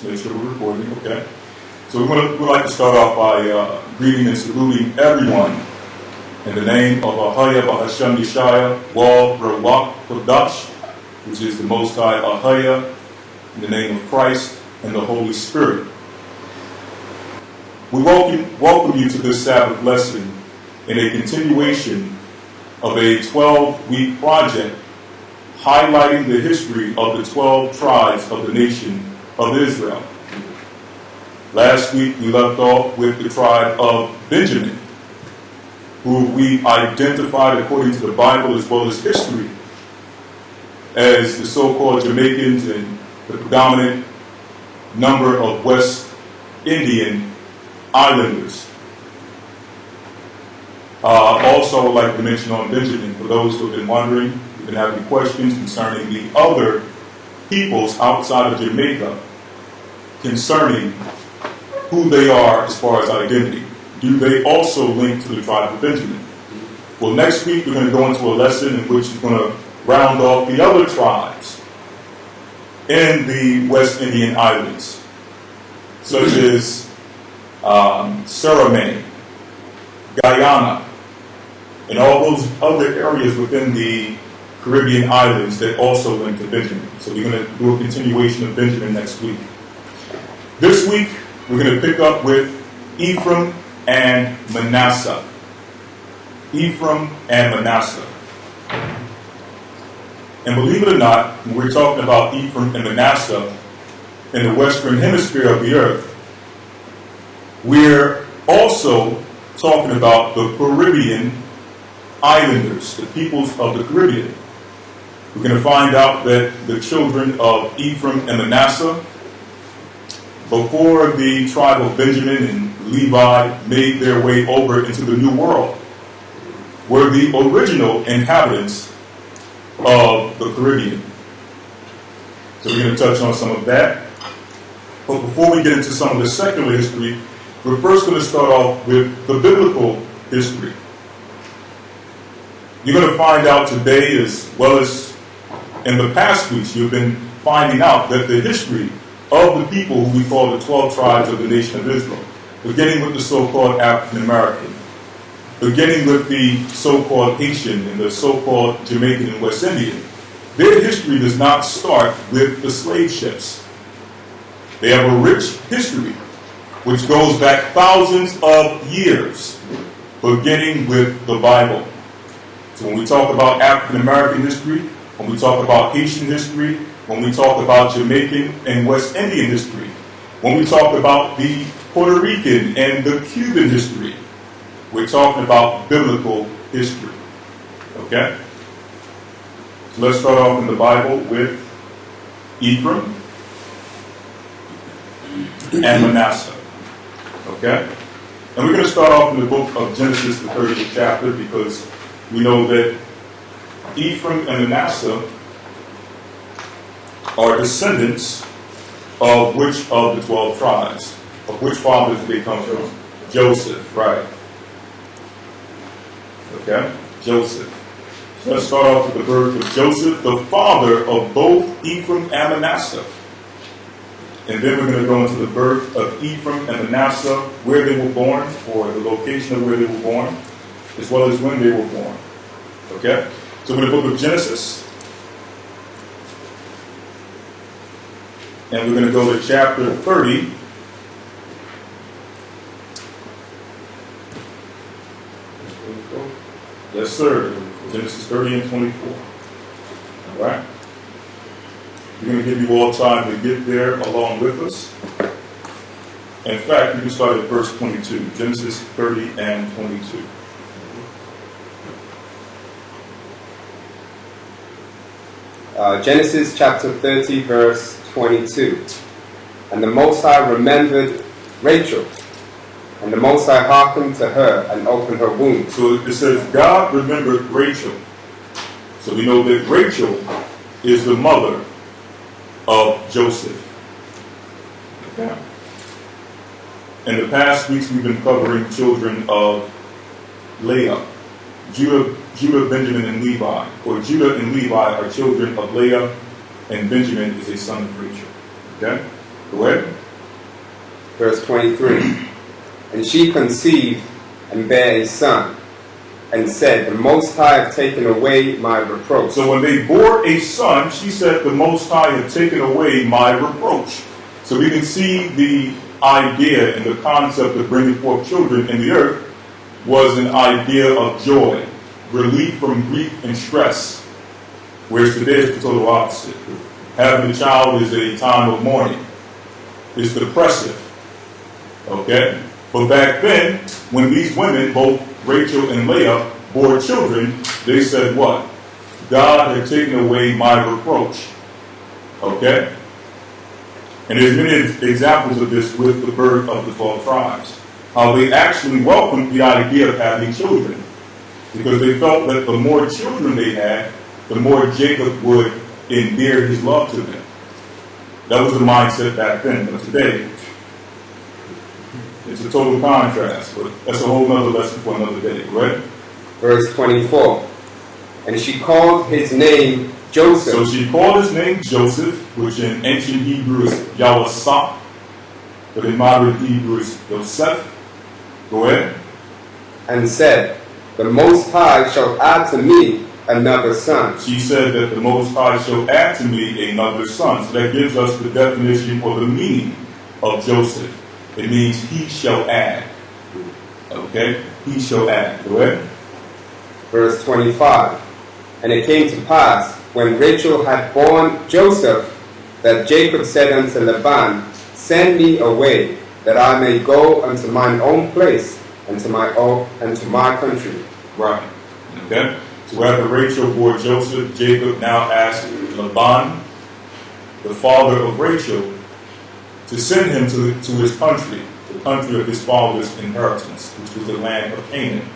Let's make sure we're recording, okay? So we'd like to start off by greeting and saluting everyone in the name of Ahaya Bahasham Yeshaya, Rawchaa, which is the Most High Ahaya, in the name of Christ and the Holy Spirit. We welcome you to this Sabbath lesson in a continuation of a 12-week project highlighting the history of the 12 tribes of the nation of Israel. Last week we left off with the tribe of Benjamin, who we identified according to the Bible as well as history as the so-called Jamaicans and the predominant number of West Indian islanders. Also, I would like to mention on Benjamin, for those who have been wondering, if you have any questions concerning the other peoples outside of Jamaica, concerning who they are as far as identity. Do they also link to the tribe of Benjamin? Well, next week we're going to go into a lesson in which we're going to round off the other tribes in the West Indian Islands, such as Suriname, Guyana, and all those other areas within the Caribbean islands that also link to Benjamin. So we're going to do a continuation of Benjamin next week. This week, we're going to pick up with Ephraim and Manasseh. Ephraim and Manasseh. And believe it or not, when we're talking about Ephraim and Manasseh in the western hemisphere of the earth, we're also talking about the Caribbean islanders, the peoples of the Caribbean. We're going to find out that the children of Ephraim and Manasseh, before the tribe of Benjamin and Levi made their way over into the New World, were the original inhabitants of the Caribbean. So we're going to touch on some of that. But before we get into some of the secular history, we're first going to start off with the biblical history. You're going to find out today, as well as in the past weeks, you've been finding out that the history of the people who we call the 12 tribes of the nation of Israel, beginning with the so-called African American, beginning with the so-called Haitian and the so-called Jamaican and West Indian, their history does not start with the slave ships. They have a rich history which goes back thousands of years, beginning with the Bible. So when we talk about African American history, when we talk about Haitian history, when we talk about Jamaican and West Indian history, when we talk about the Puerto Rican and the Cuban history, we're talking about biblical history. Okay? So let's start off in the Bible with Ephraim and Manasseh. Okay? And we're going to start off in the book of Genesis, the 30th chapter, because we know that Ephraim and Manasseh are descendants of which of the 12 tribes? Of which fathers do they come from? Joseph, right. Okay? Joseph. So let's start off with the birth of Joseph, the father of both Ephraim and Manasseh. And then we're going to go into the birth of Ephraim and Manasseh, where they were born, or the location of where they were born, as well as when they were born. Okay? So we're in the book of Genesis. And we're going to go to chapter 30. Yes, sir. Genesis 30 and 24. All right? We're going to give you all time to get there along with us. In fact, you can start at verse 22. Genesis 30 and 22. Genesis chapter 30, verse 22. And the Most High remembered Rachel, and the Most High hearkened to her and opened her womb. So it says, God remembered Rachel. So we know that Rachel is the mother of Joseph. Okay. In the past weeks, we've been covering children of Leah. Judah, Benjamin, and Levi. Or Judah and Levi are children of Leah, and Benjamin is a son of Rachel. Okay? Go ahead. Verse 23. And she conceived and bare a son, and said, the Most High have taken away my reproach. So when they bore a son, she said, the Most High have taken away my reproach. So we can see the idea and the concept of bringing forth children in the earth was an idea of joy, relief from grief and stress, whereas today it's the total opposite. Having a child is a time of mourning. It's depressive. Okay? But back then, when these women, both Rachel and Leah, bore children, they said what? God had taken away my reproach. Okay? And there's many examples of this with the birth of the 12 tribes. How they actually welcomed the idea of having children. Because they felt that the more children they had, the more Jacob would endear his love to them. That was the mindset back then. But today, it's a total contrast. But that's a whole other lesson for another day, right? Verse 24. And she called his name Joseph. So she called his name Joseph, which in ancient Hebrew is Rawchaa, but in modern Hebrew is Yosef. Go ahead. And said, the Most High shall add to me another son. She said that the Most High shall add to me another son. So that gives us the definition or the meaning of Joseph. It means he shall add. Okay? He shall add. Go ahead. Verse 25. And it came to pass, when Rachel had born Joseph, that Jacob said unto Laban, send me away, that I may go unto mine own place, and to my country. Right. Okay? So after Rachel bore Joseph, Jacob now asked Laban, the father of Rachel, to send him to his country, the country of his father's inheritance, which was the land of Canaan.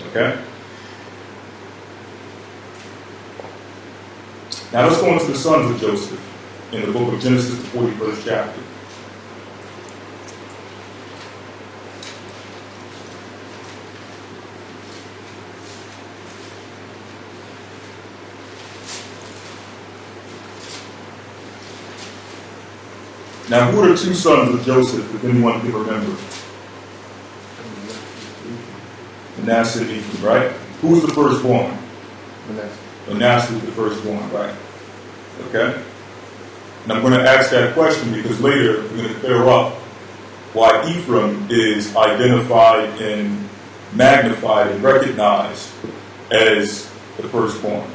Okay? Now let's go into the sons of Joseph in the book of Genesis, the 41st chapter. Now, who are the two sons of Joseph, if anyone can remember? Manasseh and Ephraim, right? Who's the firstborn? Manasseh. Manasseh is the firstborn, right? Okay? And I'm going to ask that question because later we're going to clear up why Ephraim is identified and magnified and recognized as the firstborn.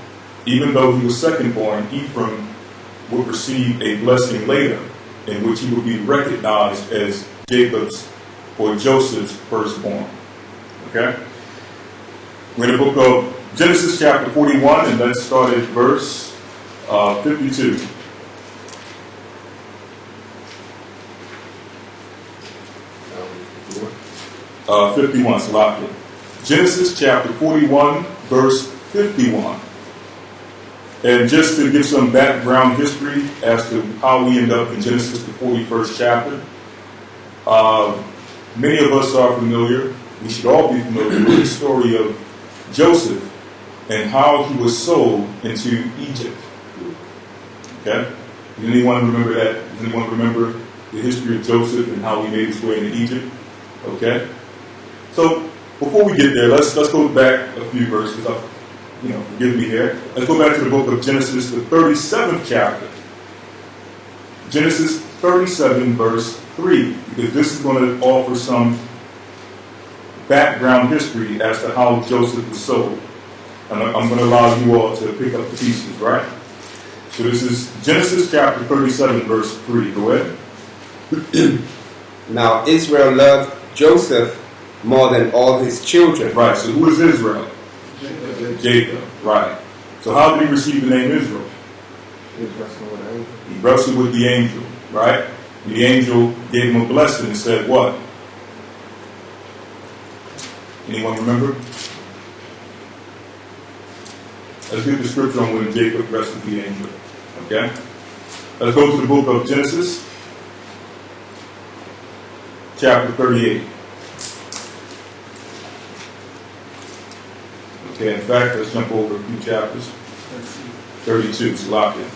Even though he was secondborn, Ephraim would receive a blessing later in which he would be recognized as Jacob's or Joseph's firstborn. Okay? We're in the book of Genesis chapter 41, and let's start at verse 52. Uh, 51, Lawya. Genesis chapter 41, verse 51. And just to give some background history as to how we end up in Genesis, the 41st chapter, many of us are familiar, we should all be familiar with the story of Joseph and how he was sold into Egypt. Okay? Does anyone remember that? Does anyone remember the history of Joseph and how he made his way into Egypt? Okay? So, before we get there, let's go back a few verses. Forgive me here. Let's go back to the book of Genesis, the 37th chapter. Genesis 37, verse 3, because this is going to offer some background history as to how Joseph was sold. And I'm going to allow you all to pick up the pieces, right? So this is Genesis chapter 37, verse 3. Go ahead. Now Israel loved Joseph more than all his children. Right, so who is Israel? Jacob, right. So how did he receive the name Israel? He wrestled with the angel, right? And the angel gave him a blessing and said what? Anyone remember? Let's get the scripture on when Jacob wrestled the angel. Okay? Let's go to the book of Genesis, chapter 38. Okay, in fact, let's jump over a few chapters. 32, Lawya.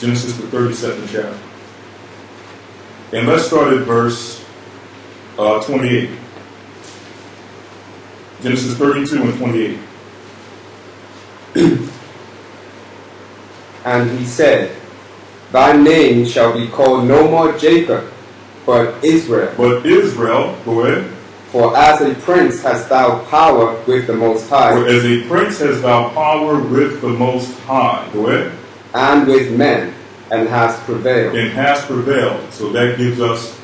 Genesis the 32nd chapter. And let's start at verse 28. Genesis 32 and 28. And he said, Thy name shall be called no more Jacob, but Israel. But Israel, go ahead. For as a prince hast thou power with the Most High. For as a prince hast thou power with the Most High. Go ahead. And with men, and hast prevailed. And hast prevailed. So that gives us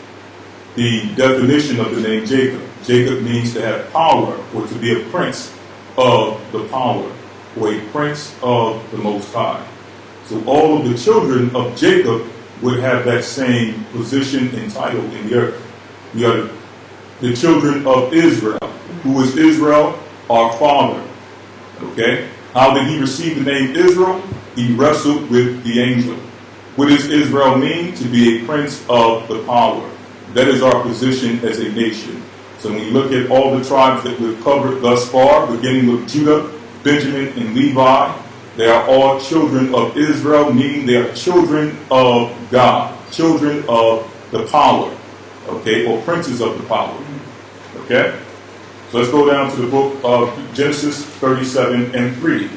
the definition of the name Jacob. Jacob means to have power, or to be a prince of the power, or a prince of the Most High. So all of the children of Jacob would have that same position and title in the earth. We are the children of Israel. Who is Israel? Our father. Okay? How did he receive the name Israel? He wrestled with the angel. What does Israel mean? To be a prince of the power. That is our position as a nation. So when you look at all the tribes that we've covered thus far, beginning with Judah, Benjamin, and Levi, they are all children of Israel, meaning they are children of God, children of the power, okay, or princes of the power, okay? So let's go down to the book of Genesis 37 and 3.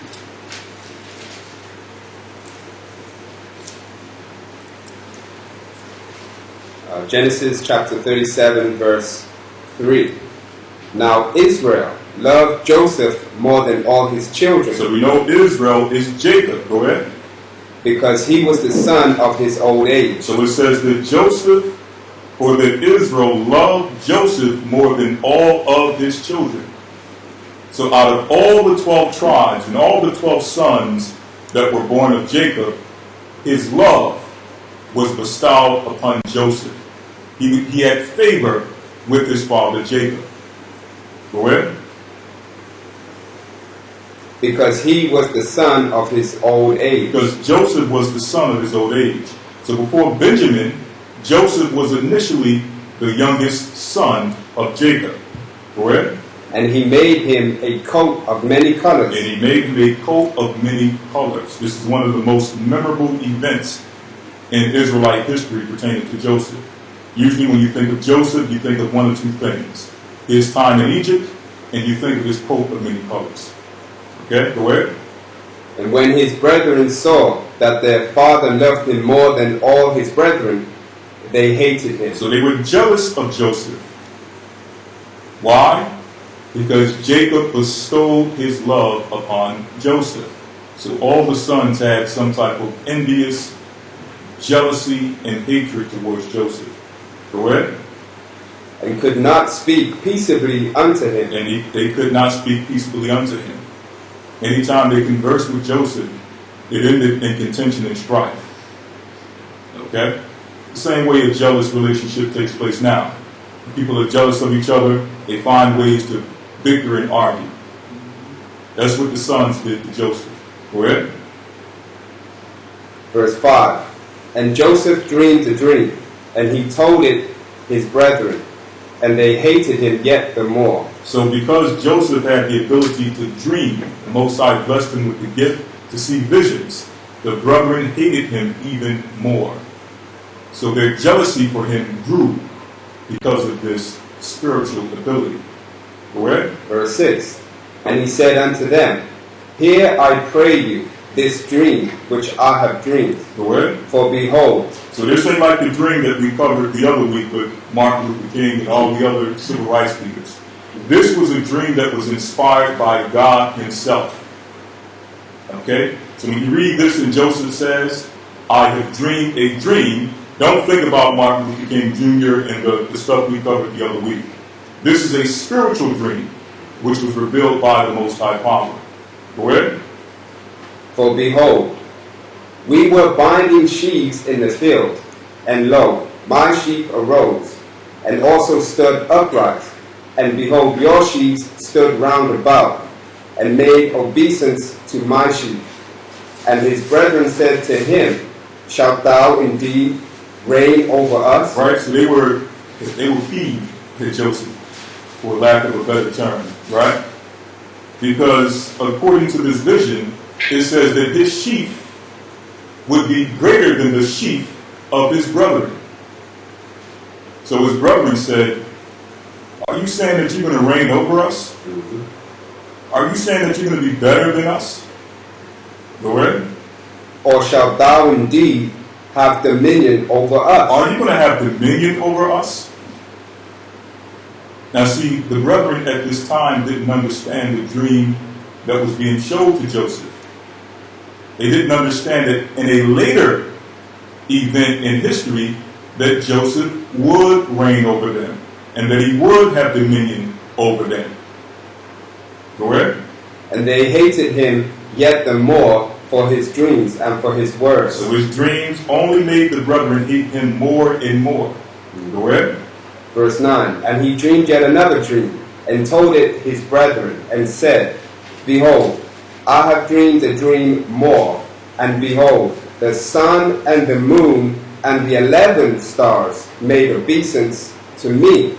Genesis chapter 37, verse 3. Now Israel loved Joseph more than all his children. So we know Israel is Jacob, go ahead. Because he was the son of his old age. So it says that Joseph, or that Israel loved Joseph more than all of his children. So out of all the 12 tribes and all the 12 sons that were born of Jacob, his love was bestowed upon Joseph. He had favor with his father Jacob. Go ahead. Because he was the son of his old age. Because Joseph was the son of his old age. So before Benjamin, Joseph was initially the youngest son of Jacob. Go ahead. And he made him a coat of many colors. And he made him a coat of many colors. This is one of the most memorable events in Israelite history pertaining to Joseph. Usually when you think of Joseph, you think of one of two things. His time in Egypt, and you think of his coat of many colors. Okay, go ahead. And when his brethren saw that their father loved him more than all his brethren, they hated him. So they were jealous of Joseph. Why? Because Jacob bestowed his love upon Joseph. So all the sons had some type of envious jealousy and hatred towards Joseph. Go ahead. And could not speak peaceably unto him. And they could not speak peaceably unto him. Anytime they conversed with Joseph, it ended in contention and strife. Okay? The same way a jealous relationship takes place now. When people are jealous of each other, they find ways to bicker and argue. That's what the sons did to Joseph. Go ahead. Verse 5. And Joseph dreamed a dream, and he told it his brethren, and they hated him yet the more. So because Joseph had the ability to dream, the Most High blessed him with the gift to see visions, the brethren hated him even more. So their jealousy for him grew because of this spiritual ability. Go ahead. Verse 6. And he said unto them, Hear, I pray you, this dream which I have dreamed. Go ahead. For behold. So this ain't like the dream that we covered the other week with Martin Luther King and all the other civil rights leaders. This was a dream that was inspired by God himself. Okay? So when you read this and Joseph says, I have dreamed a dream, don't think about Martin Luther King Jr. and the stuff we covered the other week. This is a spiritual dream, which was revealed by the Most High Power. Go ahead. For behold, we were binding sheaves in the field, and lo, my sheaf arose, and also stood upright, and behold, your sheaves stood round about, and made obeisance to my sheaf. And his brethren said to him, Shalt thou indeed reign over us? Right, so they were peeved at Joseph, for lack of a better term, right? Because according to this vision, it says that his sheaf would be greater than the sheaf of his brethren. So his brethren said, are you saying that you're going to reign over us? Are you saying that you're going to be better than us? Go ahead. Or shalt thou indeed have dominion over us? Are you going to have dominion over us? Now see, the brethren at this time didn't understand the dream that was being shown to Joseph. They didn't understand that in a later event in history that Joseph would reign over them and that he would have dominion over them. Go ahead. And they hated him yet the more for his dreams and for his words. So his dreams only made the brethren hate him more and more. Go ahead. Verse 9. And he dreamed yet another dream, and told it his brethren, and said, Behold, I have dreamed a dream more, and behold, the sun and the moon and the 11 stars made obeisance to me.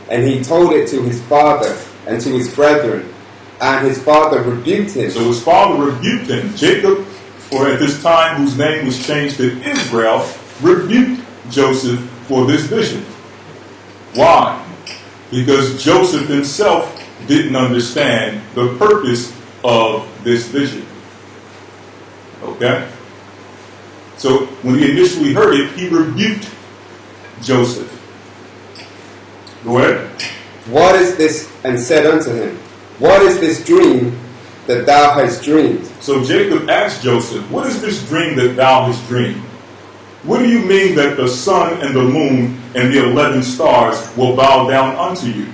And he told it to his father and to his brethren, and his father rebuked him. So his father rebuked him. Jacob, or at this time whose name was changed to Israel, rebuked Joseph for this vision. Why? Because Joseph himself didn't understand the purpose of this vision. Okay? So when he initially heard it, he rebuked Joseph. Go ahead. What is this? And said unto him, What is this dream that thou hast dreamed? So Jacob asked Joseph, what is this dream that thou hast dreamed? What do you mean that the sun and the moon and the 11 stars will bow down unto you?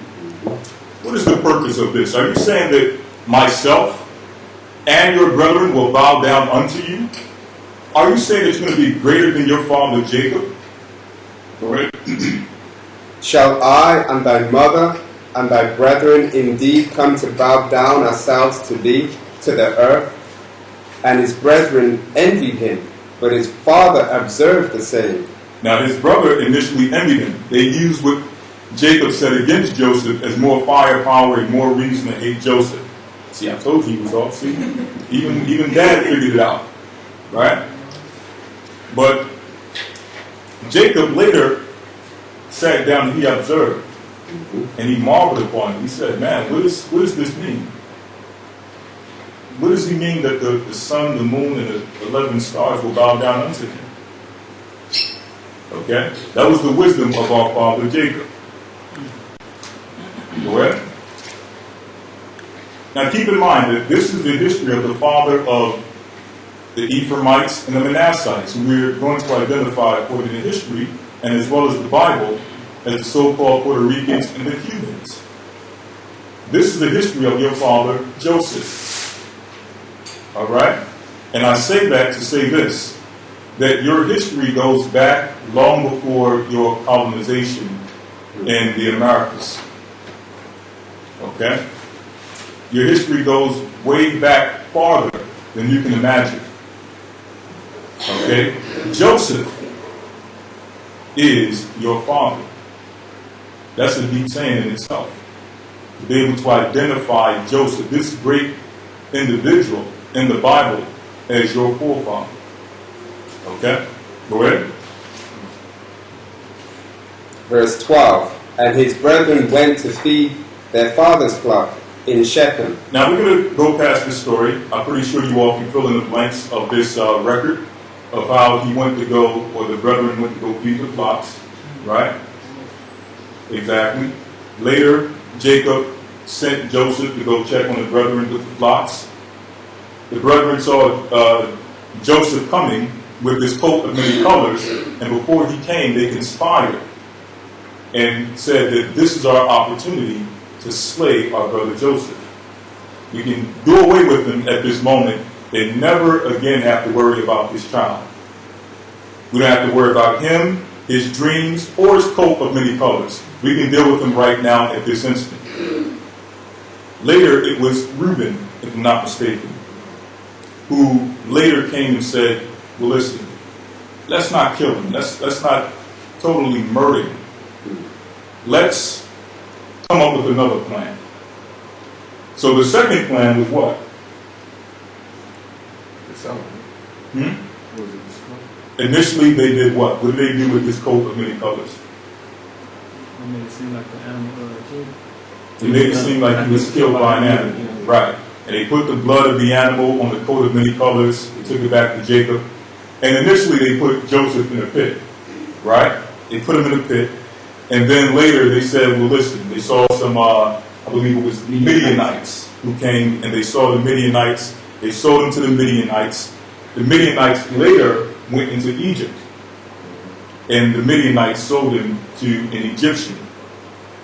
What is the purpose of this? Are you saying that myself and your brethren will bow down unto you? Are you saying that you're going to be greater than your father Jacob? Go ahead. Shall I and thy mother and thy brethren indeed come to bow down ourselves to thee, to the earth? And his brethren envied him, but his father observed the same. Now his brother initially envied him. They used what Jacob said against Joseph as more firepower and more reason to hate Joseph. See, I told you he was off. See, even Dad figured it out, right? But Jacob later sat down and he observed, and he marveled upon it. He said, "Man, what does this mean? What does he mean that the sun, the moon, and the 11 stars will bow down unto him?" Okay, that was the wisdom of our father Jacob. Go ahead. Now keep in mind that this is the history of the father of the Ephraimites and the Manassites, who we're going to identify according to history and as well as the Bible as the so-called Puerto Ricans and the Cubans. This is the history of your father Joseph. All right? And I say that to say this, that your history goes back long before your colonization in the Americas. Okay? Your history goes way back farther than you can imagine. Okay? Joseph is your father. That's a deep saying in itself. To be able to identify Joseph, this great individual in the Bible, as your forefather. Okay? Go ahead. Verse 12. And his brethren went to feed their father's flock in Shechem. Now we're going to go past this story. I'm pretty sure you all can fill in the blanks of this record of how he went to go, or the brethren went to go feed the flocks. Right? Exactly. Later, Jacob sent Joseph to go check on the brethren with the flocks. The brethren saw Joseph coming with this coat of many colors, and before he came, they conspired and said that this is our opportunity to slay our brother Joseph. We can do away with him at this moment and never again have to worry about his child. We don't have to worry about him, his dreams, or his coat of many colors. We can deal with him right now at this instant. Later, it was Reuben, if I'm not mistaken, who later came and said, well, listen, let's not kill him. Let's not totally murder him. Let's come up with another plan. So the second plan was what? To sell him. Was it destroyed? Initially, they did what? What did they do with his coat of many colors? It made it seem like the animal killed. It made it seem like he was killed by an animal. Right. And they put the blood of the animal on the coat of many colors. They took it back to Jacob. And initially, they put Joseph in a pit. Right? They put him in a pit. And then later, they said, well, listen, they saw some, I believe it was Midianites who came, and they saw the Midianites. They sold them to the Midianites. The Midianites later went into Egypt. And the Midianites sold him to an Egyptian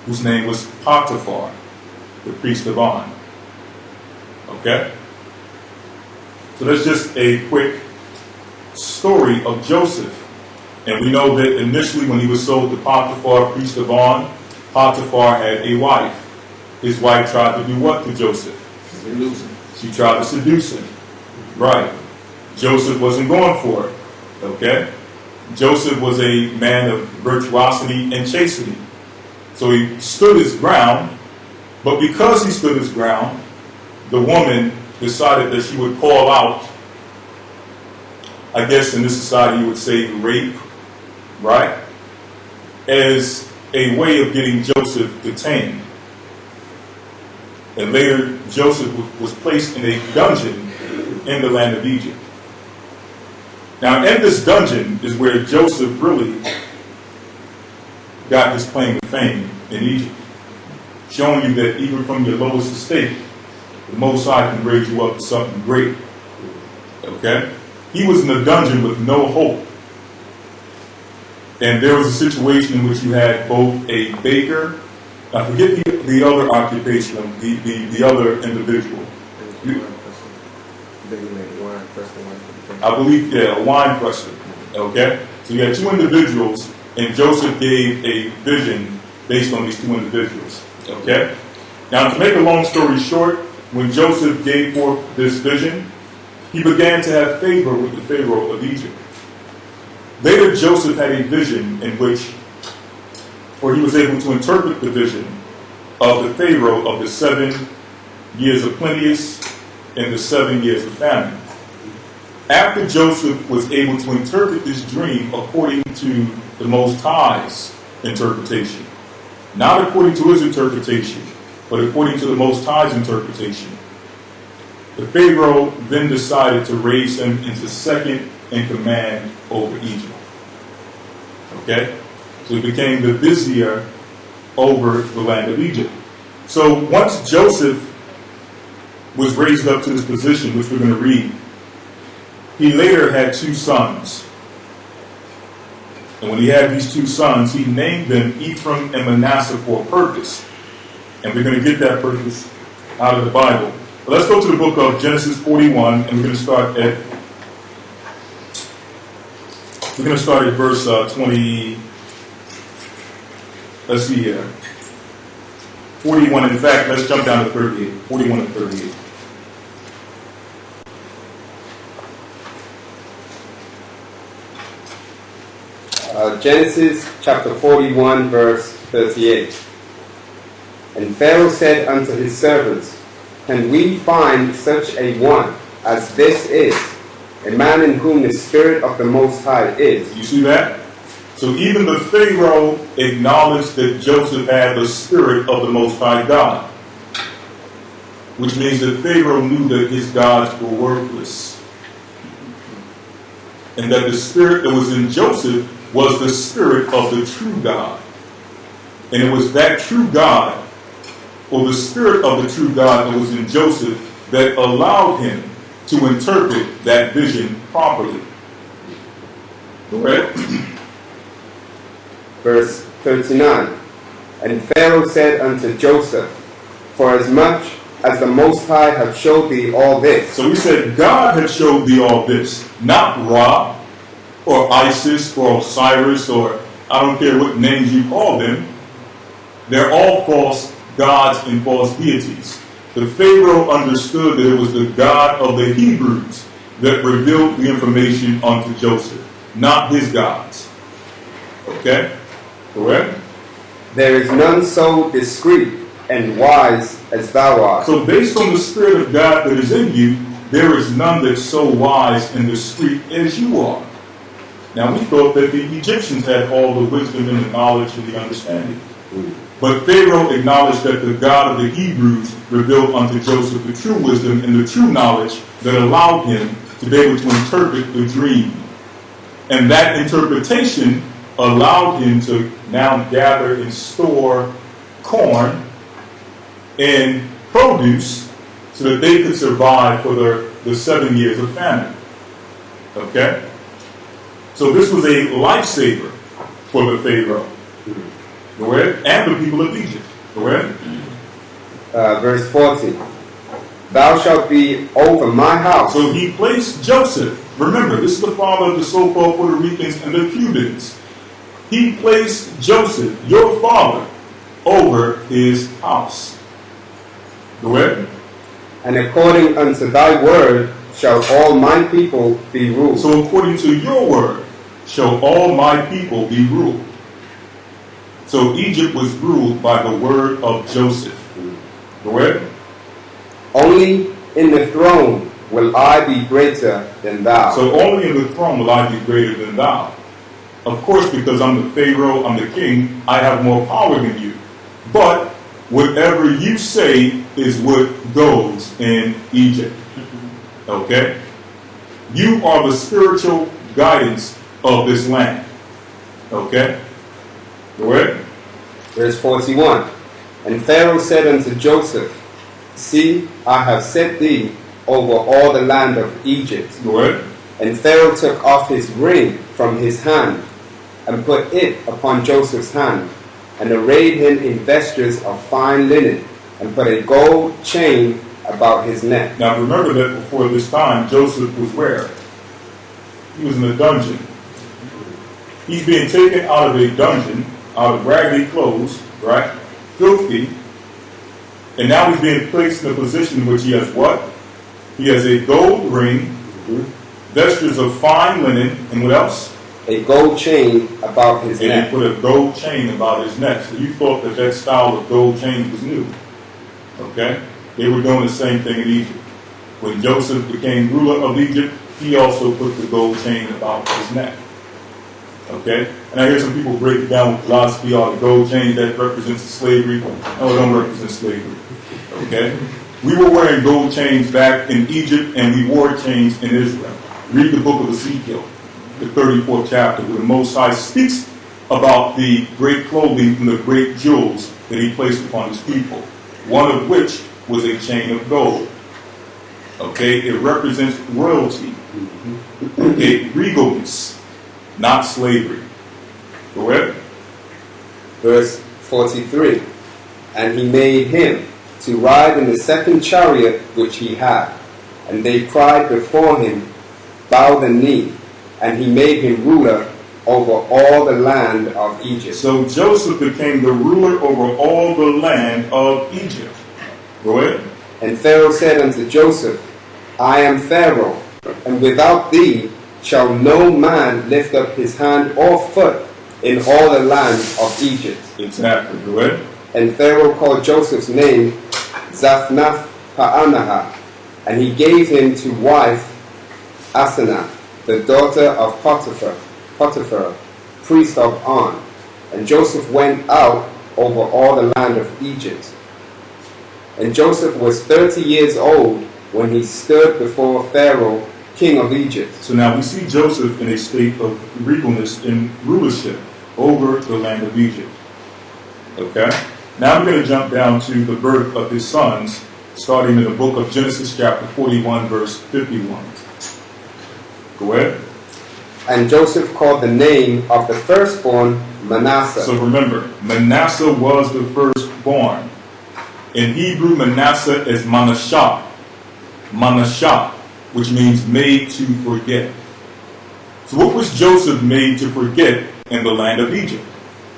whose name was Potiphar, the priest of On. Okay? So that's just a quick story of Joseph. And we know that initially when he was sold to Potiphar, priest of On, Potiphar had a wife. His wife tried to do what to Joseph? Seduce him. She tried to seduce him. Right. Joseph wasn't going for it. Okay? Joseph was a man of virtuosity and chastening. So he stood his ground, but because he stood his ground, the woman decided that she would call out, I guess in this society you would say rape, right? As a way of getting Joseph detained. And later Joseph was placed in a dungeon in the land of Egypt. Now in this dungeon is where Joseph really got his claim to fame in Egypt, showing you that even from your lowest estate, the Most High can raise you up to something great. Okay? He was in a dungeon with no hope. And there was a situation in which you had both a baker, I forget the other occupation of the other individual. I believe, yeah, a wine presser. Okay? So you had two individuals, and Joseph gave a vision based on these two individuals. Okay? Now, to make a long story short, when Joseph gave forth this vision, he began to have favor with the Pharaoh of Egypt. Later, Joseph had a vision in which, or he was able to interpret the vision of the Pharaoh of the 7 years of plenteous and the 7 years of famine. After Joseph was able to interpret this dream according to the Most High's interpretation, not according to his interpretation, but according to the Most High's interpretation, the Pharaoh then decided to raise him into second in command over Egypt. Okay? So he became the vizier over the land of Egypt. So once Joseph was raised up to this position, which we're going to read, he later had 2 sons. And when he had these 2 sons, he named them Ephraim and Manasseh for a purpose. And we're going to get that purpose out of the Bible. But let's go to the book of Genesis 41, and we're going to start at verse 20. Let's see here. 41. In fact, let's jump down to 38. 41 and 38. Genesis chapter 41, verse 38. And Pharaoh said unto his servants, Can we find such a one as this is, a man in whom the Spirit of the Most High is? You see that? So even the Pharaoh acknowledged that Joseph had the Spirit of the Most High God, which means that Pharaoh knew that his gods were worthless, and that the Spirit that was in Joseph was the Spirit of the true God. And it was that true God, or the Spirit of the true God that was in Joseph, that allowed him to interpret that vision properly. Correct? Verse 39. And Pharaoh said unto Joseph, Forasmuch as the Most High hath showed thee all this. So we said God had showed thee all this, not Ra, or Isis, or Osiris, or I don't care what names you call them. They're all false gods and false deities. The Pharaoh understood that it was the God of the Hebrews that revealed the information unto Joseph, not his gods. Okay? Correct? There is none so discreet and wise as thou art. So based on the Spirit of God that is in you, there is none that's so wise in the street as you are. Now we thought that the Egyptians had all the wisdom and the knowledge and the understanding. But Pharaoh acknowledged that the God of the Hebrews revealed unto Joseph the true wisdom and the true knowledge that allowed him to be able to interpret the dream. And that interpretation allowed him to now gather and store corn and produce so that they could survive for the 7 years of famine. Okay? So this was a lifesaver for the Pharaoh. Go ahead. And the people of Egypt. Go ahead. Verse 40. Thou shalt be over my house. So he placed Joseph. Remember, this is the father of the so-called Puerto Ricans and the Cubans. He placed Joseph, your father, over his house. Go ahead. And according unto thy word shall all my people be ruled. So according to your word shall all my people be ruled. So Egypt was ruled by the word of Joseph. Go ahead. Only in the throne will I be greater than thou. So only in the throne will I be greater than thou. Of course, because I'm the Pharaoh, I'm the king, I have more power than you. But whatever you say is what goes in Egypt. Okay? You are the spiritual guidance of this land. Okay? Go ahead. Verse 41. And Pharaoh said unto Joseph, See, I have set thee over all the land of Egypt. Go ahead. And Pharaoh took off his ring from his hand, and put it upon Joseph's hand, and arrayed him in vestures of fine linen, and put a gold chain about his neck. Now remember that before this time, Joseph was where? He was in a dungeon. He's being taken out of a dungeon, out of raggedy clothes, right? Filthy. And now he's being placed in a position in which he has what? He has a gold ring, vestures of fine linen, and what else? A gold chain about his neck. And he put a gold chain about his neck. So you thought that that style of gold chain was new. Okay? They were doing the same thing in Egypt. When Joseph became ruler of Egypt, he also put the gold chain about his neck. Okay? And I hear some people break it down with philosophy, or the gold chain that represents slavery. No, it don't represent slavery. Okay? We were wearing gold chains back in Egypt, and we wore chains in Israel. Read the book of Ezekiel, the 34th chapter, where the Most High speaks about the great clothing and the great jewels that he placed upon his people, one of which was a chain of gold. Okay? It represents royalty. Okay? Regalness, not slavery. Go ahead. Verse 43. And he made him to ride in the second chariot which he had. And they cried before him, bow the knee. And he made him ruler over all the land of Egypt. So Joseph became the ruler over all the land of Egypt. Go ahead. And Pharaoh said unto Joseph, I am Pharaoh, and without thee shall no man lift up his hand or foot in all the land of Egypt. Exactly. Go ahead. And Pharaoh called Joseph's name Zaphnath-Paaneah, and he gave him to wife Asenath, the daughter of Potiphar, priest of On. And Joseph went out over all the land of Egypt. And Joseph was 30 years old when he stood before Pharaoh, king of Egypt. So now we see Joseph in a state of regalness in rulership over the land of Egypt. Okay? Now we're going to jump down to the birth of his sons, starting in the book of Genesis chapter 41, verse 51. Go ahead. And Joseph called the name of the firstborn Manasseh. So remember, Manasseh was the firstborn. In Hebrew, Manasseh is Manasah. Manasah, which means made to forget. So what was Joseph made to forget in the land of Egypt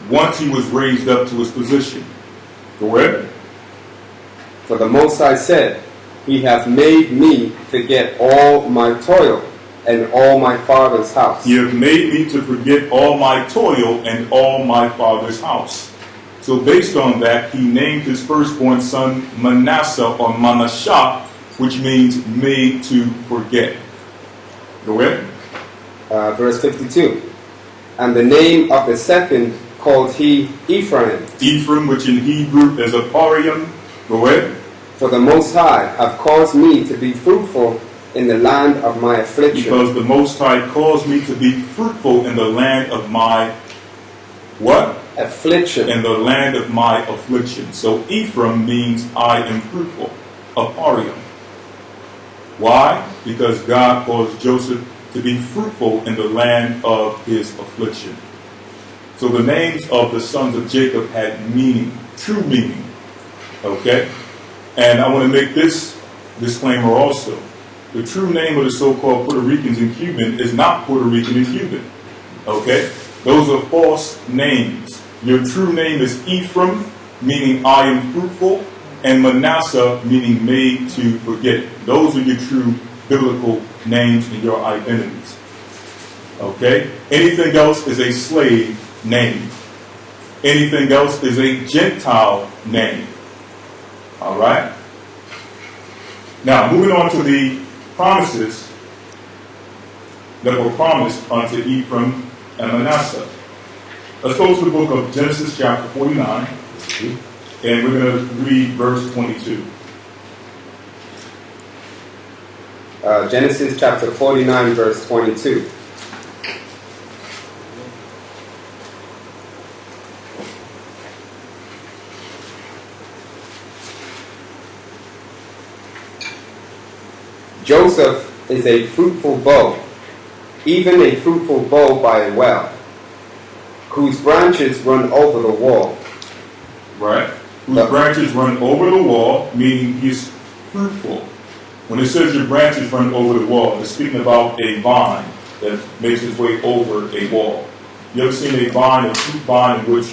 once he was raised up to his position? Go ahead. For the Most High said, He hath made me forget all my toil and all my father's house. He hath made me to forget all my toil and all my father's house. So based on that, he named his firstborn son Manasseh or Manasah, which means made to forget. Go ahead. Verse 52. And the name of the second called he Ephraim. Ephraim, which in Hebrew is Ephraim. Go ahead. For the Most High have caused me to be fruitful in the land of my affliction. Because the Most High caused me to be fruitful in the land of my what? Affliction. In the land of my affliction. So Ephraim means I am fruitful. Ephraim. Why? Because God caused Joseph to be fruitful in the land of his affliction. So the names of the sons of Jacob had meaning, true meaning. Okay? And I want to make this disclaimer also. The true name of the so-called Puerto Ricans and Cuban is not Puerto Rican and Cuban. Okay? Those are false names. Your true name is Ephraim, meaning I am fruitful, and Manasseh, meaning made to forget. Those are your true biblical names and your identities. Okay? Anything else is a slave name. Anything else is a Gentile name. All right? Now, moving on to the promises that were promised unto Ephraim and Manasseh. Let's go to the book of Genesis chapter 49, and we're going to read verse 22. Genesis chapter 49, verse 22. Joseph is a fruitful bough, even a fruitful bough by a well, whose branches run over the wall. Right? Whose branches run over the wall, meaning he's fruitful. When it says your branches run over the wall, it's speaking about a vine that makes its way over a wall. You ever seen a vine, a fruit vine, in which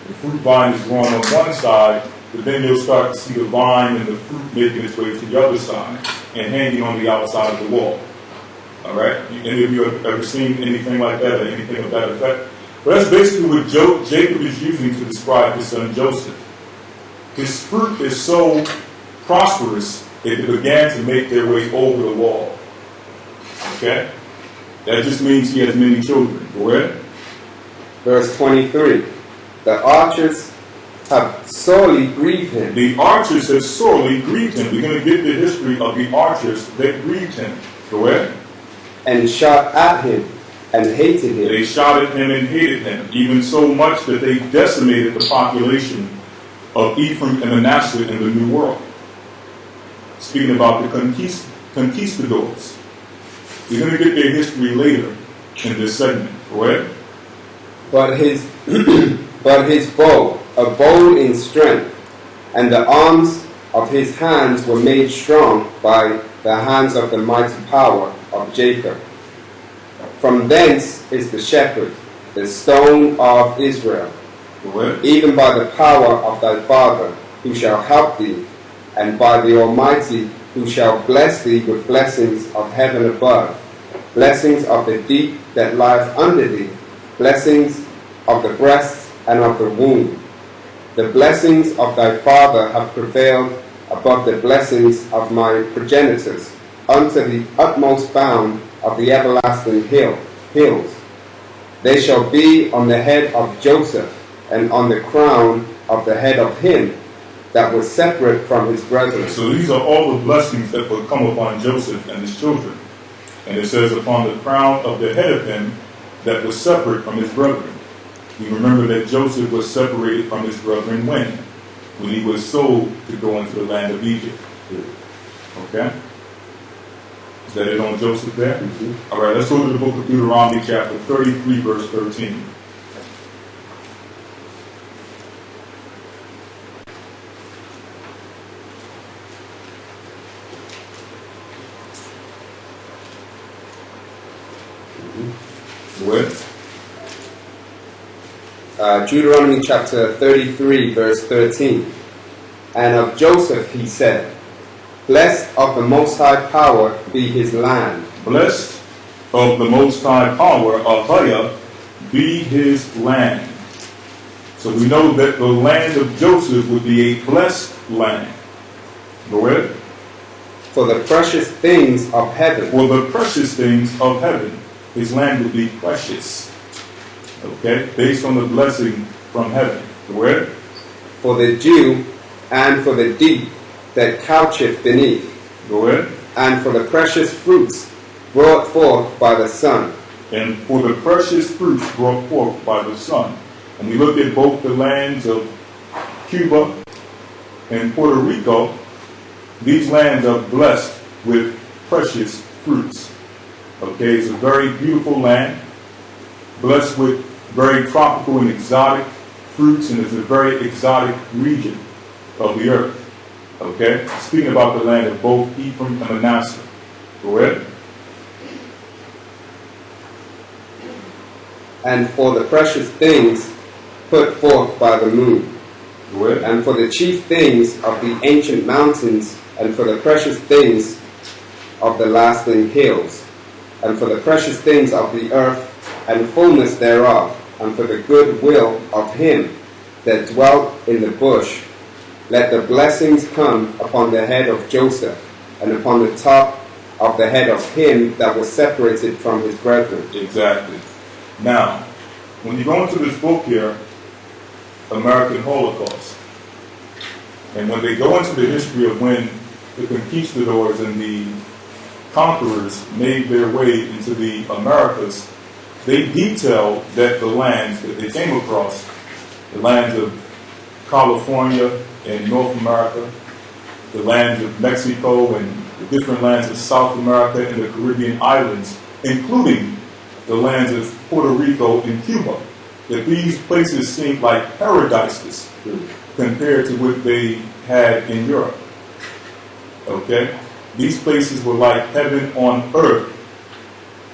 the fruit vine is growing on one side, but then you'll start to see the vine and the fruit making its way to the other side and hanging on the outside of the wall. All right? Any of you have ever seen anything like that or anything of that effect? But that's basically what Jacob is using to describe his son Joseph. His fruit is so prosperous, it began to make their way over the wall. Okay? That just means he has many children. Go ahead. Verse 23. The archers have sorely grieved him. The archers have sorely grieved him. We're going to get the history of the archers that grieved him. Go ahead. And shot at him and hated him. They shot at him and hated him, even so much that they decimated the population of Ephraim and Manasseh in the New World. Speaking about the conquistadors. We're going to get their history later in this segment. Go ahead. But his bow abode in strength, and the arms of his hands were made strong by the hands of the mighty power of Jacob. From thence is the shepherd, the stone of Israel, even by the power of thy father, who shall help thee, and by the Almighty, who shall bless thee with blessings of heaven above, blessings of the deep that lieth under thee, blessings of the breast and of the womb. The blessings of thy father have prevailed above the blessings of my progenitors, unto the utmost bound of the everlasting hills. They shall be on the head of Joseph, and on the crown of the head of him that was separate from his brethren. So these are all the blessings that will come upon Joseph and his children. And it says, upon the crown of the head of him that was separate from his brethren. You remember that Joseph was separated from his brethren when? When he was sold to go into the land of Egypt. Okay? Is that it on Joseph there? Mm-hmm. All right, let's go to the book of Deuteronomy chapter 33, verse 13. What? Deuteronomy chapter 33, verse 13. And of Joseph he said, blessed of the Most High power be his land. Blessed of the Most High power, Ahaya, be his land. So we know that the land of Joseph would be a blessed land. Go ahead. For the precious things of heaven. For the precious things of heaven. His land would be precious. Okay? Based on the blessing from heaven. Go ahead. For the dew and for the deep that coucheth beneath. Go ahead. And for the precious fruits brought forth by the sun. And for the precious fruits brought forth by the sun. And we look at both the lands of Cuba and Puerto Rico. These lands are blessed with precious fruits. Okay, it's a very beautiful land, blessed with very tropical and exotic fruits, and it's a very exotic region of the earth. Okay, speaking about the land of both Ephraim and Manasseh. Go ahead. And for the precious things put forth by the moon. Go ahead. And for the chief things of the ancient mountains, and for the precious things of the lasting hills, and for the precious things of the earth, and fullness thereof, and for the good will of him that dwelt in the bush, let the blessings come upon the head of Joseph, and upon the top of the head of him that was separated from his brethren. Exactly. Now, when you go into this book here, American Holocaust, and when they go into the history of when the conquistadors and the conquerors made their way into the Americas, they detail that the lands that they came across, the lands of California and North America, the lands of Mexico and the different lands of South America and the Caribbean islands, including the lands of Puerto Rico and Cuba, that these places seemed like paradises compared to what they had in Europe. Okay? These places were like heaven on earth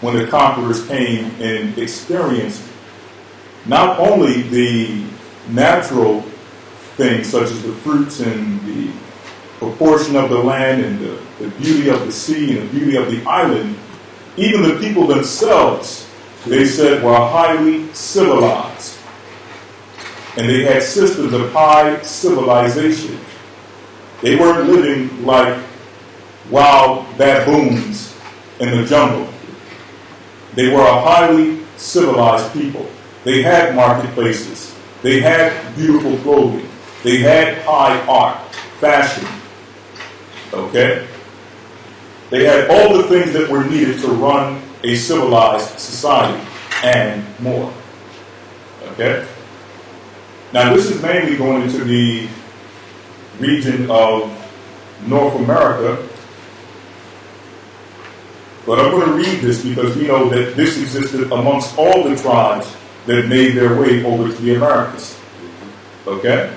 when the conquerors came and experienced not only the natural things such as the fruits and the proportion of the land and the beauty of the sea and the beauty of the island, even the people themselves, they said, were highly civilized. And they had systems of high civilization. They weren't living like wild baboons in the jungle. They were a highly civilized people. They had marketplaces. They had beautiful clothing. They had high art, fashion. Okay? They had all the things that were needed to run a civilized society and more. Okay? Now this is mainly going into the region of North America, but I'm going to read this because we know that this existed amongst all the tribes that made their way over to the Americas. Okay?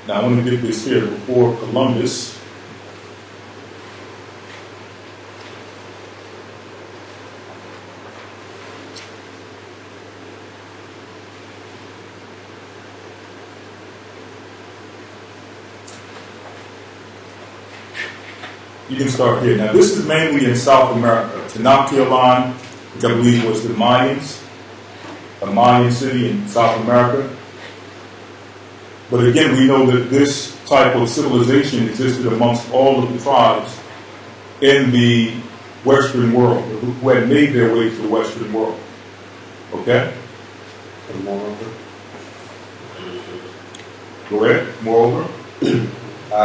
Now I want to get this here before Columbus. You can start here. Now this is mainly in South America. Tenochtitlan, which I believe was the Mayans, a Mayan city in South America. But again, we know that this type of civilization existed amongst all of the tribes in the Western world, who had made their way to the Western world. Okay? And moreover, Go ahead. Moreover.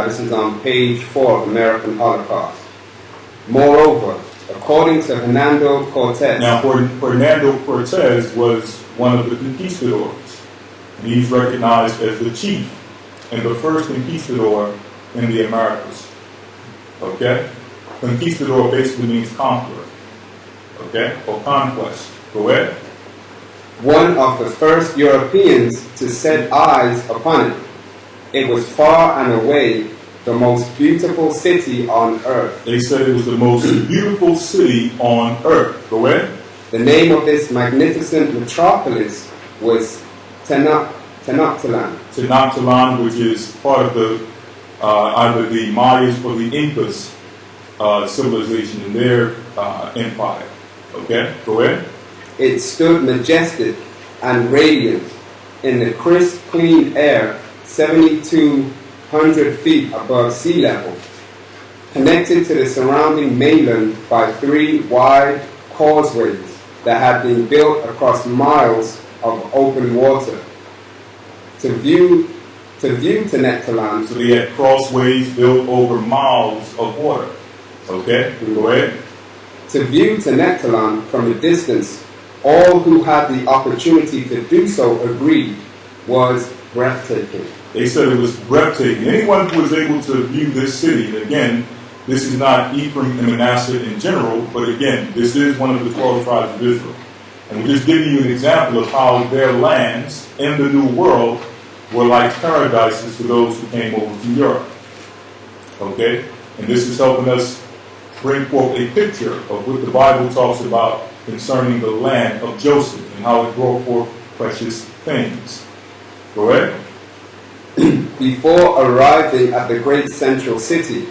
this is on page 4 of American Holocaust. Moreover, according to Hernando Cortez. Now, Hernando Cortez was one of the conquistadors. And he's recognized as the chief and the first conquistador in the Americas. Okay? Conquistador basically means conqueror. Okay? Or conquest. Go ahead. One of the first Europeans to set eyes upon it. It was far and away the most beautiful city on earth. They said it was the most beautiful city on earth. Go ahead. The name of this magnificent metropolis was Tenochtitlan. Tenochtitlan, which is part of the either the Mayas or the Incas civilization in their empire. Okay, go ahead. It stood majestic and radiant in the crisp, clean air, 72 100 feet above sea level, connected to the surrounding mainland by 3 wide causeways that had been built across miles of open water. To view Tenectalan, So they had crossways built over miles of water. Okay, go ahead. to view Tenectalan from a distance, all who had the opportunity to do so agreed was breathtaking. They said it was breathtaking. Anyone who was able to view this city, and again, this is not Ephraim and Manasseh in general, but again, this is one of the 12 tribes of Israel. And we're just giving you an example of how their lands in the New World were like paradises to those who came over from Europe. Okay? And this is helping us bring forth a picture of what the Bible talks about concerning the land of Joseph and how it brought forth precious things. Go ahead. Before arriving at the great central city,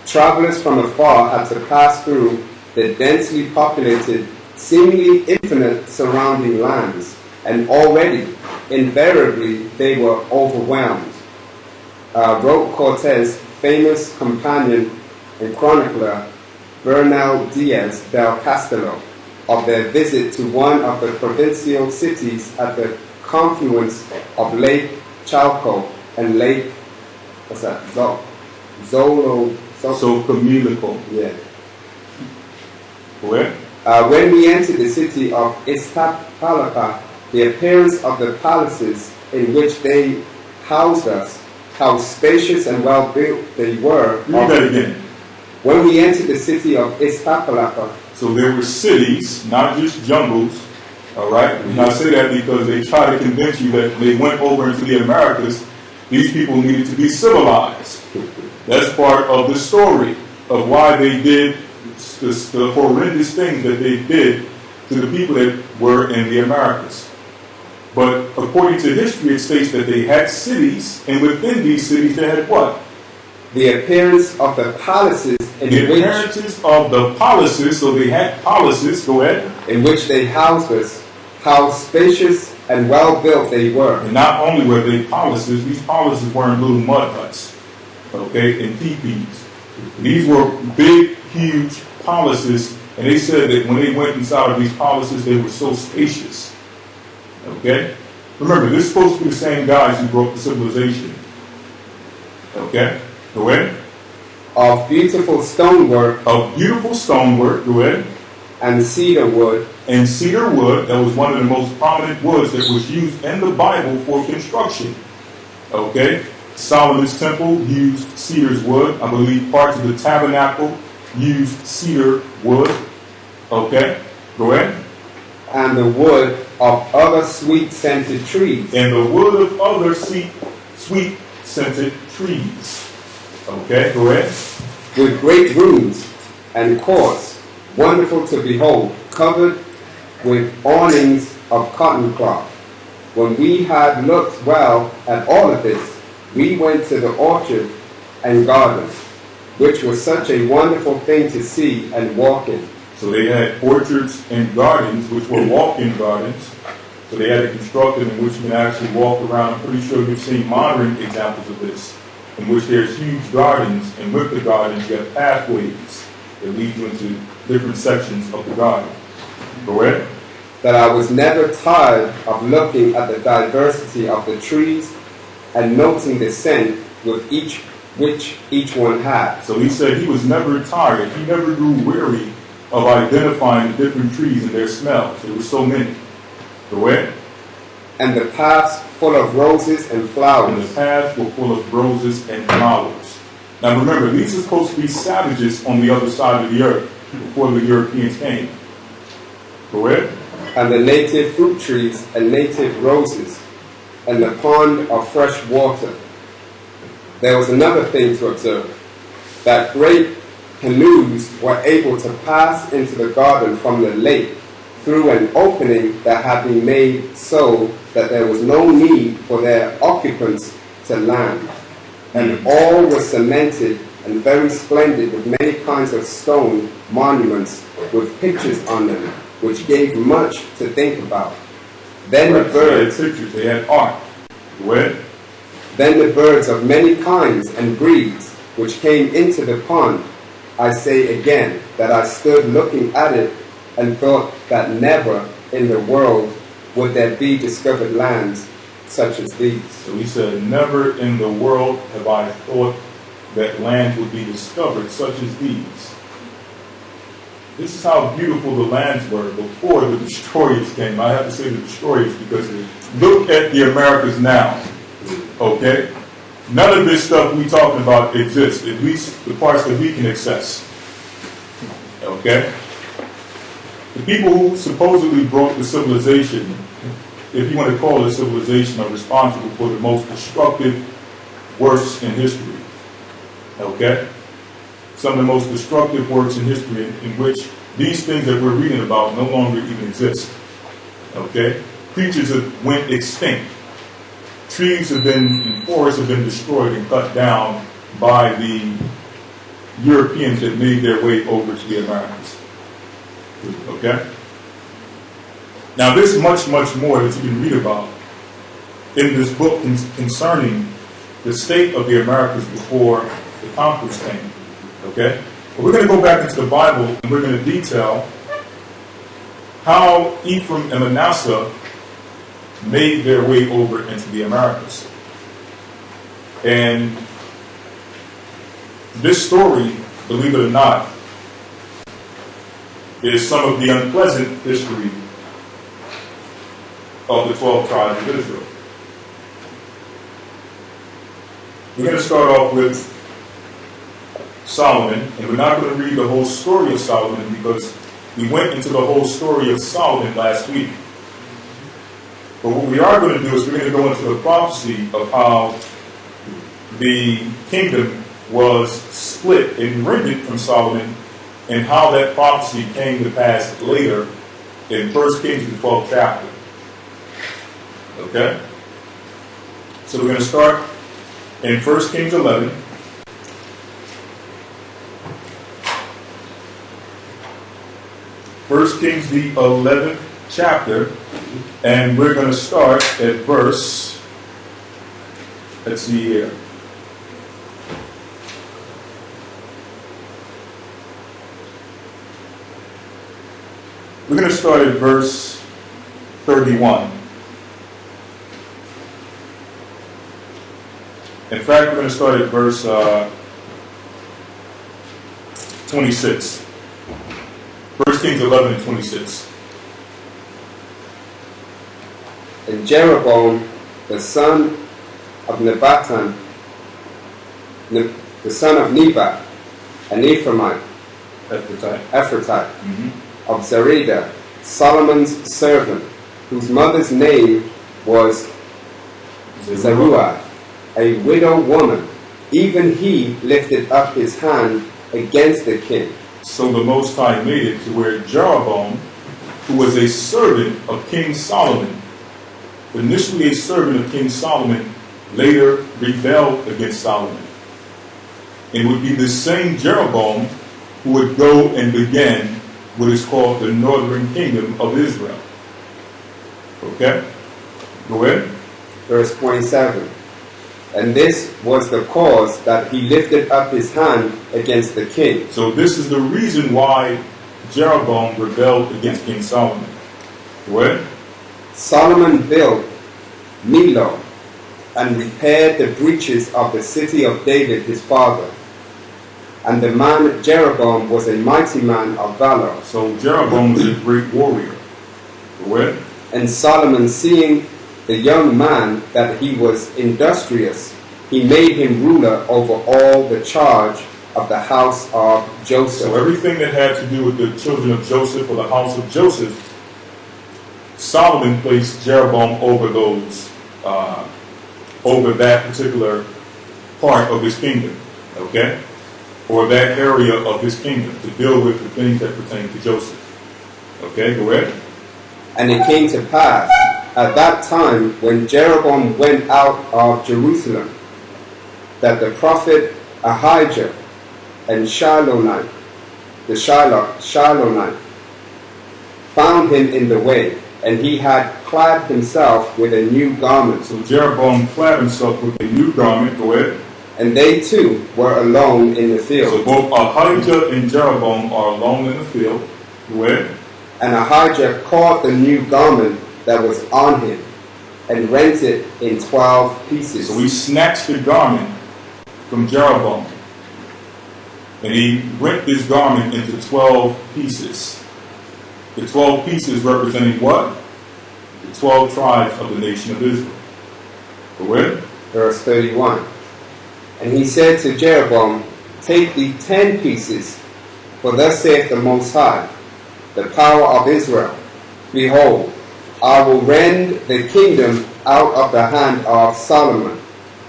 travelers from afar had to pass through the densely populated, seemingly infinite surrounding lands, and already, invariably, they were overwhelmed. Wrote Cortes' famous companion and chronicler, Bernal Diaz del Castillo, of their visit to one of the provincial cities at the confluence of Lake Chalco and Lake, Socamilico. Yeah. Where? When we entered the city of Iztapalapa, the appearance of the palaces in which they housed us, how spacious and well built they were. Read that again. When we entered the city of Iztapalapa, So there were cities, not just jungles. All right? And I say that because they try to convince you that they went over into the Americas. These people needed to be civilized. That's part of the story of why they did the horrendous things that they did to the people that were in the Americas. But according to history, it states that they had cities, and within these cities they had what? the appearance of the palaces in The which appearances of the palaces, so they had palaces, go ahead. in which they housed us, how spacious and well built they were. And not only were they palaces, these palaces weren't little mud huts, okay, and teepees. These were big, huge palaces, and they said that when they went inside of these palaces, they were so spacious. Okay? Remember, this is supposed to be the same guys who broke the civilization. Okay? Go ahead. Of beautiful stonework Of beautiful stonework, go ahead. and cedar wood, And cedar wood, that was one of the most prominent woods that was used in the Bible for construction. Okay? Solomon's temple used cedar's wood. I believe parts of the tabernacle used cedar wood. Okay? Go ahead. and the wood of other sweet-scented trees. And the wood of other sweet-scented trees. Okay? Go ahead. With great rooms and courts, wonderful to behold, covered with awnings of cotton cloth. When we had looked well at all of this, we went to the orchard and garden, which was such a wonderful thing to see and walk in. So they had orchards and gardens, which were walk-in gardens. So they had it constructed in which you can actually walk around. I'm pretty sure you've seen modern examples of this, in which there's huge gardens, and with the gardens you have pathways that lead you into different sections of the garden. Go ahead. That I was never tired of looking at the diversity of the trees and noting the scent with which each one had. So he said he was never tired. He never grew weary of identifying the different trees and their smells. There were so many. Go ahead. And the paths full of roses and And flowers. the paths were full of roses and flowers. Now remember, these are supposed to be savages on the other side of the earth before the Europeans came. Go ahead. And the native fruit trees and native roses, and the pond of fresh water. There was another thing to observe, that great canoes were able to pass into the garden from the lake through an opening that had been made so that there was no need for their occupants to land. And all were cemented and very splendid with many kinds of stone monuments with pictures on them, which gave much to think about. Then the Right, so they had birds, pictures, they had art. Go ahead. Then the birds of many kinds and breeds which came into the pond, I say again that I stood looking at it and thought that never in the world would there be discovered lands such as these. So he said, never in the world have I thought that land would be discovered such as these. This is how beautiful the lands were before the destroyers came. I have to say the destroyers because look at the Americas now. Okay? None of this stuff we talking about exists, at least the parts that we can access. Okay? The people who supposedly broke the civilization, if you want to call it civilization, are responsible for the most destructive works in history. Okay? Some of the most destructive works in history in which these things that we're reading about no longer even exist. Okay? Creatures have went extinct. Trees have been, and forests have been destroyed and cut down by the Europeans that made their way over to the Americas. Okay? Now there's much, much more that you can read about in this book concerning the state of the Americas before the conquerors came. Okay? But we're going to go back into the Bible and we're going to detail how Ephraim and Manasseh made their way over into the Americas. And this story, believe it or not, is some of the unpleasant history of the 12 tribes of Israel. We're going to start off with Solomon, and we're not going to read the whole story of Solomon because we went into the whole story of Solomon last week. But what we are going to do is we're going to go into the prophecy of how the kingdom was split and rendered from Solomon and how that prophecy came to pass later in 1 Kings, the 12th chapter. Okay? So we're going to start in 1 Kings 11. First Kings, the 11th chapter, and we're going to start at verse, let's see here. We're going to start at verse 31. In fact, we're going to start at verse 26. 1 Kings 11 and 26. And Jeroboam, the son of Nebat, the son of Nebat, an Ephraimite, Ephrathite, of Zerida, Solomon's servant, whose mother's name was Zeruiah, a widow woman, even he lifted up his hand against the king. So the Most High made it to where Jeroboam, who was a servant of King Solomon, initially a servant of King Solomon, later rebelled against Solomon. It would be the same Jeroboam who would go and begin what is called the northern kingdom of Israel. Okay? Go ahead. Verse 27. And this was the cause that he lifted up his hand against the king. So this is the reason why Jeroboam rebelled against King Solomon. Go ahead. Solomon built Millo and repaired the breaches of the city of David his father. And the man Jeroboam was a mighty man of valor. So Jeroboam was a great warrior. Go ahead. And Solomon, seeing the young man that he was industrious, he made him ruler over all the charge of the house of Joseph. So everything that had to do with the children of Joseph or the house of Joseph, Solomon placed Jeroboam over those, over that particular part of his kingdom, okay? Or that area of his kingdom to deal with the things that pertain to Joseph. Okay, go ahead. And it came to pass at that time when Jeroboam went out of Jerusalem that the prophet Ahijah and the Shilonite found him in the way And he had clad himself with a new garment. So Jeroboam clad himself with a new garment. Go ahead. And they too were alone in the So field. both Ahijah and Jeroboam are alone in the field. Go ahead. And Ahijah caught the new garment that was on him, and rent it in 12 pieces. So he snatched the garment from Jeroboam. And he rent this garment into 12 pieces. The 12 pieces representing what? The 12 tribes of the nation of Israel. Go ahead. Verse 31. And he said to Jeroboam, take thee 10 pieces, for thus saith the Most High, the power of Israel. Behold, I will rend the kingdom out of the hand of Solomon,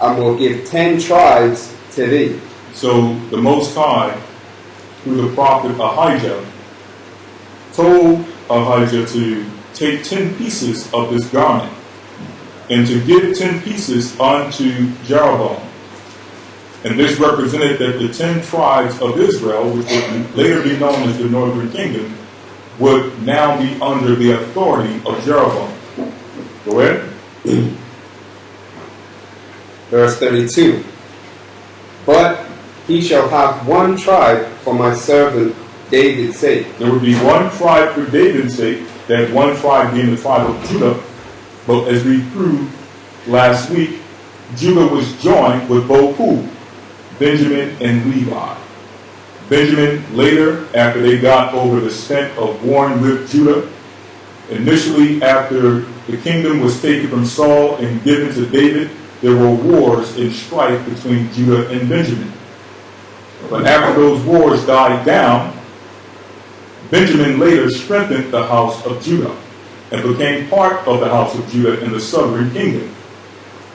and will give 10 tribes to thee. So the Most High, through the prophet Ahijah, told Ahijah to take 10 pieces of this garment and to give 10 pieces unto Jeroboam. And this represented that the 10 tribes of Israel, which would later be known as the Northern Kingdom, would now be under the authority of Jeroboam. Go ahead. Verse 32. But he shall have one tribe for my servant David's sake. There would be one tribe for David's sake, that one tribe being the tribe of Judah. But as we proved last week, Judah was joined with both who? Benjamin and Levi. Benjamin later, after they got over the stint of warring with Judah, initially after the kingdom was taken from Saul and given to David, there were wars and strife between Judah and Benjamin. But after those wars died down, Benjamin later strengthened the house of Judah and became part of the house of Judah in the southern kingdom.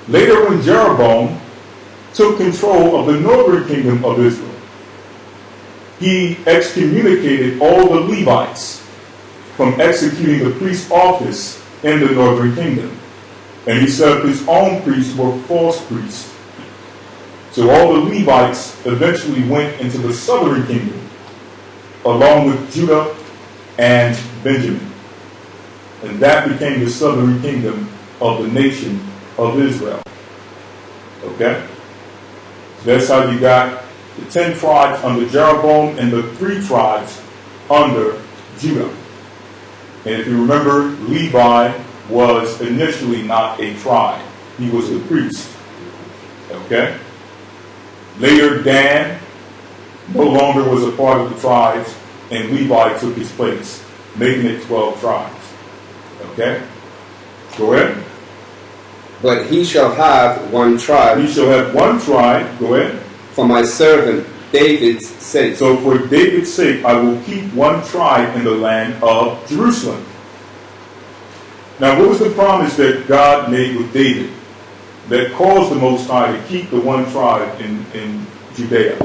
Later, when Jeroboam took control of the northern kingdom of Israel, he excommunicated all the Levites from executing the priest's office in the northern kingdom. And he set up his own priests who were false priests. So all the Levites eventually went into the southern kingdom, along with Judah and Benjamin. And that became the southern kingdom of the nation of Israel. Okay? So that's how you got the 10 tribes under Jeroboam and the 3 tribes under Judah. And if you remember, Levi was initially not a tribe. He was a priest. Okay? Later, Dan no longer was a part of the tribes, and Levi took his place, making it 12 tribes. Okay? Go ahead. But he shall have one tribe. He shall have one tribe. Go ahead. For my servant David's sake. So for David's sake, I will keep one tribe in the land of Jerusalem. Now, what was the promise that God made with David that caused the Most High to keep the one tribe in Judea?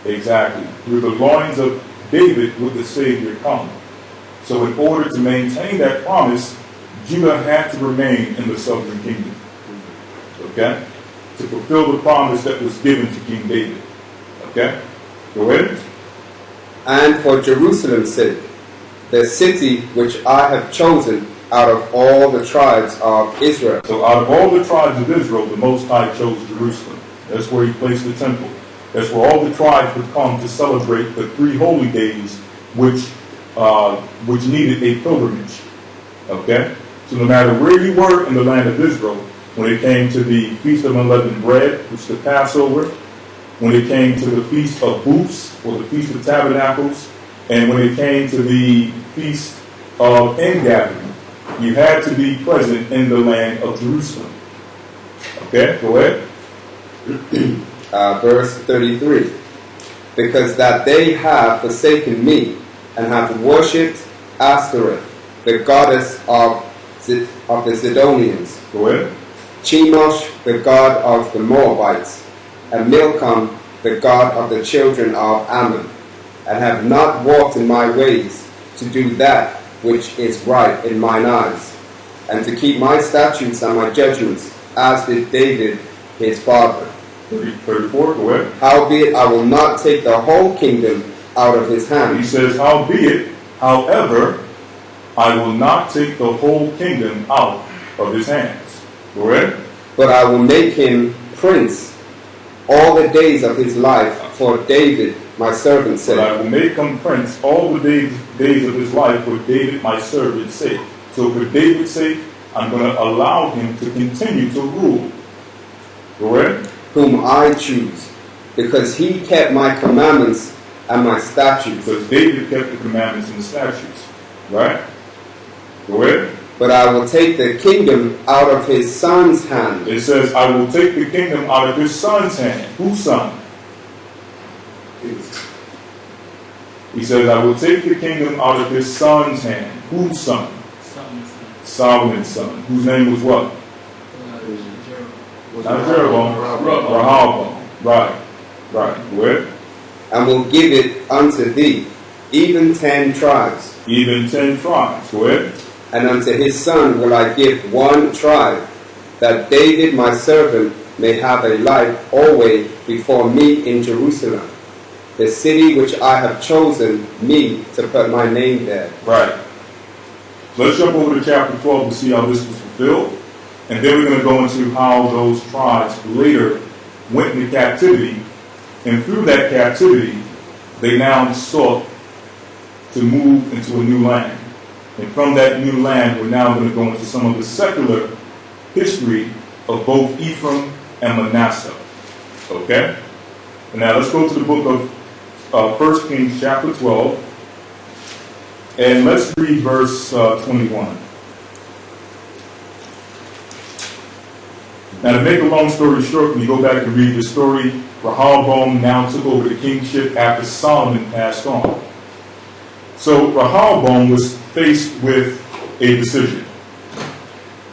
Exactly. Through the loins of David would the Savior come. So in order to maintain that promise, Judah had to remain in the southern kingdom. Okay? To fulfill the promise that was given to King David. Okay? Go ahead. And for Jerusalem's sake, the city which I have chosen out of all the tribes of Israel. So out of all the tribes of Israel, the Most High chose Jerusalem. That's where he placed the temple. That's where all the tribes would come to celebrate the 3 holy days which needed a pilgrimage. Okay? So no matter where you were in the land of Israel, when it came to the Feast of Unleavened Bread, which is the Passover, when it came to the Feast of Booths, or the Feast of Tabernacles, and when it came to the Feast of Ingathering, you had to be present in the land of Jerusalem. Okay, go ahead. Verse 33. Because that they have forsaken me, and have worshipped Ashtoreth, the goddess of the Sidonians. Go ahead. Chemosh, the god of the Moabites, and Milcom, the god of the children of Ammon, and have not walked in my ways to do that which is right in mine eyes, and to keep my statutes and my judgments, as did David his father. 34, go ahead. Howbeit I will not take the whole kingdom out of his hand. He says, howbeit However, I will not take the whole kingdom out of his hands. Go ahead. But I will make him prince all the days of his life for David, my servant's sake. But I will make him prince all the days of his life for David, my servant's sake. So for David's sake, I'm going to allow him to continue to rule. Go ahead. Whom I choose, because he kept my commandments and my statutes. Because David kept the commandments and the statutes. Right? Go ahead. But I will take the kingdom out of his son's hand. It says, I will take the kingdom out of his son's hand. Whose son? He says, I will take the kingdom out of his son's hand. Whose son? Solomon's son. Whose name was what? Not Jeroboam. Rehoboam. Right. Right. Where? And will give it unto thee, even 10 tribes. Even 10 tribes. Where? And unto his son will I give 1 tribe, that David my servant may have a life always before me in Jerusalem, the city which I have chosen me to put my name there. Right. Let's jump over to chapter 12 to see how this was fulfilled. And then we're going to go into how those tribes later went into captivity. And through that captivity, they now sought to move into a new land. And from that new land, we're now going to go into some of the secular history of both Ephraim and Manasseh. Okay? And now let's go to the book of 1 Kings chapter 12. And let's read verse 21. Now to make a long story short, when you go back and read the story, Rehoboam now took over the kingship after Solomon passed on. So Rehoboam was faced with a decision.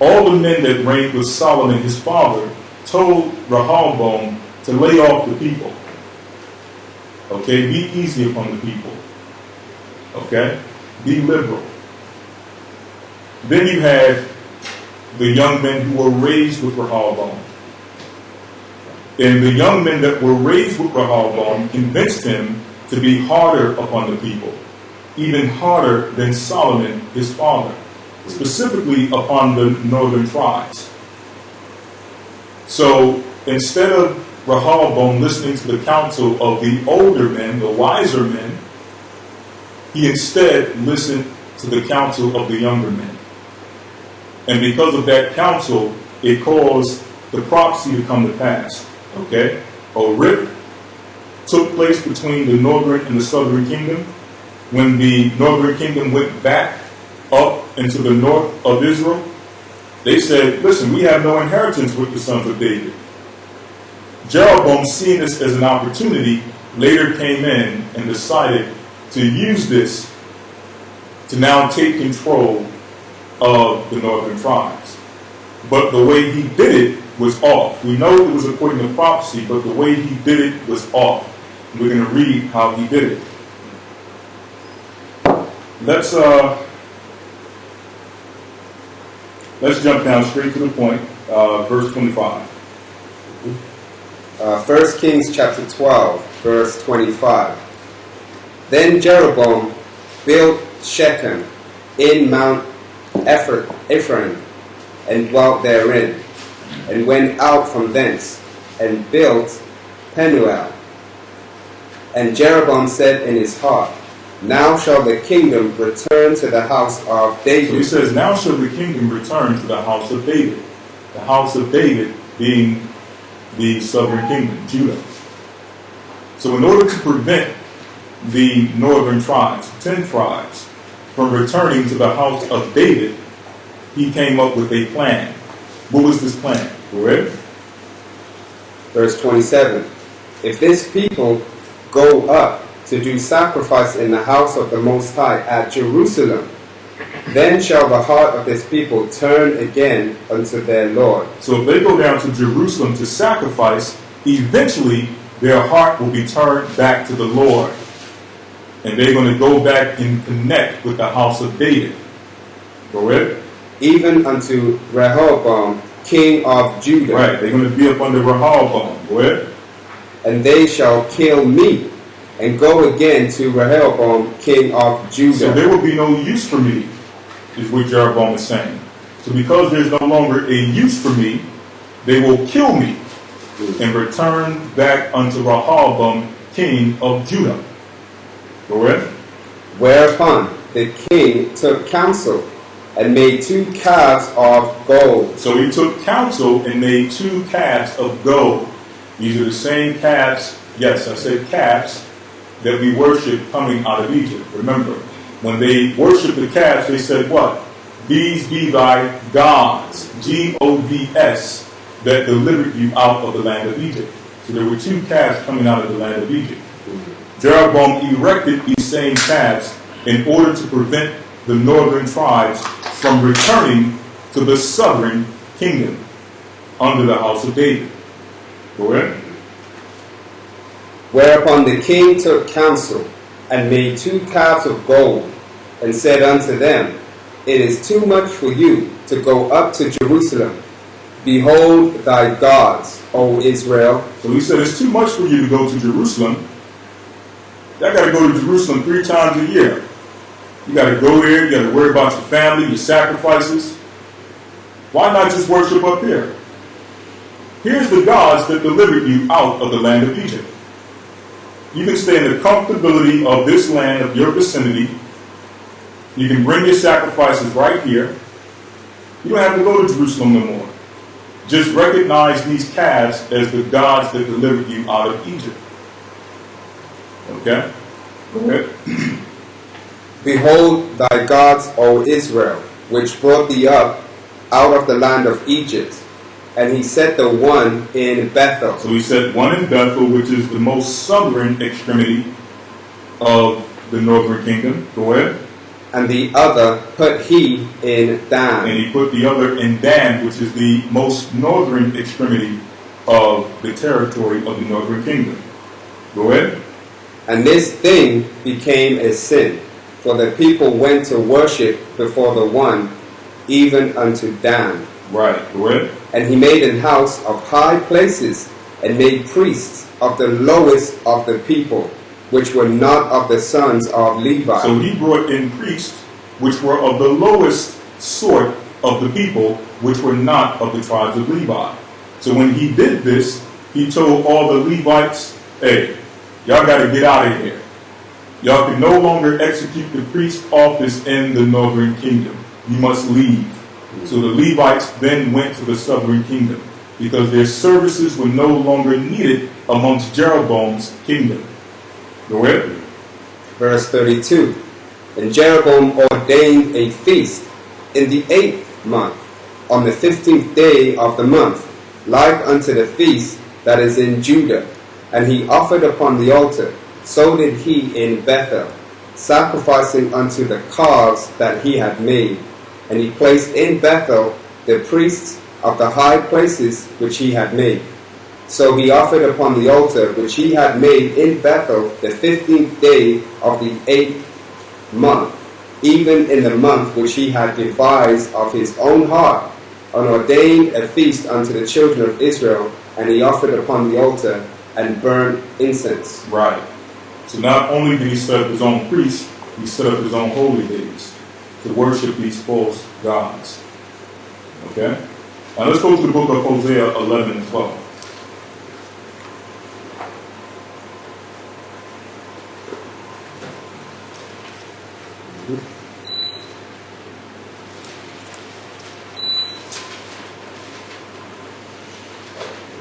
All the men that reigned with Solomon, his father, told Rehoboam to lay off the people. Okay, be easy upon the people. Okay, be liberal. Then you had the young men who were raised with Rehoboam. And the young men that were raised with Rehoboam convinced him to be harder upon the people, even harder than Solomon, his father, specifically upon the northern tribes. So instead of Rehoboam listening to the counsel of the older men, the wiser men, he instead listened to the counsel of the younger men. And because of that counsel, it caused the prophecy to come to pass. Okay? A rift took place between the northern and the southern kingdom. When the northern kingdom went back up into the north of Israel, they said, listen, we have no inheritance with the sons of David. Jeroboam, seeing this as an opportunity, later came in and decided to use this to now take control of the northern tribes. But the way he did it was off. We know it was according to prophecy, but the way he did it was off. We're going to read how he did it. Let's jump down straight to the point, verse 25. 1 Kings chapter 12, verse 25. Then Jeroboam built Shechem in Mount Ephraim, and dwelt therein, and went out from thence, and built Penuel. And Jeroboam said in his heart, now shall the kingdom return to the house of David. So he says, now shall the kingdom return to the house of David. The house of David being the southern kingdom, Judah. So in order to prevent the northern tribes, 10 tribes, from returning to the house of David, he came up with a plan. What was this plan? Go ahead. Verse 27. If this people go up to do sacrifice in the house of the Most High at Jerusalem, then shall the heart of this people turn again unto their Lord. So if they go down to Jerusalem to sacrifice, eventually their heart will be turned back to the Lord. And they're going to go back and connect with the house of David. Go ahead. Even unto Rehoboam, king of Judah. Right, they're going to be up under Rehoboam. Go ahead. And they shall kill me, and go again to Rehoboam, king of Judah. So there will be no use for me, is what Jeroboam is saying. So because there's no longer a use for me, they will kill me and return back unto Rehoboam, king of Judah. Go ahead. Whereupon the king took counsel and made 2 calves of gold. So he took counsel and made 2 calves of gold. These are the same calves, yes, I said calves, that we worship coming out of Egypt. Remember, when they worshiped the calves, they said what? These be thy gods, G.O.C.C, that delivered you out of the land of Egypt. So there were 2 calves coming out of the land of Egypt. Jeroboam erected these same calves in order to prevent the northern tribes from returning to the southern kingdom under the house of David. Go ahead. Whereupon the king took counsel and made 2 calves of gold, and said unto them, It is too much for you to go up to Jerusalem. Behold thy gods, O Israel. So he said, it's too much for you to go to Jerusalem. I got to go to Jerusalem 3 times a year. You got to go there. You got to worry about your family, your sacrifices. Why not just worship up here? Here's the gods that delivered you out of the land of Egypt. You can stay in the comfortability of this land, of your vicinity. You can bring your sacrifices right here. You don't have to go to Jerusalem no more. Just recognize these calves as the gods that delivered you out of Egypt. Okay? Go ahead. Behold thy gods, O Israel, which brought thee up out of the land of Egypt. And he set the one in Bethel. So he set one in Bethel, which is the most southern extremity of the northern kingdom. Go ahead. And the other put he in Dan. And he put the other in Dan, which is the most northern extremity of the territory of the northern kingdom. Go ahead. And this thing became a sin, for the people went to worship before the one, even unto Dan. Right. Go ahead. And he made an house of high places, and made priests of the lowest of the people, which were not of the sons of Levi. So he brought in priests which were of the lowest sort of the people, which were not of the tribes of Levi. So when he did this, he told all the Levites, hey, y'all got to get out of here. Y'all can no longer execute the priest office in the northern kingdom. You must leave. So the Levites then went to the southern kingdom, because their services were no longer needed amongst Jeroboam's kingdom. Go ahead. Verse 32. And Jeroboam ordained a feast in the 8th month, on the 15th day of the month, like unto the feast that is in Judah. And he offered upon the altar. So did he in Bethel, sacrificing unto the calves that he had made. And he placed in Bethel the priests of the high places which he had made. So he offered upon the altar which he had made in Bethel the 15th day of the 8th month, even in the month which he had devised of his own heart, and ordained a feast unto the children of Israel. And he offered upon the altar and burned incense. Right. So not only did he set up his own priests, he set up his own holy days to worship these false gods. Okay? Now let's go to the book of Hosea 11 and 12.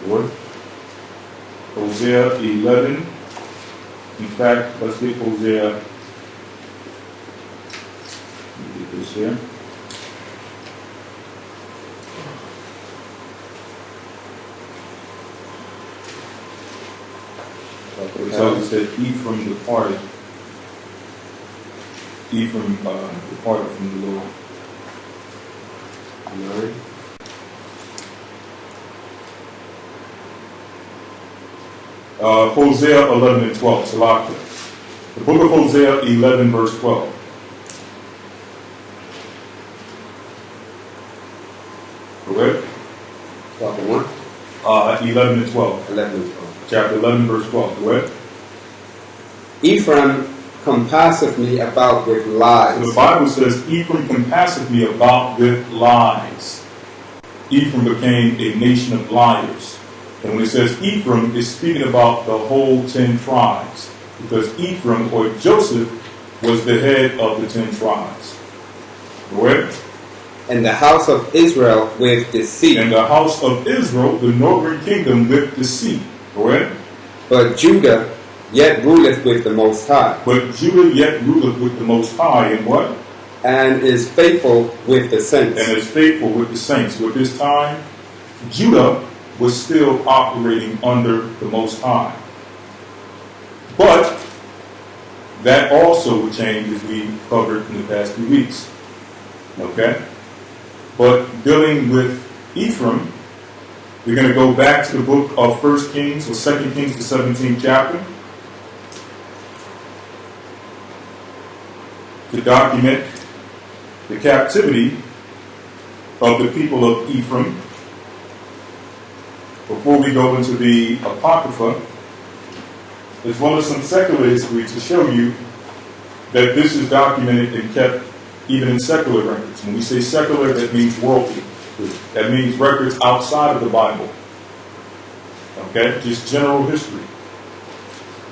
What? Hosea 11. In fact, let's get Hosea. Let me get this here. It tells us that Ephraim departed. Ephraim departed from the Lord. Nine. Hosea 11 and 12. Salakia. The book of Hosea 11 verse 12. Go ahead. Chapter 1? 11 and 12. 11 and 12. Chapter 11 verse 12. Go ahead. Ephraim compasseth me about with So lies. the Bible says, Ephraim compasseth me about with lies. Ephraim became a nation of liars. And when it says Ephraim, it's speaking about the whole 10 tribes. Because Ephraim, or Joseph, was the head of the 10 tribes. Correct? And the house of Israel with deceit. And the house of Israel, the northern kingdom, with deceit. Correct? But Judah yet ruleth with the Most High. But Judah yet ruleth with the Most High, and what? And is faithful with the saints. And is faithful with the saints. With this time, Judah was still operating under the Most High. But that also would change, as we covered in the past 2 weeks. Okay? But dealing with Ephraim, we're going to go back to the book of 1 Kings or 2 Kings, the 17th chapter, to document the captivity of the people of Ephraim. Before we go into the Apocrypha, as well as some secular history to show you that this is documented and kept even in secular records. When we say secular, that means worldly. That means records outside of the Bible. Okay? Just general history.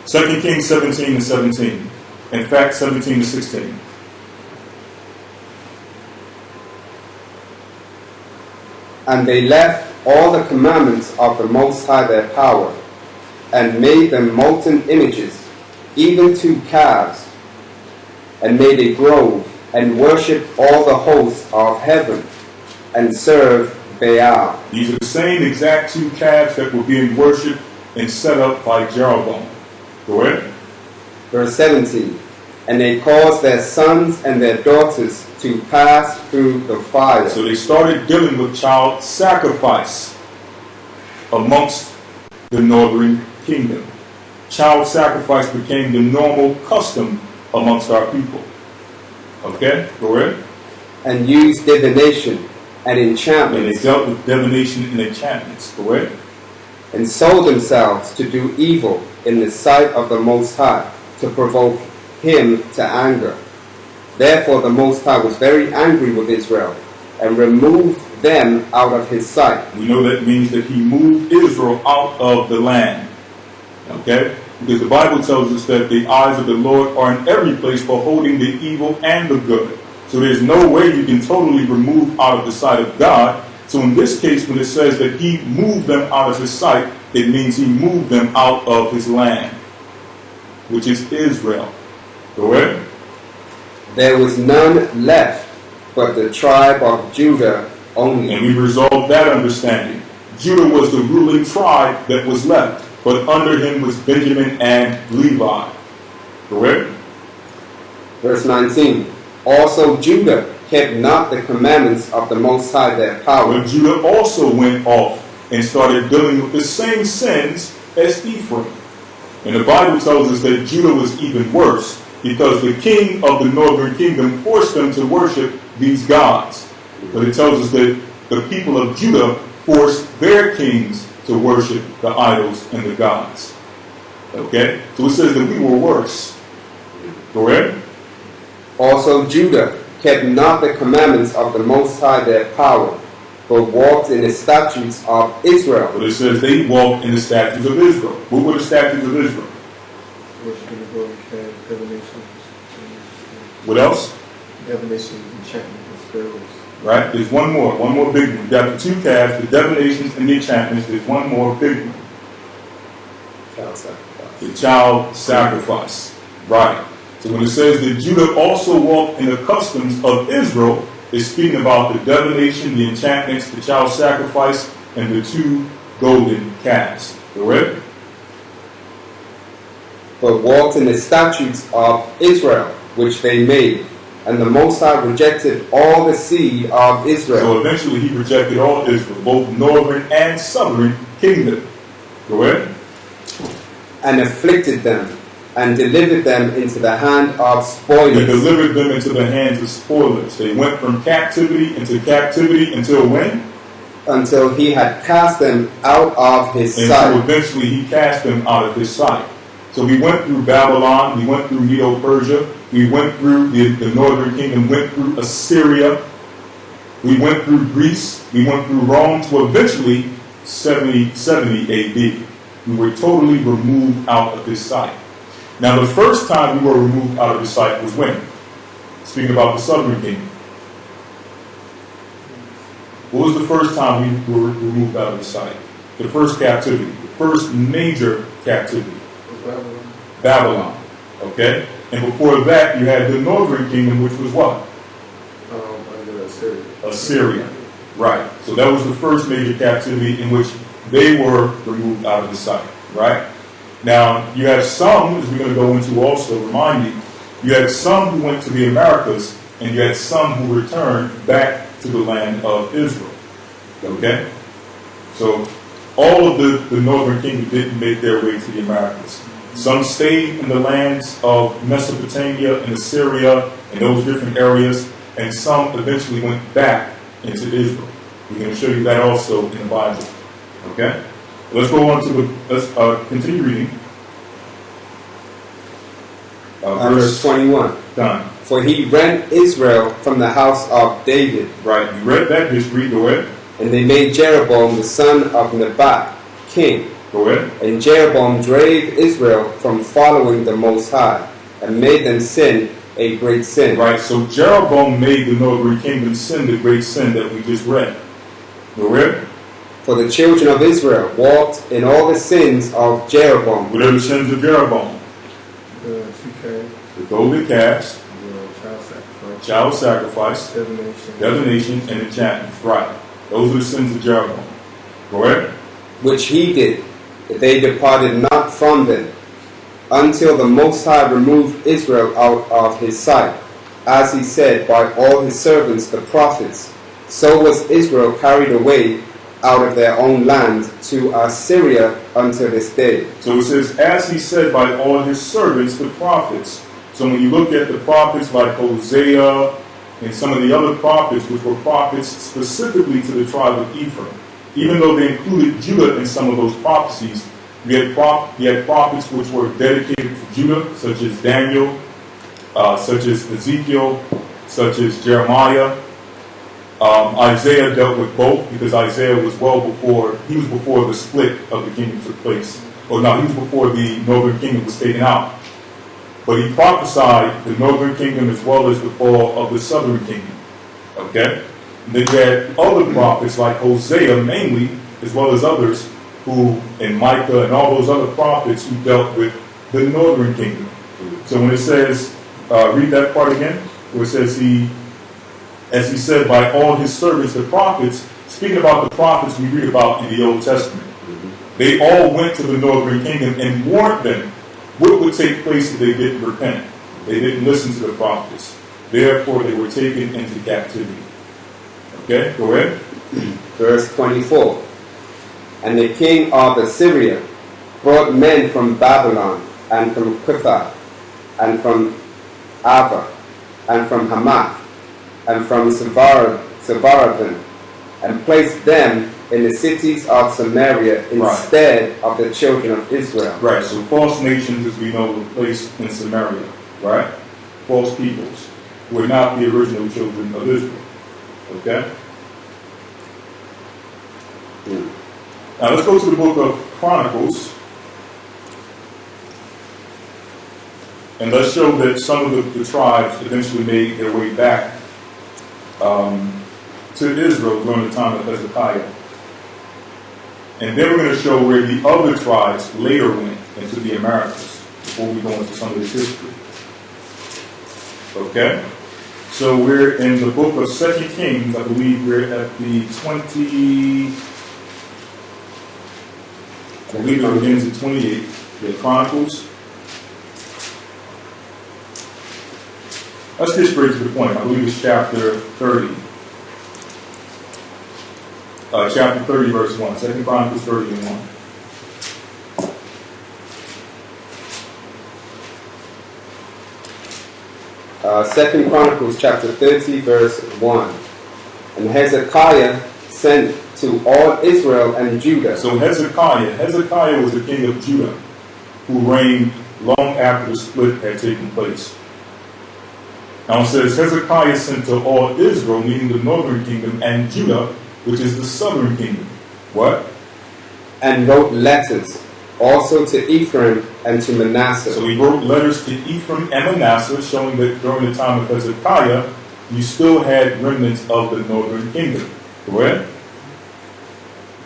2 Kings 17 and 17. In fact, 17 to 16. And they left all the commandments of the Most High their power, and made them molten images, even to calves, and made a grove, and worshipped all the hosts of heaven, and served Baal. These are the same exact 2 calves that were being worshipped and set up by Jeroboam. Go ahead. Verse 17. And they caused their sons and their daughters to pass through the fire. So they started dealing with child sacrifice amongst the northern kingdom. Child sacrifice became the normal custom amongst our people. Okay, go ahead. And used divination and And they enchantments, dealt with divination and enchantments. Go ahead. and sold themselves to do evil in the sight of the Most High, to provoke him to anger. Therefore the Most High was very angry with Israel, and removed them out of his sight. We know that means that he moved Israel out of the land. Okay? Because the Bible tells us that the eyes of the Lord are in every place, beholding the evil and the good. So there's no way you can totally remove out of the sight of God. So in this case, when it says that he moved them out of his sight, it means he moved them out of his land, which is Israel. Go ahead. There was none left but the tribe of Judah only. And we resolved that understanding. Judah was the ruling tribe that was left, but under him was Benjamin and Levi. Correct? Verse 19. Also Judah kept not the commandments of the Most High their power, But Judah also went off and started dealing with the same sins as Ephraim. And the Bible tells us that Judah was even worse, because the king of the northern kingdom forced them to worship these gods. But it tells us that the people of Judah forced their kings to worship the idols and the gods. Okay? So it says that we were worse. Go ahead. Also Judah kept not the commandments of the Most High their power, but walked in the statutes of Israel. But it says they walked in the statutes of Israel. What were the statutes of Israel? Worshiping the golden calf, divination, What else? divination, enchantment, and spells. Right? There's one more big one. We've got the 2 calves, the divinations, and the enchantments. There's one more big one. Child sacrifice. The child sacrifice. Right. So when it says that Judah also walked in the customs of Israel, it's speaking about the divination, the enchantments, the child sacrifice, and the 2 golden calves. Correct? But walked in the statutes of Israel, which they made. And the Most High rejected all the seed of Israel, So eventually he rejected all Israel, both northern and southern kingdom. Go ahead. and afflicted them, and delivered them into the hand of He spoilers, delivered them into the hands of spoilers. They went from captivity into captivity until when? until he had cast them out of his And so sight. eventually he cast them out of his sight. So we went through Babylon, we went through Medo-Persia, we went through the northern kingdom, went through Assyria, we went through Greece, we went through Rome, to eventually 70 AD. We were totally removed out of this site. Now the first time we were removed out of the site was when? Speaking about the southern kingdom. What was the first time we were removed out of the site? The first captivity, the first major captivity. Babylon. Okay? And before that, you had the northern kingdom, which was what? Under Assyria. Assyria. Right. So that was the first major captivity in which they were removed out of the site. Right? Now, you had some, as we're going to go into also, remind you had some who went to the Americas, and you had some who returned back to the land of Israel. Okay? So all of the northern kingdom didn't make their way to the Americas. Some stayed in the lands of Mesopotamia and Assyria and those different areas, and some eventually went back into Israel. We're going to show you that also in the Bible. Okay? Let's go on to let's continue reading. Verse 21. Done. For he rent Israel from the house of David. Right. You read that history. Go ahead. And they made Jeroboam the son of Nebat king. Go ahead. And Jeroboam drave Israel from following the Most High, and made them sin a great sin. Right. So Jeroboam made the northern kingdom sin the great sin that we just read. Go ahead. For the children of Israel walked in all the sins of Jeroboam. What are the sins of Jeroboam? The two calves. The golden calves, The child sacrifice. child sacrifice, Divination. divination, and enchantments. Right. Those are the sins of Jeroboam. Go ahead. Which he did, they departed not from them, until the Most High removed Israel out of his sight, as he said by all his servants the prophets. So was Israel carried away out of their own land to Assyria until this day. So it says, as he said by all his servants, the prophets. So when you look at the prophets like Hosea and some of the other prophets, which were prophets specifically to the tribe of Ephraim, even though they included Judah in some of those prophecies, you had prophets which were dedicated to Judah, such as Daniel, such as Ezekiel, such as Jeremiah. Isaiah dealt with both, because Isaiah was before the split of the kingdom took place. Or no, he was before the northern kingdom was taken out. But he prophesied the northern kingdom as well as the fall of the southern kingdom. Okay? And then you had other prophets like Hosea mainly, as well as others, who, and Micah and all those other prophets who dealt with the northern kingdom. So when it says, read that part again, where it says as he said by all his servants, the prophets, speaking about the prophets we read about in the Old Testament, they all went to the northern kingdom and warned them what would take place if they didn't repent. They didn't listen to the prophets. Therefore, they were taken into captivity. Okay, go ahead. Verse 24. And the king of Assyria brought men from Babylon, and from Cutha, and from Ava, and from Hamath, and from Sepharvaim, and placed them in the cities of Samaria instead of the children of Israel. Right, so false nations, as we know, were placed in Samaria, right? False peoples who were not the original children of Israel. Okay? Now let's go to the book of Chronicles, and let's show that some of the tribes eventually made their way back to Israel during the time of Hezekiah. And then we're going to show where the other tribes later went into the Americas before we go into some of this history. Okay? So we're in the book of 2 Kings. I believe we're at the 20... I believe it begins at 28. The Chronicles. Let's get straight to the point. I believe it's chapter 30. Chapter 30, verse 1. 2 Chronicles 30 and 1. Second Chronicles chapter 30, verse 1. And Hezekiah sent to all Israel and Judah. So Hezekiah was the king of Judah, who reigned long after the split had taken place. Now it says, Hezekiah sent to all Israel, meaning the northern kingdom, and Judah, which is the southern kingdom. What? And wrote letters also to Ephraim and to Manasseh. So he wrote letters to Ephraim and Manasseh, showing that during the time of Hezekiah, you still had remnants of the northern kingdom. Go ahead.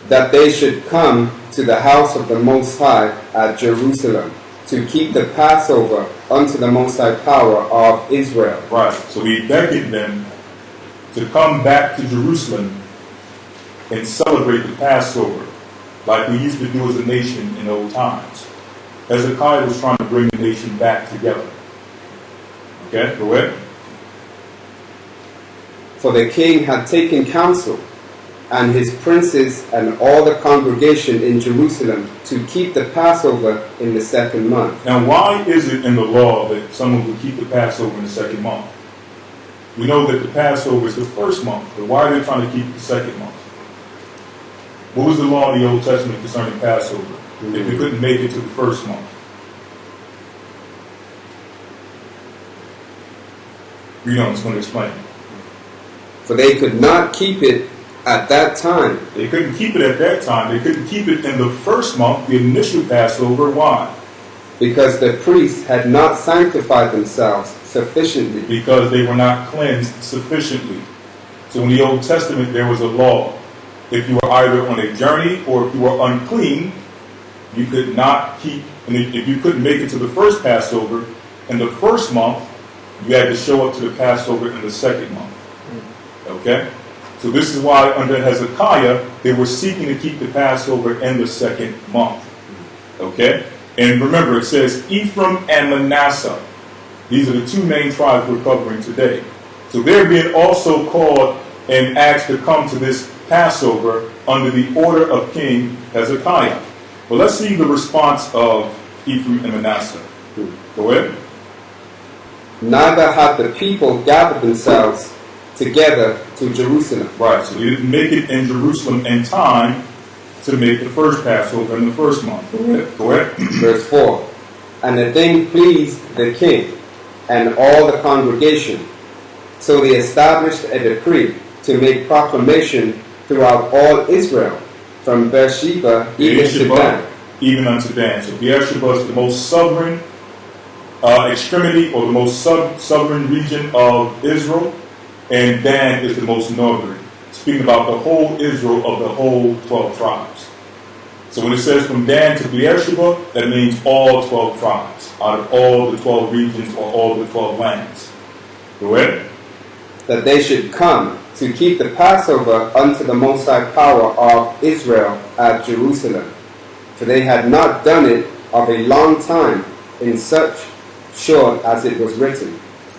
That they should come to the house of the Most High at Jerusalem, to keep the Passover unto the Most High power of Israel. Right. So he beckoned them to come back to Jerusalem and celebrate the Passover, like we used to do as a nation in old times. Hezekiah was trying to bring the nation back together. Okay, go ahead. For the king had taken counsel, and his princes and all the congregation in Jerusalem, to keep the Passover in the second month. Now, why is it in the law that someone would keep the Passover in the second month? We know that the Passover is the first month, but why are they trying to keep the second month? What was the law in the Old Testament concerning Passover if they couldn't make it to the first month? Read on, I'm just going to explain. For they could not keep it at that time. They couldn't keep it at that time. They couldn't keep it in the first month, the initial Passover. Why? Because the priests had not sanctified themselves sufficiently. Because they were not cleansed sufficiently. So in the Old Testament, there was a law. If you were either on a journey or if you were unclean, you could not keep, and if you couldn't make it to the first Passover in the first month, you had to show up to the Passover in the second month. Okay? So this is why under Hezekiah, they were seeking to keep the Passover in the second month. Okay? And remember, it says Ephraim and Manasseh. These are the two main tribes we're covering today. So they're being also called and asked to come to this Passover under the order of King Hezekiah. Well, let's see the response of Ephraim and Manasseh. Go ahead. Neither had the people gathered themselves together to Jerusalem. Right, so they didn't make it in Jerusalem in time to make the first Passover in the first month. Go ahead. Verse 4. And the thing pleased the king and all the congregation. So they established a decree to make proclamation throughout all Israel, from Beersheba even to Dan. Even unto Dan. So Beersheba is the most southern extremity, or the most southern region of Israel, and Dan is the most northern. Speaking about the whole Israel of the whole 12 tribes. So when it says from Dan to Beersheba, that means all 12 tribes, out of all the 12 regions or all the 12 lands. Go ahead. That they should come to keep the Passover unto the Most High power of Israel at Jerusalem. For they had not done it of a long time, in such short as it was written.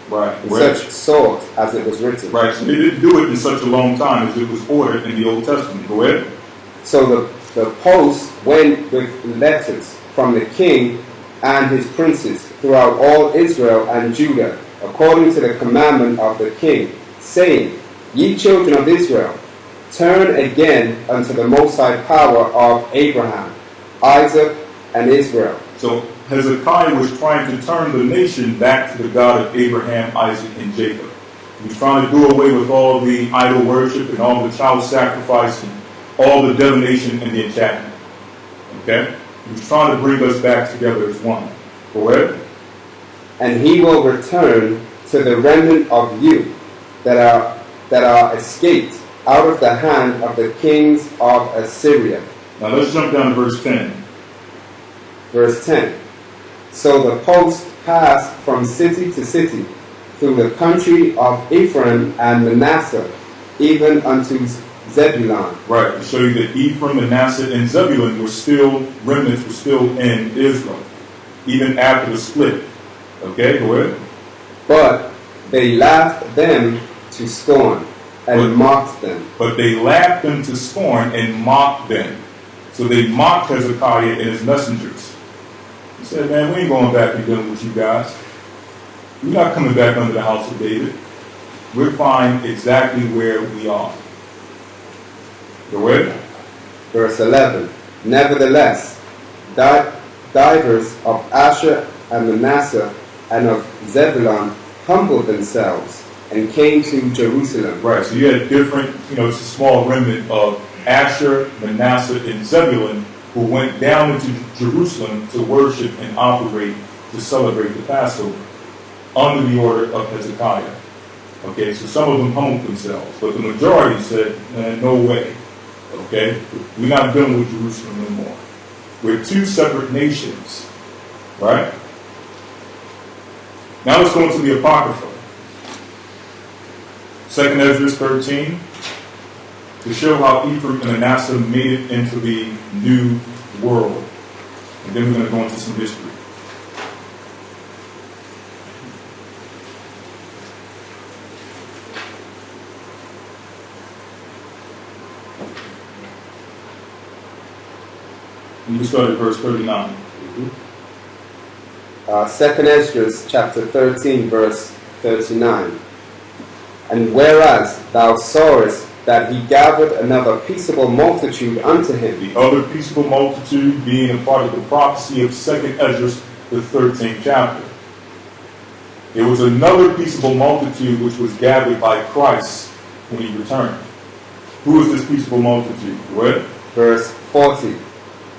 Right. In such sort as it was written. Right. So they didn't do it in such a long time as it was ordered in the Old Testament. Go ahead. So the post went with letters from the king and his princes throughout all Israel and Judah, according to the commandment of the king, saying, Ye children of Israel, turn again unto the Most High power of Abraham, Isaac, and Israel. So Hezekiah was trying to turn the nation back to the God of Abraham, Isaac, and Jacob. He was trying to do away with all the idol worship and all the child sacrifice and all the divination and the enchantment. Okay? He was trying to bring us back together as one. Go ahead. And he will return to the remnant of you that are escaped out of the hand of the kings of Assyria. Now let's jump down to verse 10. Verse 10. So the post passed from city to city through the country of Ephraim and Manasseh, even unto Zebulun. Right, to show you that Ephraim, Manasseh, and Zebulun were still, remnants were still in Israel, even after the split. Okay, go ahead. But they laughed them to scorn and mocked them. But they laughed them to scorn and mocked them. So they mocked Hezekiah and his messengers. He said, man, we ain't going back and dealing with you guys. We're not coming back under the house of David. We're fine exactly where we are. Go ahead. Verse 11. Nevertheless, that divers of Asher and Manasseh and of Zebulun humbled themselves and came to Jerusalem. Right, so you had different, it's a small remnant of Asher, Manasseh, and Zebulun who went down into Jerusalem to worship and operate to celebrate the Passover under the order of Hezekiah. Okay, so some of them humbled themselves, but the majority said, no way. Okay, we're not dealing with Jerusalem anymore. We're two separate nations, right? Now let's go into the Apocrypha. 2nd Ezra 13, to show how Ephraim and Manasseh made it into the new world. And then we're going to go into some history. And we start at verse 39. 2nd Ezra chapter 13, verse 39. And whereas thou sawest that he gathered another peaceable multitude unto him. The other peaceable multitude being a part of the prophecy of 2nd Ezra, the 13th chapter. There was another peaceable multitude which was gathered by Christ when he returned. Who is this peaceable multitude? What? Verse 40.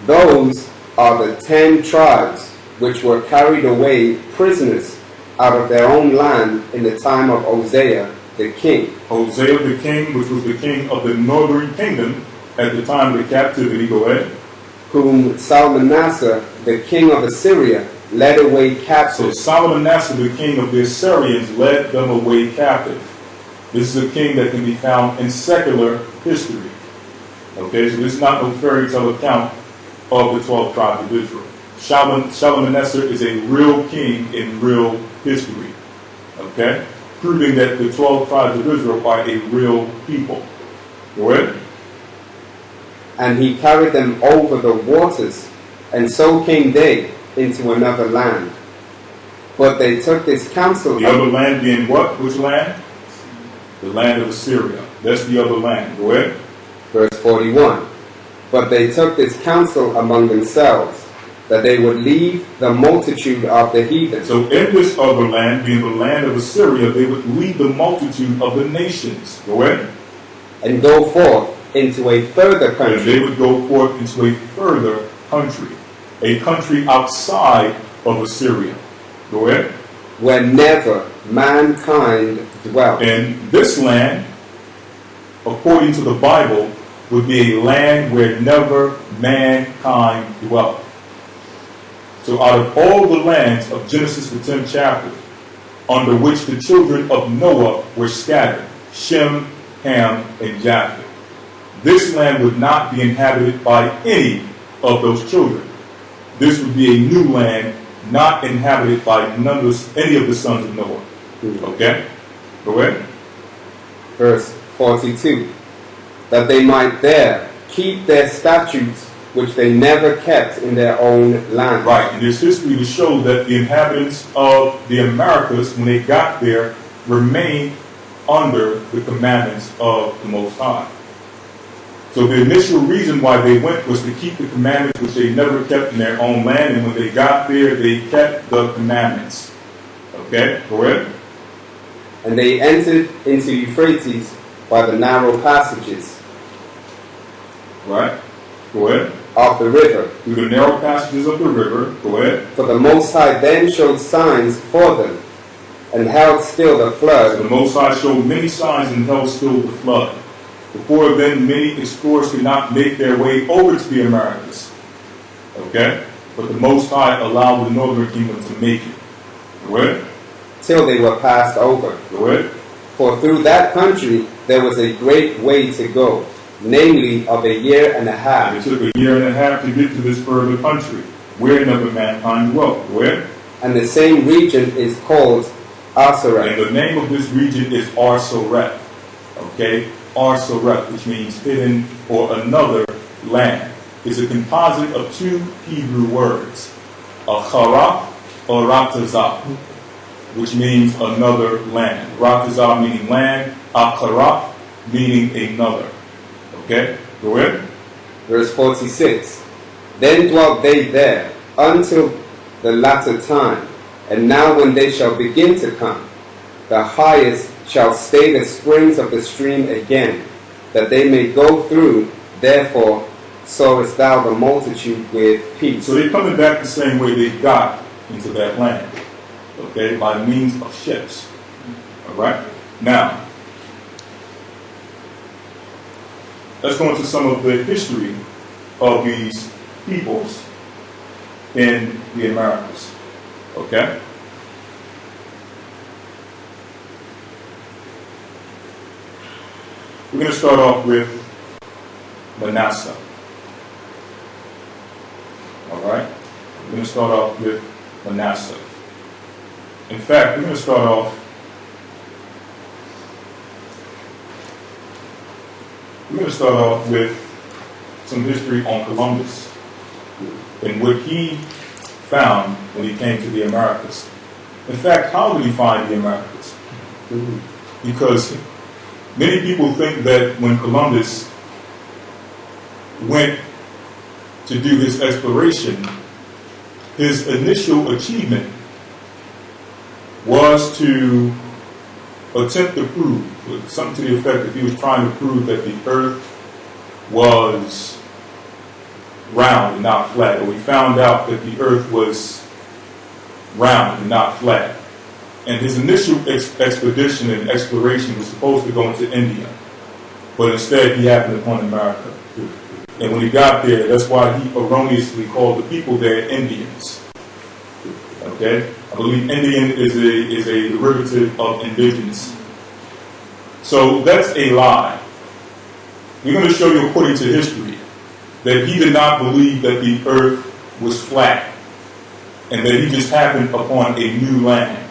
Those are the 10 tribes which were carried away prisoners out of their own land in the time of Hosea the king. Hosea the king, which was the king of the northern kingdom at the time of the captivity. Go ahead. Whom Salmanasseh, the king of Assyria, led away captive. So Salmanasseh, the king of the Assyrians, led them away captive. This is a king that can be found in secular history. Okay, so this is not no fairy tale account of the 12 tribes of Israel. Shalmaneser is a real king in real history. Okay? Proving that the 12 tribes of Israel are a real people. Go ahead. And he carried them over the waters, and so came they into another land. But they took this counsel. The other land being what? Which land? The land of Assyria. That's the other land. Go ahead. Verse 41. But they took this counsel among themselves, that they would leave the multitude of the heathen. So in this other land, being the land of Assyria, they would lead the multitude of the nations. Go ahead. And go forth into a further country. And they would go forth into a further country. A country outside of Assyria. Go ahead. Where never mankind dwelt. And this land, according to the Bible, would be a land where never mankind dwelt. So out of all the lands of Genesis, the 10th chapter, under which the children of Noah were scattered, Shem, Ham, and Japheth, this land would not be inhabited by any of those children. This would be a new land, not inhabited by any of the sons of Noah. Okay? Go ahead. Verse 42. That they might there keep their statutes which they never kept in their own land. Right, and there's history to show that the inhabitants of the Americas, when they got there, remained under the commandments of the Most High. So the initial reason why they went was to keep the commandments which they never kept in their own land, and when they got there, they kept the commandments. Okay, go ahead. And they entered into Euphrates by the narrow passages. Right, go ahead. Of the river. Through the narrow passages of the river. Go ahead. For the Most High then showed signs for them, and held still the flood. So the Most High showed many signs and held still the flood. Before then, many explorers could not make their way over to the Americas. Okay? But the Most High allowed the northern kingdom to make it. Go ahead. Till they were passed over. Go ahead. For through that country there was a great way to go, namely of a year and a half. And it took a year and a half to get to this further country, where never mankind dwelt. Go ahead. And the same region is called Asaret. And the name of this region is Arsaret. Okay? Arsaret, which means hidden or another land. It's a composite of two Hebrew words, Achara or Ratazah, which means another land. Ratazah meaning land, Achara meaning another. Okay, go ahead. Verse 46. Then dwelt they there, until the latter time. And now when they shall begin to come, the highest shall stay the springs of the stream again, that they may go through. Therefore sawest thou the multitude with peace. So they're coming back the same way they got into that land, okay, by means of ships. All right? Now, let's go into some of the history of these peoples in the Americas, okay? We're going to start off with Manasseh. All right? We're going to start off with Manasseh. In fact, we're going to start off with some history on Columbus and what he found when he came to the Americas. In fact, how did he find the Americas? Because many people think that when Columbus went to do his exploration, his initial achievement was to attempt to prove, something to the effect that he was trying to prove that the earth was round and not flat. Or we found out that the earth was round and not flat. And his initial expedition and exploration was supposed to go into India. But instead he happened upon America. And when he got there, that's why he erroneously called the people there Indians. Okay? I believe Indian is a derivative of indigenous. So that's a lie. We're going to show you, according to history, that he did not believe that the earth was flat and that he just happened upon a new land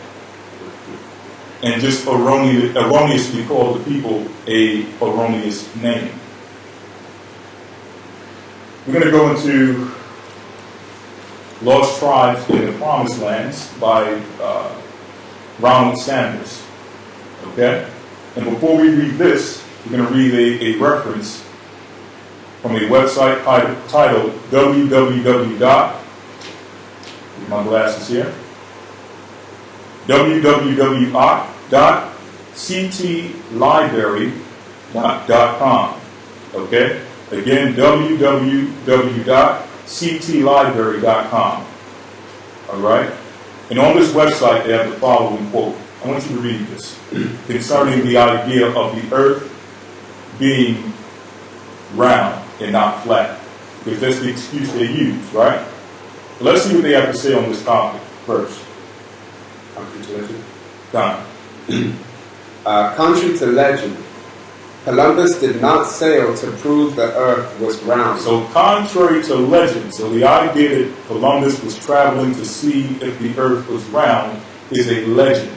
and just erroneously called the people a erroneous name. We're going to go into Lost Tribes in the Promised Lands by Ronald. Okay? And before we read this, we're going to read a reference from a website titled my glasses here, www.ctlibrary.com. Okay? Again, www.ctlibrary.com. All right? And on this website, they have the following quote. I want you to read this concerning the idea of the earth being round and not flat, because that's the excuse they use, right? So let's see what they have to say on this topic first. Contrary to legend, Columbus did not sail to prove the earth was round. So contrary to legend, so the idea that Columbus was traveling to see if the earth was round is a legend.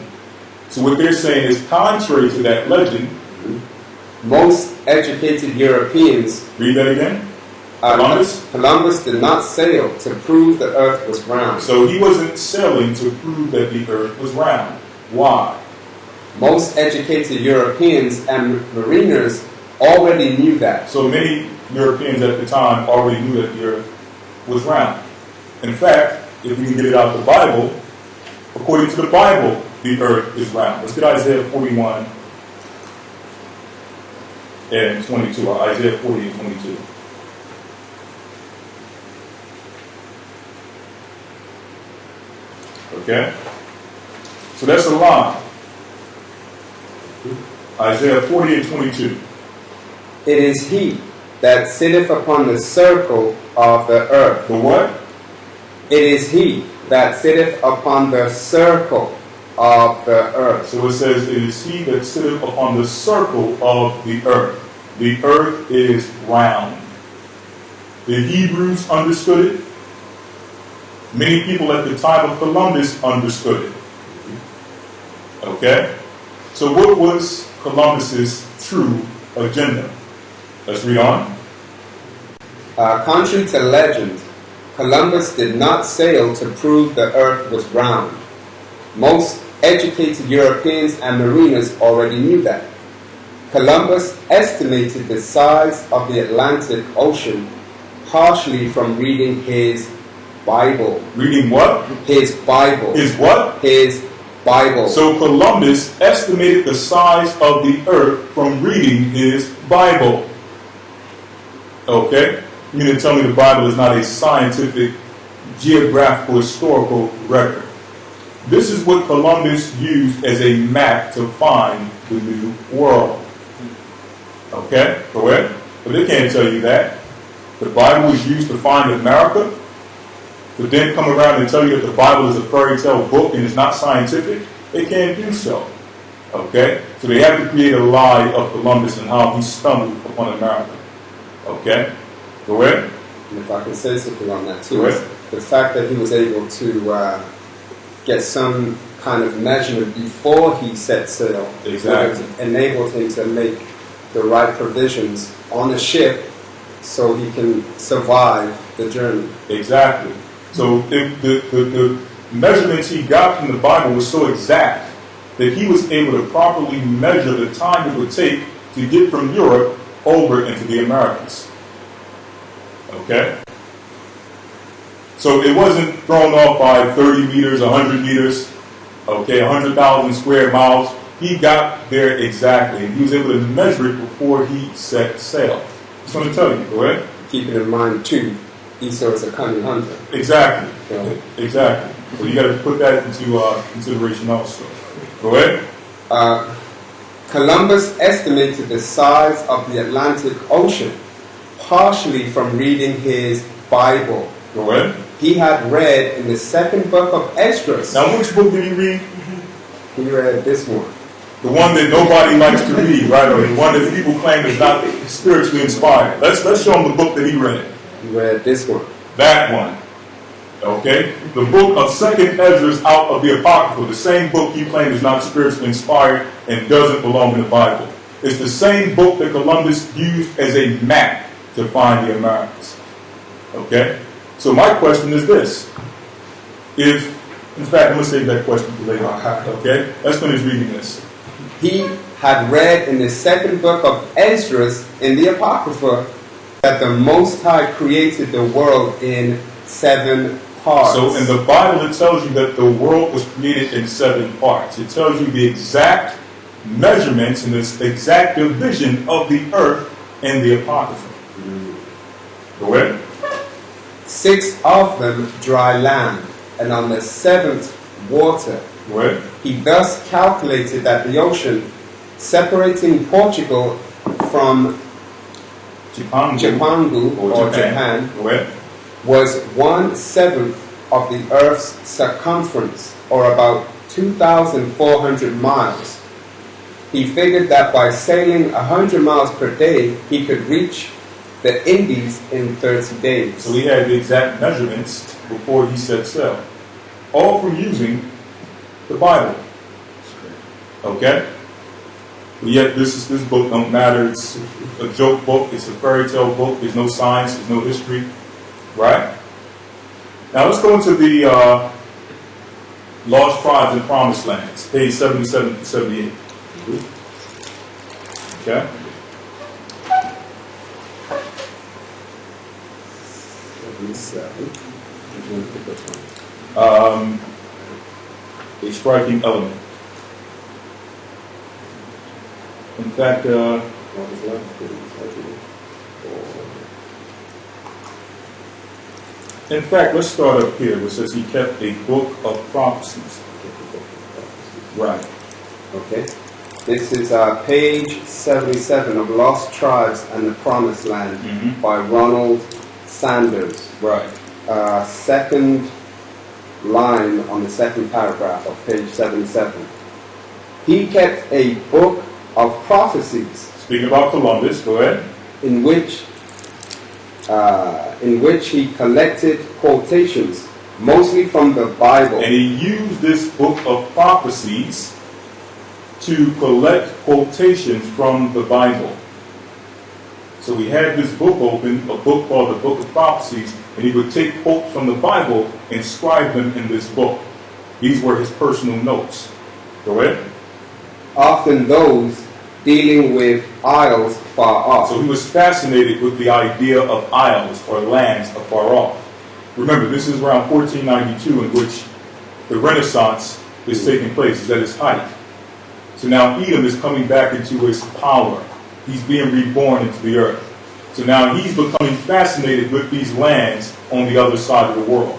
So what they're saying is contrary to that legend. Most educated Europeans... Read that again. Columbus did not sail to prove the earth was round. So he wasn't sailing to prove that the earth was round. Why? Most educated Europeans and mariners already knew that. So many Europeans at the time already knew that the earth was round. In fact, if we can get it out of the Bible, according to the Bible, the earth is round. Let's get Isaiah 41 and 22. Isaiah 40 and 22. Okay? So that's a lie. Isaiah 40 and 22. It is he that sitteth upon the circle of the earth. The what? It is he that sitteth upon the circle of the earth. So it says, it is he that sitteth upon the circle of the earth. The earth is round. The Hebrews understood it. Many people at the time of Columbus understood it. Okay? So what was Columbus's true agenda? Let's read on. Contrary to legend, Columbus did not sail to prove the earth was round. Most educated Europeans and mariners already knew that. Columbus estimated the size of the Atlantic Ocean partially from reading his Bible. Reading what? His Bible. His what? His Bible. So Columbus estimated the size of the earth from reading his Bible. Okay? You mean to tell me the Bible is not a scientific, geographical, historical record? This is what Columbus used as a map to find the new world. Okay? Go ahead. But they can't tell you that. The Bible was used to find America. But then come around and tell you that the Bible is a fairy tale book and it's not scientific, they can't do so. Okay? So they have to create a lie of Columbus and how he stumbled upon America. Okay? Go ahead. And if I can say something on that too, Go ahead. the fact that he was able to get some kind of measurement before he set sail, Exactly. enabled him to make the right provisions on the ship so he can survive the journey. Exactly. So the measurements he got from the Bible was so exact that he was able to properly measure the time it would take to get from Europe over into the Americas. Okay? So it wasn't thrown off by 30 meters, 100 meters, okay, 100,000 square miles. He got there exactly, and he was able to measure it before he set sail. Just want to tell you, go ahead. Keeping in mind too, Esau is a cunning hunter. Exactly. Yeah. Exactly. So you got to put that into consideration also. Go ahead. Columbus estimated the size of the Atlantic Ocean partially from reading his Bible. Go ahead. He had read in the second book of Esdras. Now, which book did he read? He read this one. The one that nobody likes to read, right? Or the one that people claim is not spiritually inspired. Let's show him the book that he read. He read this one. That one. Okay? The book of 2nd Esdras out of the Apocrypha, the same book you claim is not spiritually inspired and doesn't belong in the Bible. It's the same book that Columbus used as a map to find the Americas. Okay? So my question is this. In fact, I'm going to save that question for later. Okay? Let's finish reading this. He had read in the second book of Esdras in the Apocrypha that the Most High created the world in 7 parts. So in the Bible, it tells you that the world was created in 7 parts. It tells you the exact measurements and the exact division of the earth in the Apocrypha. Go ahead. 6 of them dry land, and on the 7th water. Go ahead. He thus calculated that the ocean separating Portugal from Japangu or Japan Go ahead. was 1/7 of the Earth's circumference, or about 2,400 miles. He figured that by sailing 100 miles per day, he could reach the Indies in 30 days. So he had the exact measurements before he set sail. All from using the Bible. Okay? But yet this book don't matter. It's a joke book. It's a fairy tale book. There's no science. There's no history. Right? Now let's go into the Lost Tribes and Promised Lands. Page 77 to 78. Okay? A striking element. In fact, let's start up here. It says he kept a book of prophecies. Right. Okay. This is page 77 of Lost Tribes and the Promised Land by Ronald Sanders. Right. Second line on the second paragraph of page 77. He kept a book of prophecies. Speaking about Columbus, go ahead. In which he collected quotations, mostly from the Bible. And he used this book of prophecies to collect quotations from the Bible. So we had this book open, a book called the Book of Prophecies, and he would take quotes from the Bible and scribe them in this book. These were his personal notes. Go ahead. Often those dealing with isles far off. So he was fascinated with the idea of isles or lands afar off. Remember, this is around 1492 in which the Renaissance is taking place, is at its height. So now Edom is coming back into its power. He's being reborn into the earth. So now he's becoming fascinated with these lands on the other side of the world.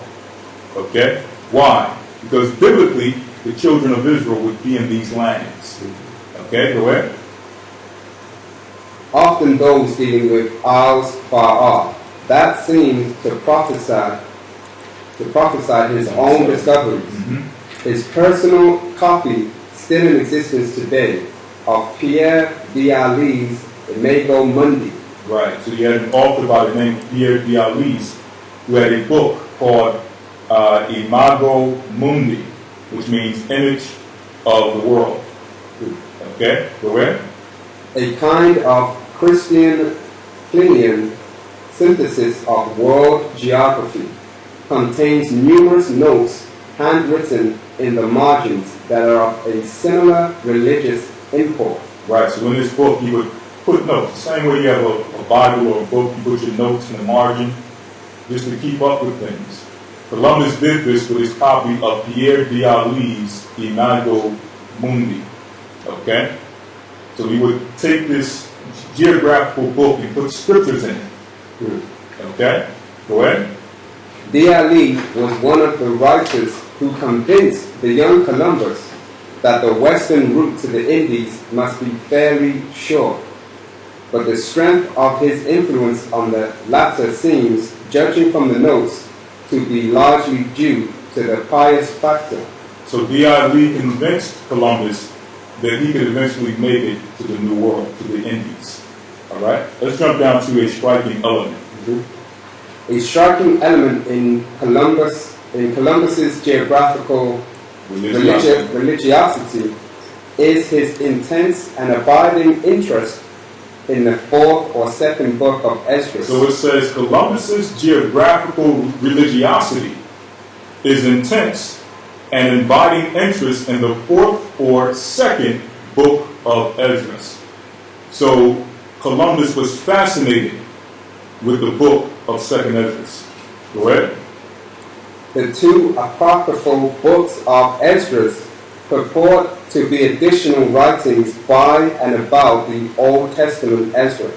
Okay? Why? Because biblically, the children of Israel would be in these lands. Okay, go ahead. Often those dealing with isles far off, that seems to prophesy his own discoveries. His personal copy, still in existence today, of Pierre d'Ali's Imago Mundi. Right, so you had an author by the name of Pierre d'Alis who had a book called Imago Mundi, which means image of the world. Okay, go ahead. A kind of Christian Plinian synthesis of world geography, contains numerous notes handwritten in the margins that are of a similar religious import. Right, so in this book you would put notes. The same way you have a Bible or a book, you put your notes in the margin just to keep up with things. Columbus did this with his copy of Pierre d'Ali's Imago Mundi. Okay? So he would take this geographical book and put scriptures in it. Okay? Go ahead. D'Ali was one of the writers who convinced the young Columbus that the western route to the Indies must be fairly short. But the strength of his influence on the latter seems, judging from the notes, to be largely due to the pious factor. So D.I. convinced Columbus that he could eventually make it to the New World, to the Indies. All right? Let's jump down to a striking element. A striking element in Columbus's geographical religiosity is his intense and abiding interest in the fourth or second book of Esdras. So it says Columbus's geographical religiosity is intense and abiding interest in the fourth or second book of Esdras. So Columbus was fascinated with the book of Second Esdras. Go ahead. The two apocryphal books of Esdras purport to be additional writings by and about the Old Testament Ezra.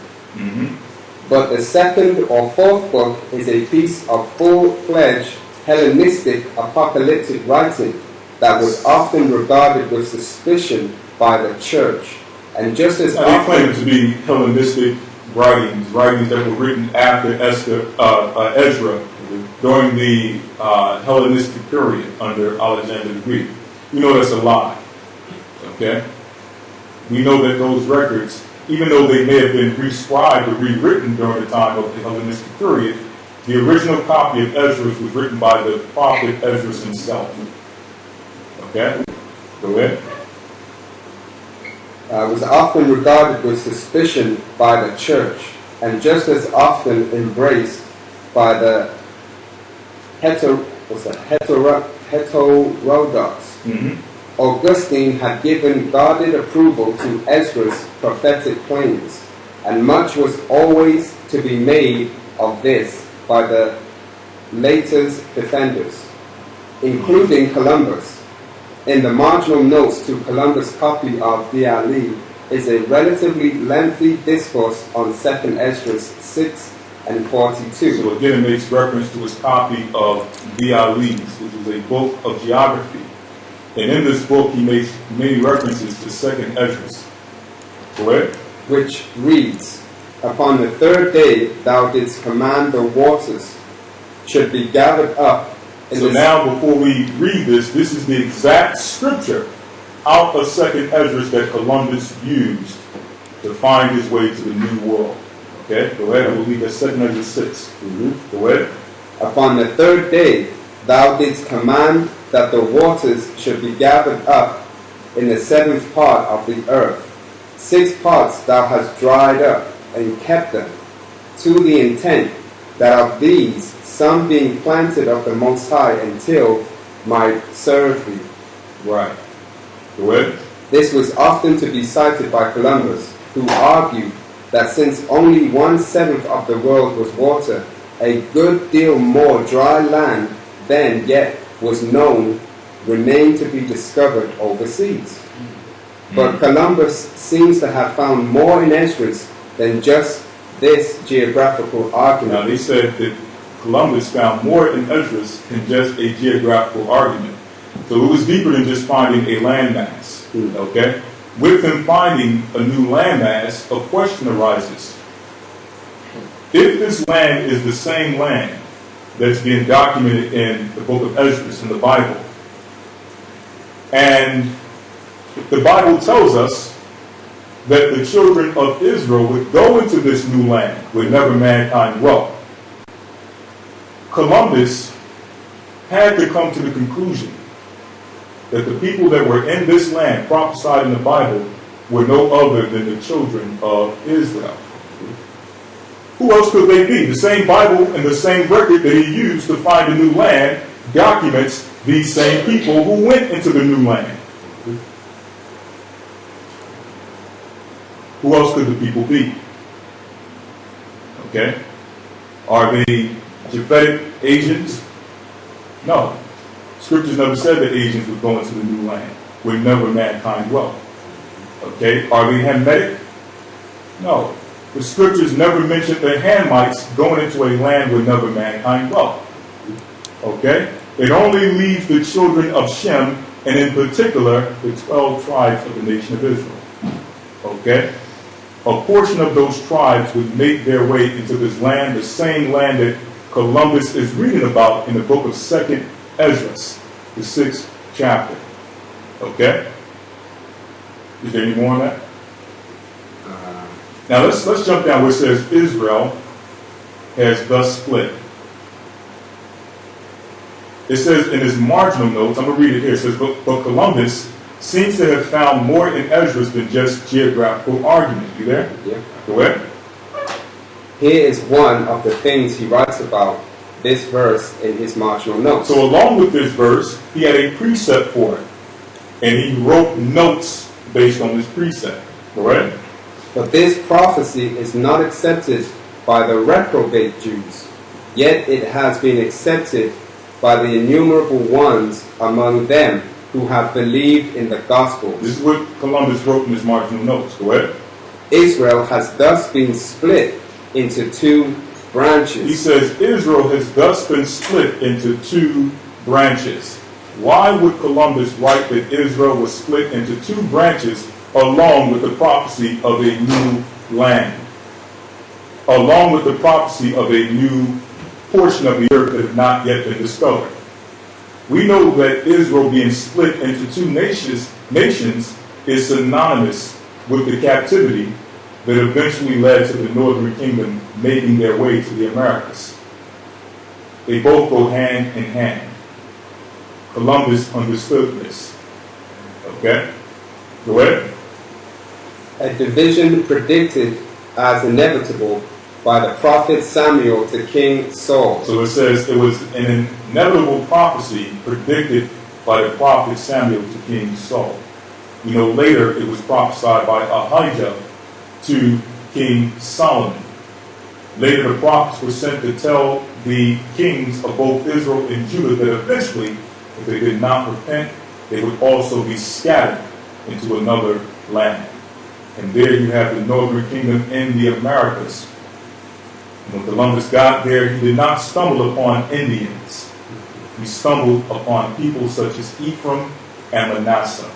But the second or fourth book is a piece of full-fledged Hellenistic apocalyptic writing that was often regarded with suspicion by the church. And just as they claim to be Hellenistic writings that were written after Ezra during the Hellenistic period under Alexander the Greek. We know that's a lie. Okay? We know that those records, even though they may have been rescribed or rewritten during the time of the Hellenistic period, the original copy of Esdras was written by the prophet Esdras himself. Okay? Go ahead. Was often regarded with suspicion by the church, and just as often embraced by the heterodox. Augustine had given guarded approval to Ezra's prophetic claims, and much was always to be made of this by the later's defenders, including Columbus. In the marginal notes to Columbus' copy of D'Ali is a relatively lengthy discourse on 2nd Esdras 6 and 42. So again, it makes reference to his copy of D'Ali's, which is a book of geography. And in this book, he makes many references to 2nd Esdras. Go ahead. Which reads, "Upon the third day thou didst command the waters should be gathered up." So now, before we read this, this is the exact scripture out of 2nd Esdras that Columbus used to find his way to the New World. Okay, go ahead. I will read that 2nd Esdras 6. Go ahead. "Upon the third day thou didst command that the waters should be gathered up in the 7th part of the earth. 6 parts thou hast dried up and kept them, to the intent that of these some being planted of the Most High until might serve thee." Right. Go ahead. This was often to be cited by Columbus, who argued that since only 1/7 of the world was water, a good deal more dry land than yet was known remained to be discovered overseas. But Columbus seems to have found more in Esdras than just this geographical Now, argument. they said that Columbus found more in Esdras than just a geographical argument. So it was deeper than just finding a landmass. Okay? With him finding a new landmass, a question arises. If this land is the same land that's being documented in the book of Esdras in the Bible, and the Bible tells us that the children of Israel would go into this new land where never mankind dwelt, Columbus had to come to the conclusion that the people that were in this land prophesied in the Bible were no other than the children of Israel. Who else could they be? The same Bible and the same record that he used to find a new land documents these same people who went into the new land. Who else could the people be? Okay? Are they Japhetic Asians? No. Scriptures never said that Asians would go into the new land where never mankind dwelt. Okay? Are they Hamitic? No. The scriptures never mentioned the Hamites going into a land where never mankind dwelt. Okay? It only leaves the children of Shem, and in particular, the 12 tribes of the nation of Israel. Okay? A portion of those tribes would make their way into this land, the same land that Columbus is reading about in the book of 2nd Esdras, the 6th chapter. Okay? Is there any more on that? Now let's jump down where it says Israel has thus split. It says in his marginal notes, I'm going to read it here, it says, but Columbus seems to have found more in Esdras than just geographical argument. You there? Yeah. Go ahead. Here is one of the things he writes about this verse in his marginal notes. So along with this verse, he had a precept for it. And he wrote notes based on this precept. Go ahead. But this prophecy is not accepted by the reprobate Jews, yet it has been accepted by the innumerable ones among them who have believed in the gospel. This is what Columbus wrote in his marginal notes. Go ahead. Israel has thus been split into two branches. He says Israel has thus been split into two branches. Why would Columbus write that Israel was split into two branches along with the prophecy of a new land? Along with the prophecy of a new portion of the earth that had not yet been discovered. We know that Israel being split into two nations is synonymous with the captivity that eventually led to the northern kingdom making their way to the Americas. They both go hand in hand. Columbus understood this. Okay? Go ahead. A division predicted as inevitable by the prophet Samuel to King Saul. So it says it was an inevitable prophecy predicted by the prophet Samuel to King Saul. We know later it was prophesied by Ahijah to King Solomon. Later the prophets were sent to tell the kings of both Israel and Judah that eventually, if they did not repent, they would also be scattered into another land. And there you have the northern kingdom in the Americas. When Columbus got there, he did not stumble upon Indians. He stumbled upon people such as Ephraim and Manasseh.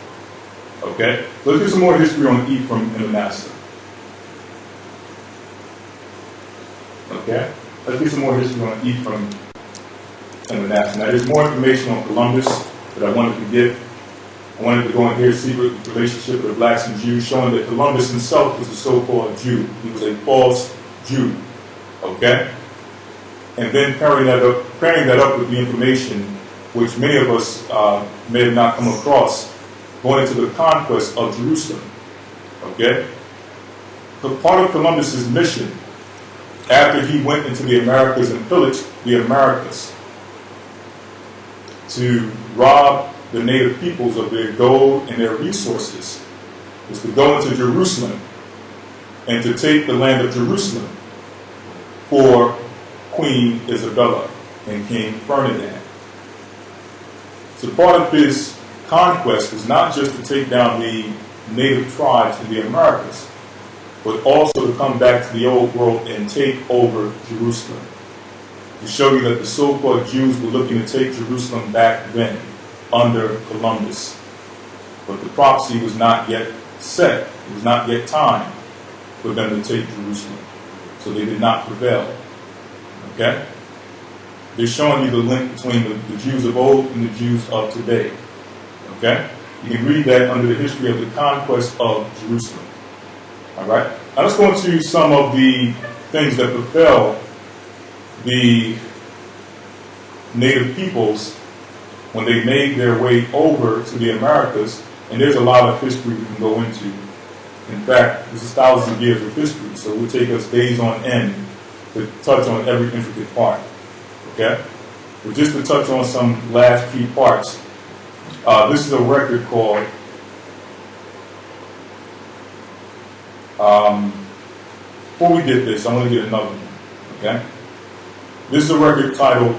Okay? So let's get some more history on Ephraim and Manasseh. Okay? Let's get some more history on Ephraim and Manasseh. Now, there's more information on Columbus that I wanted to get. I wanted to go in here, see the relationship of the blacks and Jews, showing that Columbus himself was a so-called Jew. He was a false Jew. Okay? And then pairing that up with the information which many of us may have not come across, going into the conquest of Jerusalem. Okay? So part of Columbus's mission, after he went into the Americas and pillaged the Americas, to rob the native peoples of their gold and their resources, was to go into Jerusalem and to take the land of Jerusalem for Queen Isabella and King Ferdinand. So part of his conquest was not just to take down the native tribes in the Americas, but also to come back to the old world and take over Jerusalem. To show you that the so-called Jews were looking to take Jerusalem back then, under Columbus. But the prophecy was not yet set. It was not yet time for them to take Jerusalem. So they did not prevail. Okay? They're showing you the link between the Jews of old and the Jews of today. Okay? You can read that under the history of the conquest of Jerusalem. Alright? Now let's go into some of the things that befell the native peoples when they made their way over to the Americas. And there's a lot of history we can go into. In fact, this is thousands of years of history, so it will take us days on end to touch on every intricate part. Okay? But just to touch on some last key parts, this is a record called before we get this, I'm going to get another one. Okay? This is a record titled,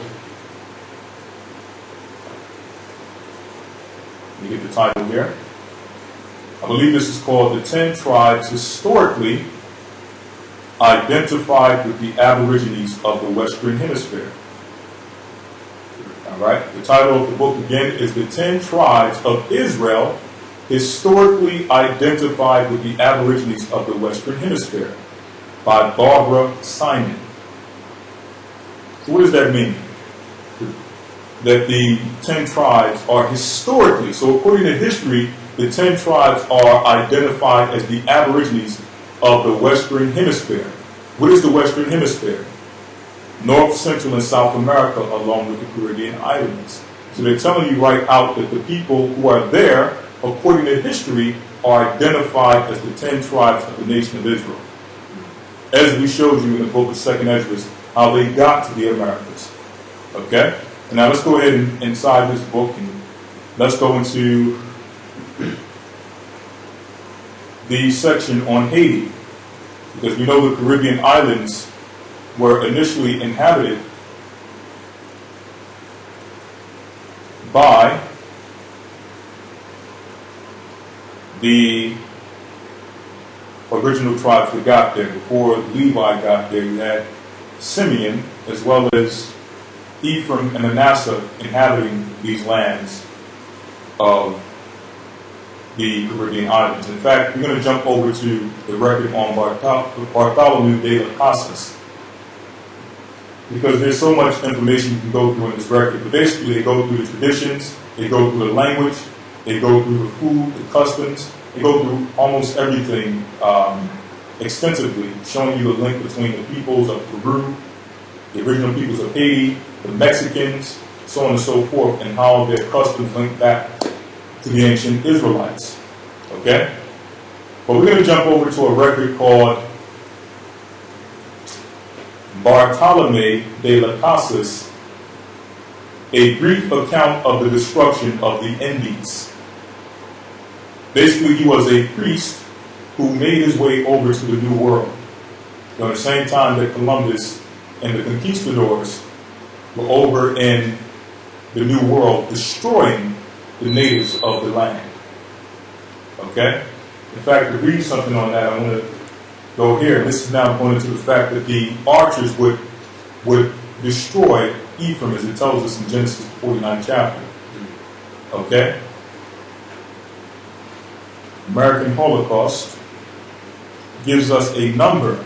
let me get the title here. I believe this is called The 10 Tribes Historically Identified with the Aborigines of the Western Hemisphere. Alright, the title of the book again is The 10 Tribes of Israel Historically Identified with the Aborigines of the Western Hemisphere by Barbara Simon. So what does that mean? That the 10 tribes are historically, so according to history, the 10 tribes are identified as the Aborigines of the Western Hemisphere. What is the Western Hemisphere? North, Central, and South America, along with the Caribbean islands. So they're telling you right out that the people who are there, according to history, are identified as the 10 tribes of the nation of Israel. As we showed you in the book of 2nd Ezra, how they got to the Americas. Okay? And now let's go ahead and inside this book and let's go into the section on Haiti. Because we know the Caribbean islands were initially inhabited by the original tribes that got there. Before Levi got there, you had Simeon as well as Ephraim and Manasseh inhabiting these lands of the Caribbean islands. In fact, we're going to jump over to the record on Bartholomew de las Casas, because there's so much information you can go through in this record. But basically, they go through the traditions, they go through the language, they go through the food, the customs, they go through almost everything extensively, showing you the link between the peoples of Peru, the original peoples of Haiti, the Mexicans, so on and so forth, and how their customs link back to the ancient Israelites. Okay? But we're going to jump over to a record called Bartholomew de las Casas, a brief account of the destruction of the Indies. Basically, he was a priest who made his way over to the New World during the same time that Columbus and the conquistadors were over in the New World, destroying the natives of the land. Okay? In fact, to read something on that, I want to go here. This is now going into the fact that the archers would destroy Ephraim, as it tells us in Genesis 49 chapter. Okay? American Holocaust gives us a number of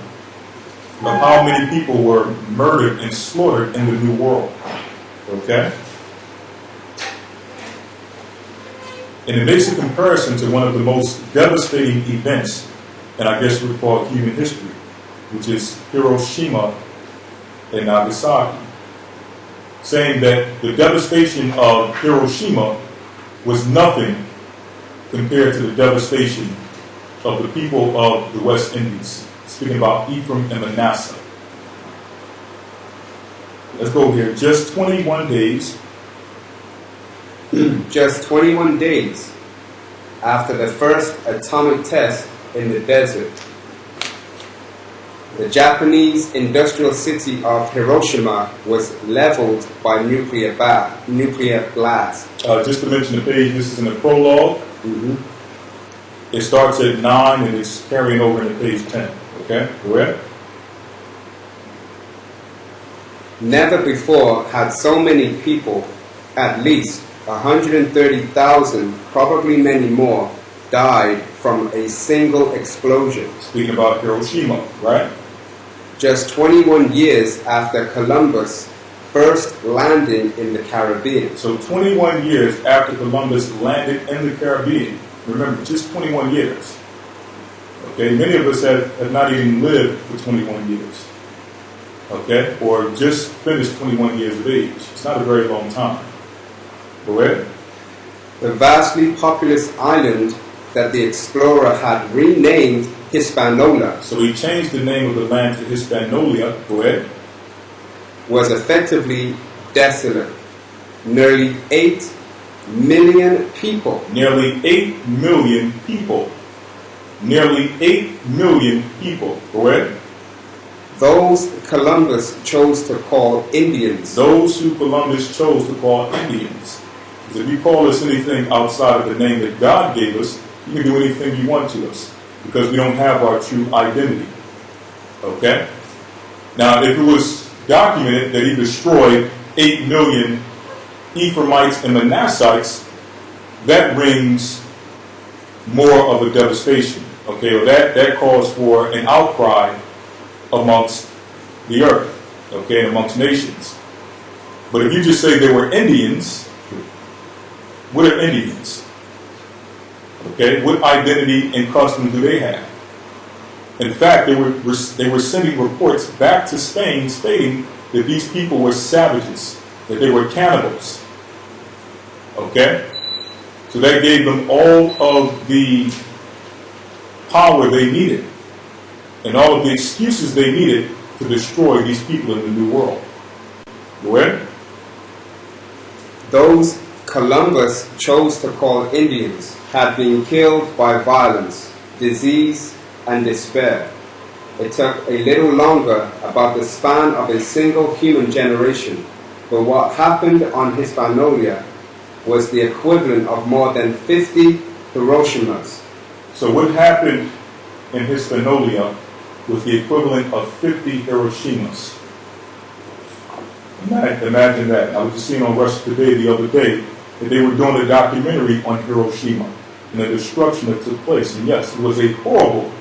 how many people were murdered and slaughtered in the New World. Okay? And it makes a comparison to one of the most devastating events, and I guess we would call human history, which is Hiroshima and Nagasaki, saying that the devastation of Hiroshima was nothing compared to the devastation of the people of the West Indies, speaking about Ephraim and Manasseh. Let's go here. Just 21 days. Just 21 days after the first atomic test in the desert, The Japanese industrial city of Hiroshima was leveled by nuclear blast. Just to mention the page, this is in the prologue. It starts at 9 and it's carrying over into page 10. Okay, go ahead. Never before had so many people, at least 130,000, probably many more, died from a single explosion. Speaking about Hiroshima, right? Just 21 years after Columbus first landing in the Caribbean. So 21 years after Columbus landed in the Caribbean. Remember, just 21 years. Okay, many of us have not even lived for 21 years. Okay, or just finished 21 years of age. It's not a very long time. Go ahead. The vastly populous island that the explorer had renamed Hispaniola. So he changed the name of the land to Hispaniola. Go ahead. Was effectively desolate. Nearly 8 million people. Nearly 8 million people. Nearly 8 million people. Go ahead. Those Columbus chose to call Indians. Those who Columbus chose to call Indians. Because if you call us anything outside of the name that God gave us, you can do anything you want to us. Because we don't have our true identity. Okay? Now, if it was documented that he destroyed 8 million Ephraimites and Manassites, that rings more of a devastation. Okay, or that calls for an outcry amongst the earth, okay, and amongst nations. But if you just say they were Indians, what are Indians? Okay, what identity and customs do they have? In fact, they were sending reports back to Spain stating that these people were savages, that they were cannibals. Okay? So that gave them all of the power they needed and all of the excuses they needed to destroy these people in the New World. Go ahead. Those Columbus chose to call Indians had been killed by violence, disease, and despair. It took a little longer, about the span of a single human generation, but what happened on Hispaniola was the equivalent of more than 50 Hiroshimas. So what happened in Hispaniola was the equivalent of 50 Hiroshimas. Imagine that. I was just seeing on Russia Today the other day that they were doing a documentary on Hiroshima and the destruction that took place. And yes, it was a horrible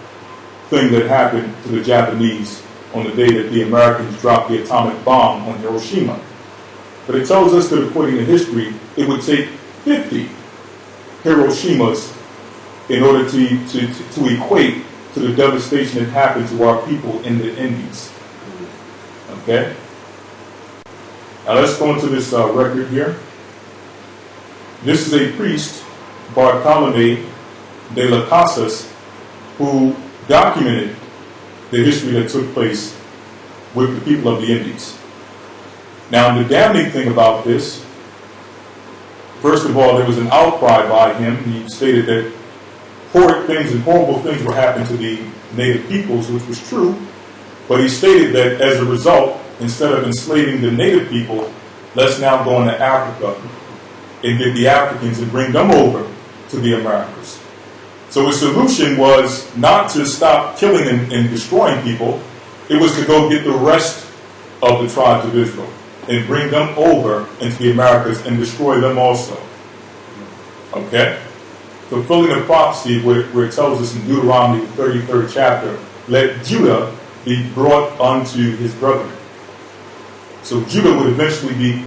thing that happened to the Japanese on the day that the Americans dropped the atomic bomb on Hiroshima. But it tells us that according to history, it would take 50 Hiroshimas in order to equate to the devastation that happened to our people in the Indies. Okay? Now let's go into this record here. This is a priest, Bartolome de las Casas, who documented the history that took place with the people of the Indies. Now, the damning thing about this, first of all, there was an outcry by him. He stated that horrid things and horrible things were happening to the native peoples, which was true. But he stated that as a result, instead of enslaving the native people, let's now go into Africa and get the Africans and bring them over to the Americas. So his solution was not to stop killing and destroying people. It was to go get the rest of the tribes of Israel and bring them over into the Americas and destroy them also. Okay? Fulfilling the prophecy where it tells us in Deuteronomy, the 33rd chapter, let Judah be brought unto his brethren. So Judah would eventually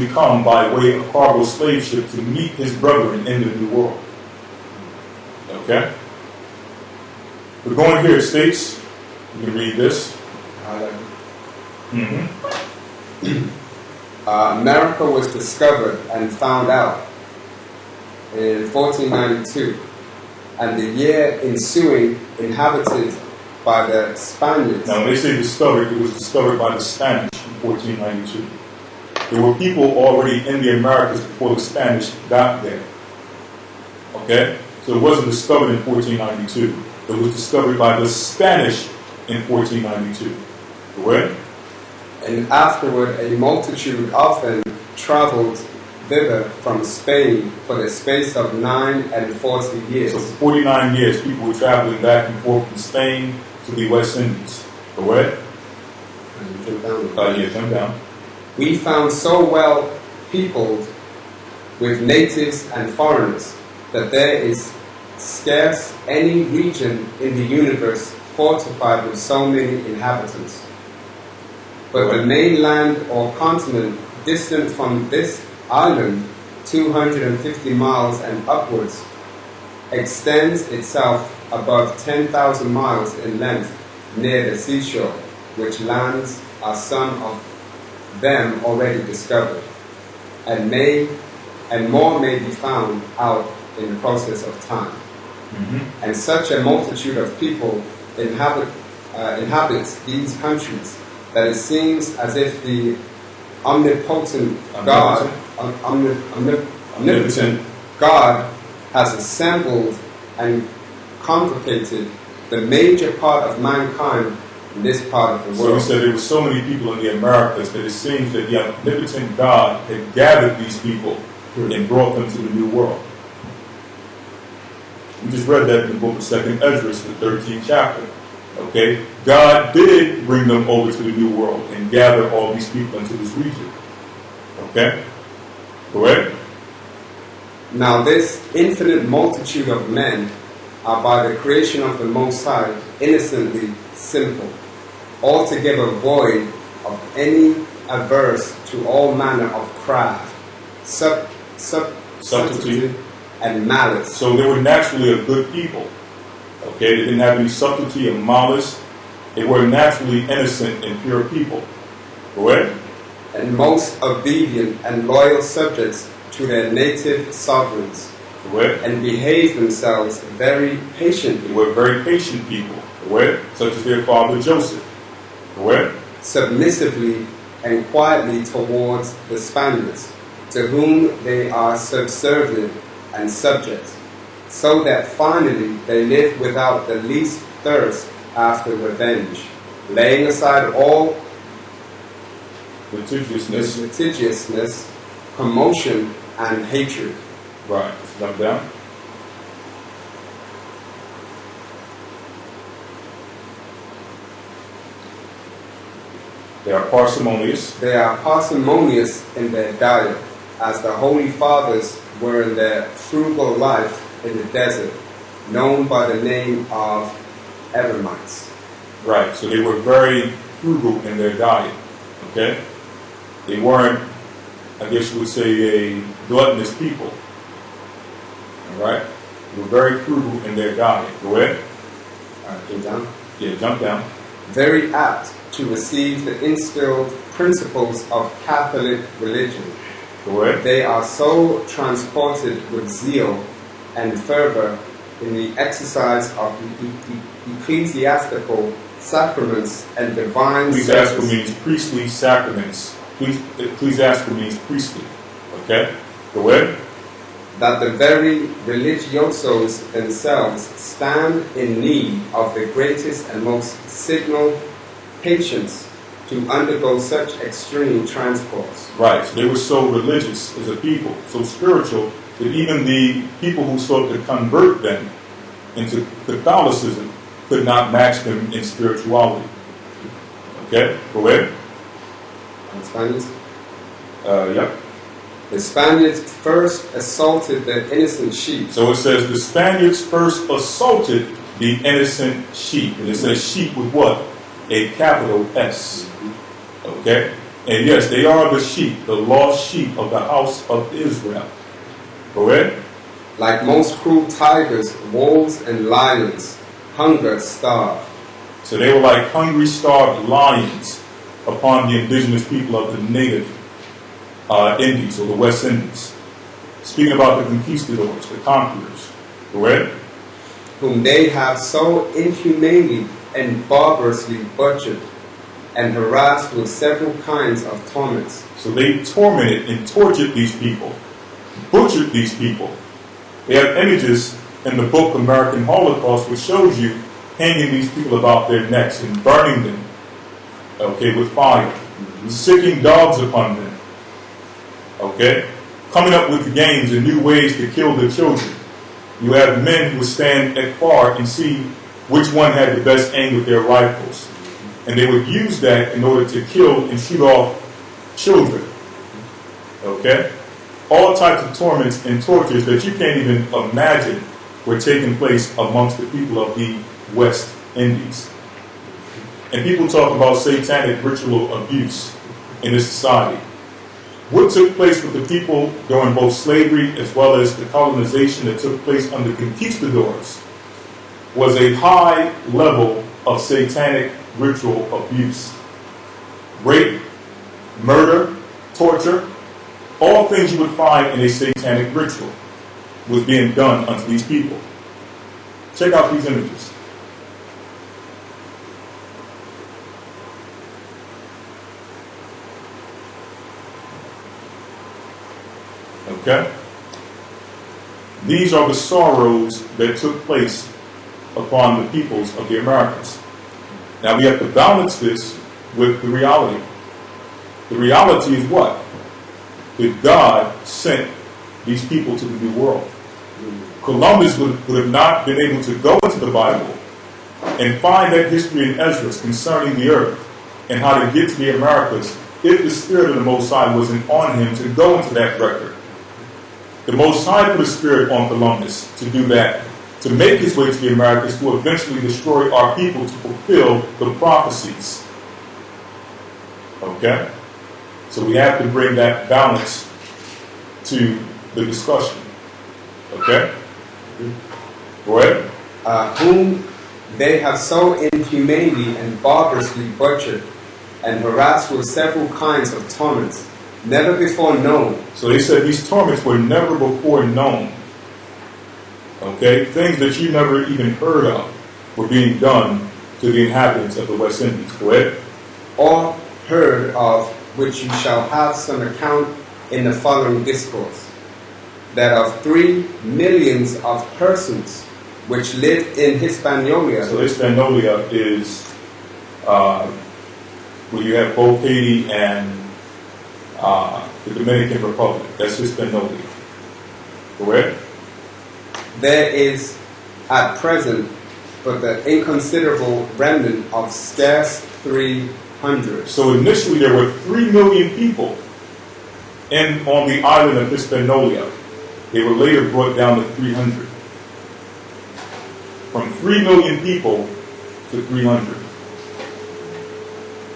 come by way of cargo slave ship to meet his brethren in the New World. Okay? We're going here, it states, you can read this. America was discovered and found out in 1492, and the year ensuing inhabited by the Spaniards. Now, when they say discovered, it was discovered by the Spanish in 1492. There were people already in the Americas before the Spanish got there. Okay? So it wasn't discovered in 1492. It was discovered by the Spanish in 1492. Correct? And afterward a multitude of them traveled thither from Spain for the space of 49 years. So for 49 years, people were traveling back and forth from Spain to the West Indies. Correct? Yeah, jump down. We found so well peopled with natives and foreigners that there is scarce any region in the universe fortified with so many inhabitants. But the mainland or continent distant from this island, 250 miles and upwards, extends itself above 10,000 miles in length near the seashore, which lands are some of them already discovered, and more may be found out in the process of time. And such a multitude of people inhabits these countries that it seems as if the omnipotent God has assembled and congregated the major part of mankind in this part of the world. So we said there were so many people in the Americas that it seems that the omnipotent God had gathered these people and brought them to the New World. We just read that in the book of 2nd Ezra, the 13th chapter. Okay? God did bring them over to the New World and gather all these people into this region. Okay? Correct? Now this infinite multitude of men are by the creation of the Most High innocently simple, altogether void of any averse to all manner of craft, subtlety, and malice. So they were naturally a good people. Okay, they didn't have any subtlety and malice. They were naturally innocent and pure people. Correct? And most obedient and loyal subjects to their native sovereigns. Correct? And behave themselves very patiently. They were very patient people. Correct? Such as their father Joseph. Correct? Submissively and quietly towards the Spaniards, to whom they are subservient and subject, so that finally they live without the least thirst after revenge, laying aside all litigiousness, commotion, and hatred. Right. Jump down. They are parsimonious. They are parsimonious in their diet, as the Holy Fathers were in their frugal life in the desert, known by the name of Ephraimites. Right, so they were very frugal in their diet, okay? They weren't, I guess you would say, a gluttonous people, all right? They were very frugal in their diet, go ahead. All right, jump down. Yeah, jump down. Very apt to receive the instilled principles of Catholic religion. Go ahead. They are so transported with zeal and fervor in the exercise of ecclesiastical sacraments and divine Ecclesiastical service. means priestly sacraments. Ecclesiastical means priestly. Okay? Go ahead. That the very religiosos themselves stand in need of the greatest and most signal patience to undergo such extreme transports. Right, so they were so religious as a people, so spiritual, that even the people who sought to convert them into Catholicism could not match them in spirituality. Okay, go ahead. And Spaniards? Yep. The Spaniards first assaulted the innocent sheep. So it says the Spaniards first assaulted the innocent sheep. And it says sheep with what? A capital S. Okay? And yes, they are the sheep, the lost sheep of the house of Israel. Go ahead. Like most cruel tigers, wolves, and lions, hunger starved. So they were like hungry, starved lions upon the indigenous people of the native Indies, or the West Indies. Speaking about the conquistadors, the conquerors. Go ahead. Whom they have so inhumanely and barbarously butchered and harassed with several kinds of torments. So they tormented and tortured these people, butchered these people. They have images in the book American Holocaust, which shows you hanging these people about their necks and burning them, okay, with fire, sicking dogs upon them, okay, coming up with games and new ways to kill the children. You have men who would stand afar and see which one had the best aim with their rifles. And they would use that in order to kill and shoot off children. Okay? All types of torments and tortures that you can't even imagine were taking place amongst the people of the West Indies. And people talk about satanic ritual abuse in this society. What took place with the people during both slavery as well as the colonization that took place under conquistadors was a high level of satanic ritual abuse. Rape, murder, torture, all things you would find in a satanic ritual was being done unto these people. Check out these images. Okay? These are the sorrows that took place upon the peoples of the Americas. Now we have to balance this with the reality. The reality is what? That God sent these people to the New World. Columbus would have not been able to go into the Bible and find that history in Ezra concerning the earth and how to get to the Americas if the Spirit of the Most High wasn't on him to go into that record. The Most High put a spirit on Columbus to do that, to make his way to the Americas, to eventually destroy our people, to fulfill the prophecies. Okay? So we have to bring that balance to the discussion. Okay? Go ahead. Whom they have so inhumanely and barbarously butchered and harassed with several kinds of torments, never before known. So they said these torments were never before known. Okay? Things that you never even heard of were being done to the inhabitants of the West Indies. Go ahead. Or heard of, which you shall have some account in the following discourse, that of 3 millions of persons which lived in Hispaniola. So Hispaniola is where you have both Haiti and the Dominican Republic. That's Hispaniola. Go ahead. There is at present but the inconsiderable remnant of scarce 300. So initially there were 3 million people on the island of Hispaniola. They were later brought down to 300. From 3 million people to 300.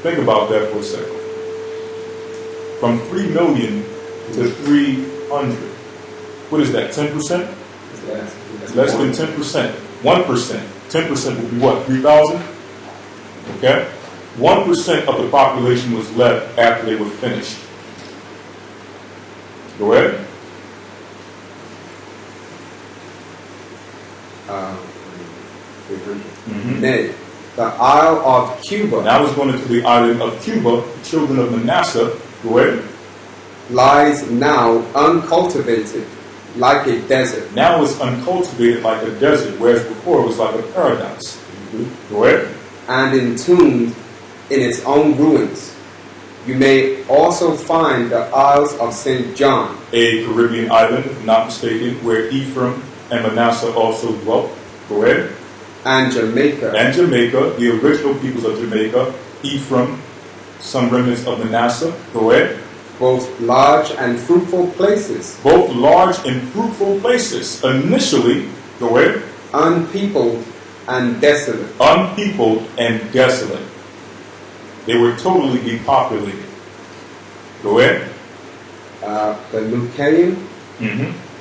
Think about that for a second. From 3 million to 300. What is that, 10%? Less than 10%. 1%. 10% would be what, 3,000? Okay? 1% of the population was left after they were finished. Go ahead. Nay, the Isle of Cuba. Now it's going into the island of Cuba, the children of Manasseh. Go ahead. Lies now uncultivated like a desert. Now it's uncultivated like a desert, whereas before it was like a paradise. Go ahead. And entombed in its own ruins. You may also find the Isles of St. John, a Caribbean island, if not mistaken, where Ephraim and Manasah also dwelt. Go ahead. And Jamaica. And Jamaica, the original peoples of Jamaica, Ephraim, some remnants of Manasseh. Go ahead. Both large and fruitful places. Both large and fruitful places. Initially, go ahead. Unpeopled and desolate. Unpeopled and desolate. They were totally depopulated. Go ahead. The Lucayan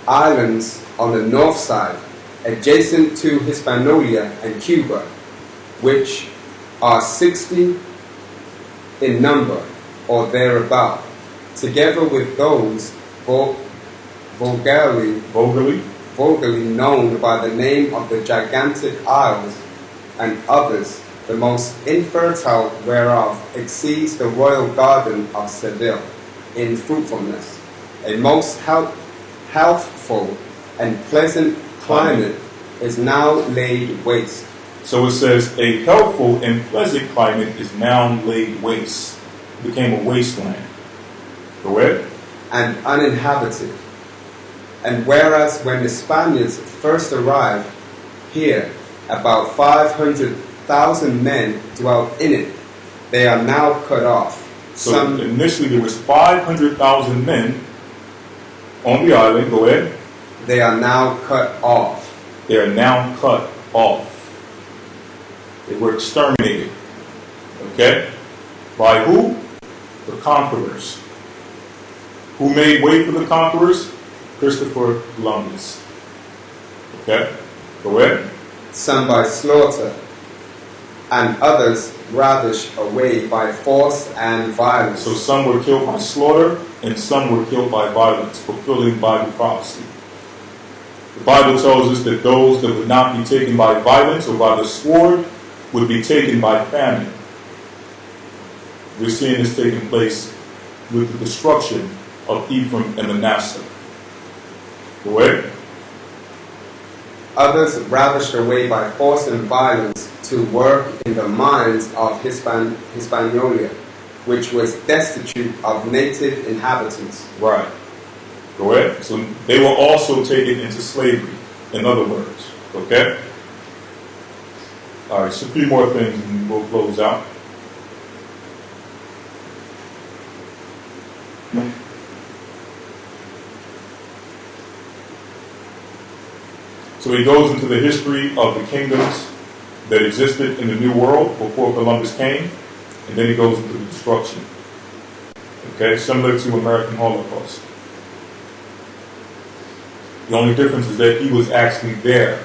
Islands on the north side, adjacent to Hispaniola and Cuba, which are 60 in number or thereabout, together with those vulgarly known by the name of the gigantic isles, and others, the most infertile whereof exceeds the royal garden of Seville in fruitfulness, a most healthful and pleasant climate is now laid waste. So it says, a healthful and pleasant climate is now laid waste. It became a wasteland. Go ahead. And uninhabited. And whereas when the Spaniards first arrived here, about 500,000 men dwelt in it, they are now cut off. So initially there was 500,000 men on the island. Go ahead. They are now cut off. They are now cut off. They were exterminated. Okay? By who? The conquerors. Who made way for the conquerors? Christopher Columbus. Okay? Go ahead. Some by slaughter, and others ravished away by force and violence. So some were killed by slaughter, and some were killed by violence, fulfilling Bible prophecy. The Bible tells us that those that would not be taken by violence or by the sword would be taken by famine. We're seeing this taking place with the destruction of Ephraim and Manasseh. Go ahead. Others ravished away by force and violence to work in the mines of Hispaniola, which was destitute of native inhabitants. Right. Go ahead. So they were also taken into slavery, in other words. Okay? All right, so a few more things and we'll close out. So he goes into the history of the kingdoms that existed in the New World before Columbus came, and then he goes into the destruction. Okay, similar to American Holocaust. The only difference is that he was actually there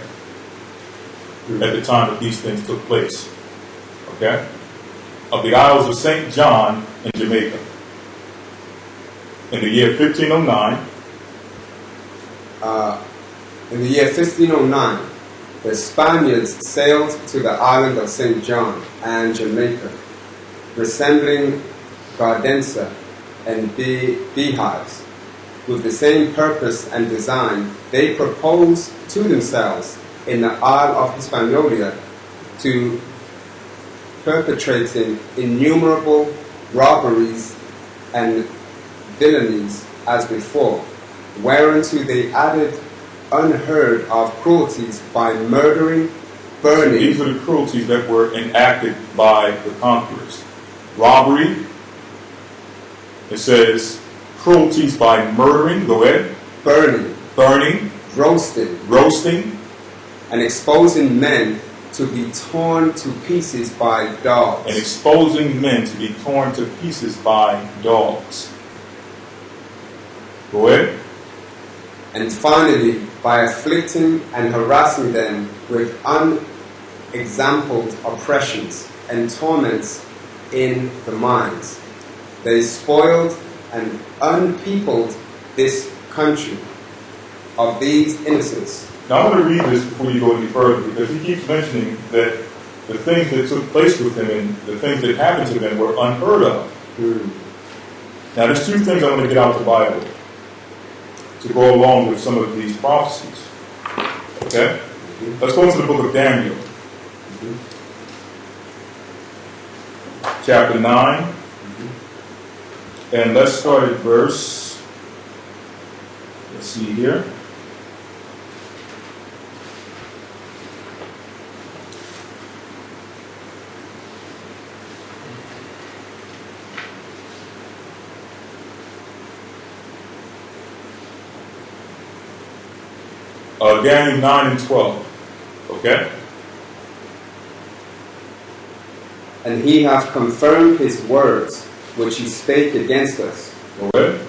at the time that these things took place. Okay? Of the Isles of St. John in Jamaica. In the year 1509, in the year 1509, the Spaniards sailed to the island of St. John and Jamaica, resembling gardenia and beehives. With the same purpose and design, they proposed to themselves in the Isle of Hispaniola to perpetrating innumerable robberies and villainies as before, whereunto they added unheard of cruelties by murdering, burning. These are the cruelties that were enacted by the conquerors. Robbery, it says cruelties by murdering, go ahead. Burning, roasting, and exposing men to be torn to pieces by dogs. And exposing men to be torn to pieces by dogs. Go ahead. And finally, by afflicting and harassing them with unexampled oppressions and torments in the mines, they spoiled and unpeopled this country of these innocents. Now I'm going to read this before you go any further, because he keeps mentioning that the things that took place with him and the things that happened to them were unheard of. Now there's two things I'm going to get out of the Bible to go along with some of these prophecies. Okay? Let's go into the book of Daniel. Chapter 9. And let's start at verse, let's see here. Daniel 9 and 12. Okay? And he hath confirmed his words, which he spake against us, Okay?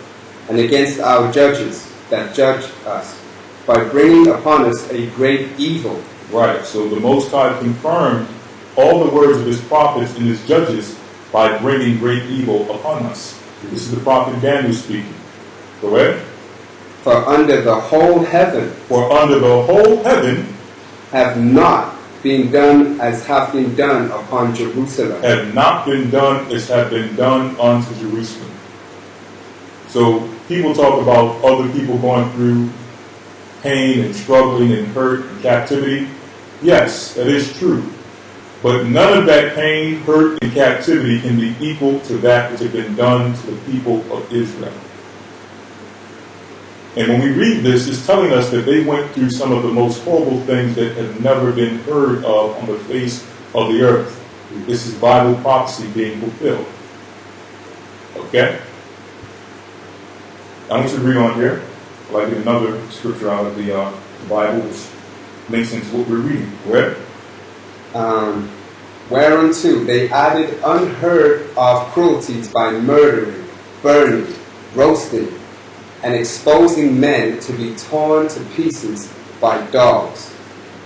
and against our judges that judge us, by bringing upon us a great evil. Right. So the Most High confirmed all the words of his prophets and his judges by bringing great evil upon us. This is the prophet Daniel speaking. Go ahead. For under the whole heaven have not been done as have been done upon Jerusalem. Have not been done as have been done unto Jerusalem. So people talk about other people going through pain and struggling and hurt and captivity. Yes, that is true. But none of that pain, hurt, and captivity can be equal to that which had been done to the people of Israel. And when we read this, it's telling us that they went through some of the most horrible things that have never been heard of on the face of the earth. This is Bible prophecy being fulfilled. Okay? I want you to read on here. I'd like to get another scripture out of the Bible which links into what we're reading. Go ahead. Whereunto they added unheard of cruelties by murdering, burning, roasting, and exposing men to be torn to pieces by dogs,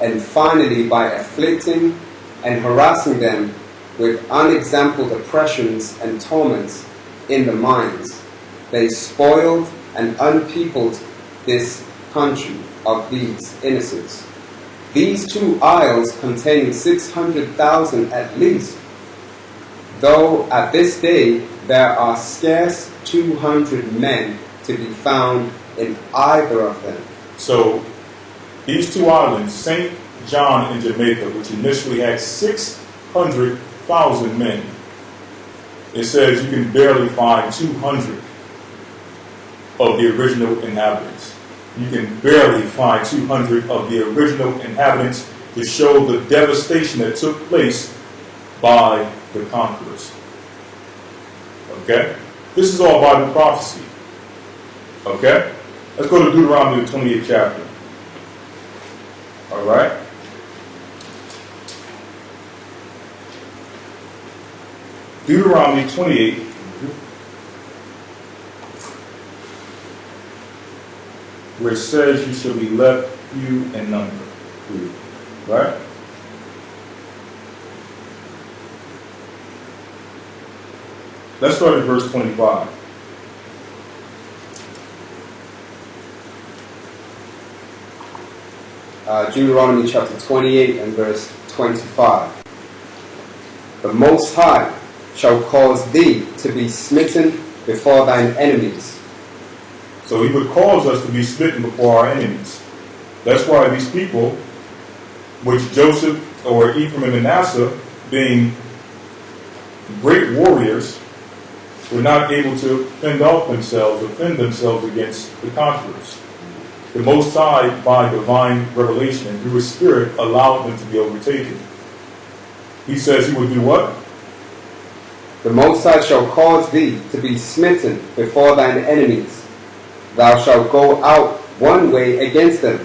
and finally by afflicting and harassing them with unexampled oppressions and torments in the mines. They spoiled and unpeopled this country of these innocents. These 2 isles containing 600,000 at least, though at this day there are scarce 200 men to be found in either of them. So these 2 islands, St. John and Jamaica, which initially had 600,000 men, it says you can barely find 200 of the original inhabitants. You can barely find 200 of the original inhabitants to show the devastation that took place by the conquerors. Okay? This is all Bible prophecy. Okay? Let's go to Deuteronomy, the 28th chapter. All right? Deuteronomy 28. Where it says you shall be left few in number. Right? Let's start at verse 25. Deuteronomy chapter 28 and verse 25. The Most High shall cause thee to be smitten before thine enemies. So he would cause us to be smitten before our enemies. That's why these people, which Joseph or Ephraim and Manasseh, being great warriors, were not able to fend themselves against the conquerors. The Most High, by divine revelation and through His Spirit, allowed them to be overtaken. He says He would do what? The Most High shall cause thee to be smitten before thine enemies. Thou shalt go out one way against them,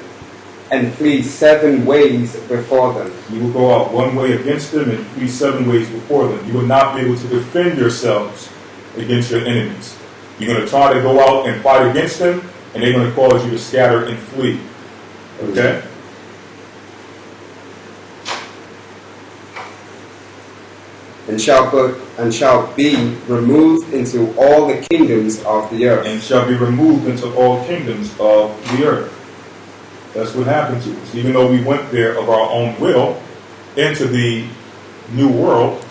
and flee 7 ways before them. You will go out one way against them and flee 7 ways before them. You will not be able to defend yourselves against your enemies. You're going to try to go out and fight against them, and they're going to cause you to scatter and flee. Okay? And shall be removed into all the kingdoms of the earth. And shall be removed into all kingdoms of the earth. That's what happened to us. Even though we went there of our own will into the new world,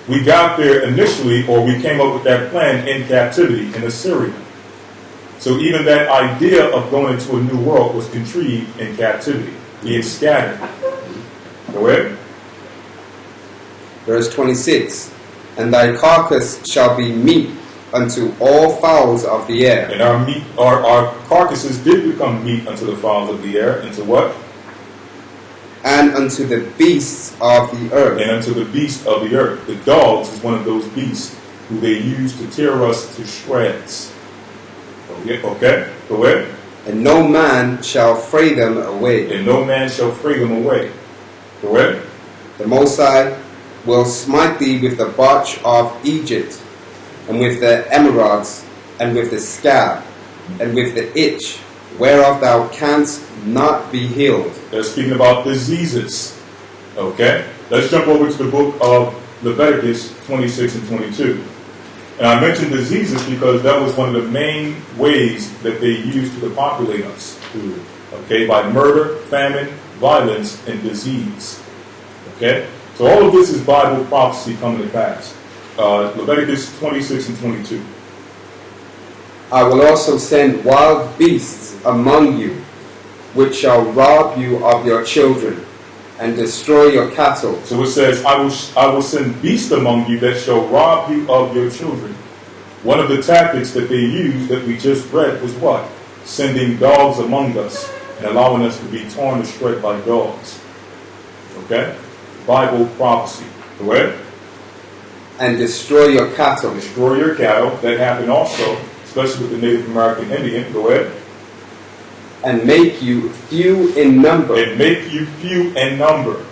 we got there initially, or we came up with that plan in captivity in Assyria. So even that idea of going into a new world was contrived in captivity, being scattered. Go ahead. Verse 26. And thy carcass shall be meat unto all fowls of the air. And our carcasses did become meat unto the fowls of the air. Into what? And unto the beasts of the earth. And unto the beasts of the earth. The dogs is one of those beasts who they use to tear us to shreds. Okay? Go ahead. And no man shall fray them away. And no man shall fray them away. Go ahead. The Most High will smite thee with the botch of Egypt, and with the emerods, and with the scab, and with the itch, whereof thou canst not be healed. They're speaking about diseases. Okay? Let's jump over to the book of Leviticus 26 and 22. And I mentioned diseases because that was one of the main ways that they used to depopulate us. Okay? By murder, famine, violence, and disease. Okay? So all of this is Bible prophecy coming to pass. Leviticus 26 and 22. I will also send wild beasts among you, which shall rob you of your children, and destroy your cattle. So it says, I will send beasts among you that shall rob you of your children. One of the tactics that they used that we just read was what? Sending dogs among us and allowing us to be torn to shreds by dogs. Okay? Bible prophecy. Go ahead. And destroy your cattle. Destroy your cattle. That happened also, especially with the Native American Indian. Go ahead. And make you few in number. And make you few in number.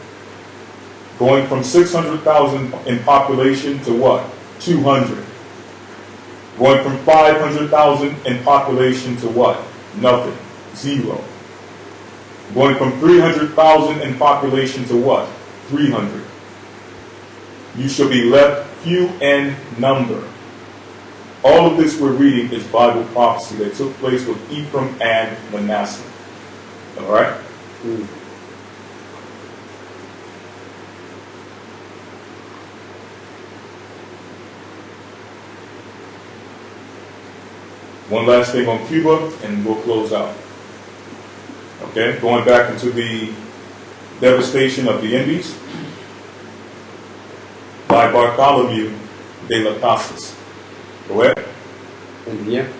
Going from 600,000 in population to what? 200. Going from 500,000 in population to what? Nothing. Zero. Going from 300,000 in population to what? 300. You shall be left few in number. All of this we're reading is Bible prophecy that took place with Ephraim and Manasseh. All right? One last thing on Cuba, and we'll close out. Okay? Going back into the devastation of the Indies by Bartholomew de las Casas. Go ahead. In the year?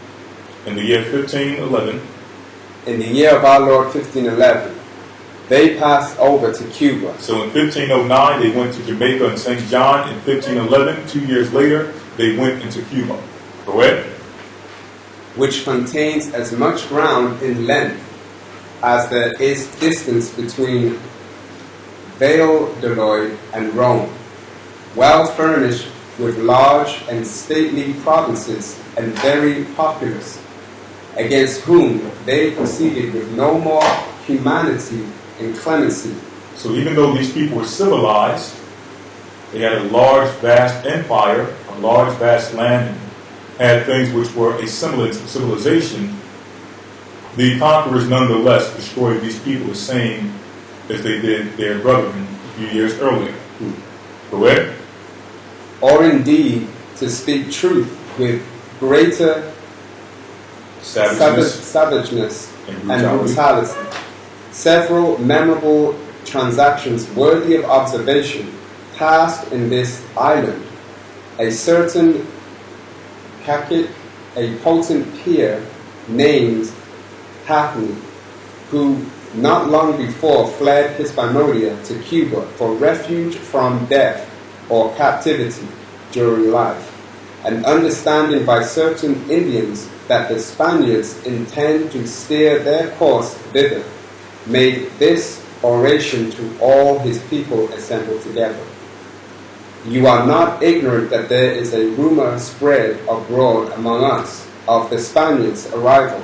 In the year 1511. In the year of our Lord 1511, they passed over to Cuba. So in 1509, they went to Jamaica and St. John. In 1511, 2 years later, they went into Cuba. Go ahead. Which contains as much ground in length as there is distance between Valladolid and Rome, well furnished with large and stately provinces and very populous, against whom they proceeded with no more humanity and clemency. So even though these people were civilized, they had a large, vast empire, a large, vast land, had things which were a semblance of civilization, the conquerors nonetheless destroyed these people the same as they did their brethren a few years earlier. Go ahead. Or indeed, to speak truth with greater savageness and brutality. Several memorable transactions worthy of observation passed in this island. A certain Cacique, a potent peer named Hathni, who not long before fled Hispaniola to Cuba for refuge from death or captivity during life, and understanding by certain Indians that the Spaniards intend to steer their course thither, made this oration to all his people assembled together. You are not ignorant that there is a rumor spread abroad among us of the Spaniards' arrival,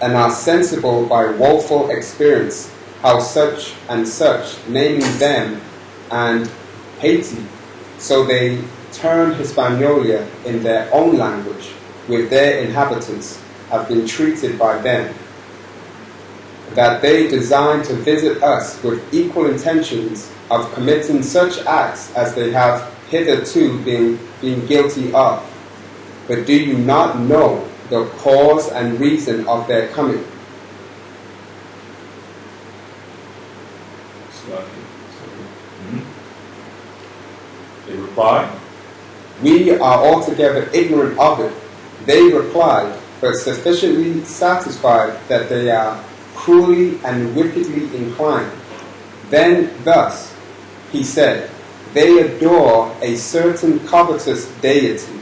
and are sensible by woeful experience how such and such, naming them and Haiti, so they term Hispaniola in their own language, with their inhabitants, have been treated by them, that they design to visit us with equal intentions of committing such acts as they have hitherto been guilty of. But do you not know the cause and reason of their coming? They replied, We are altogether ignorant of it. They replied, but sufficiently satisfied that they are cruelly and wickedly inclined. Then thus he said, they adore a certain covetous deity,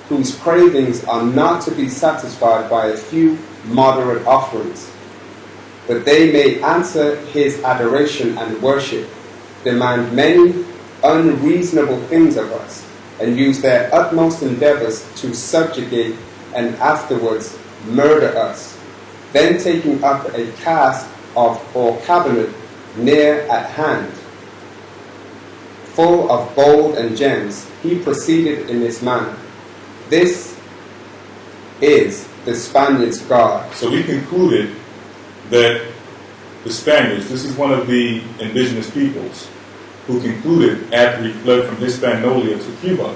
whose cravings are not to be satisfied by a few moderate offerings. But they may answer his adoration and worship, demand many unreasonable things of us, and use their utmost endeavors to subjugate and afterwards murder us. Then taking up a cask or cabinet near at hand, full of gold and gems, he proceeded in this manner. This is the Spaniards' God. So we concluded that the Spaniards, this is one of the indigenous peoples, who concluded after he fled from Hispaniola to Cuba,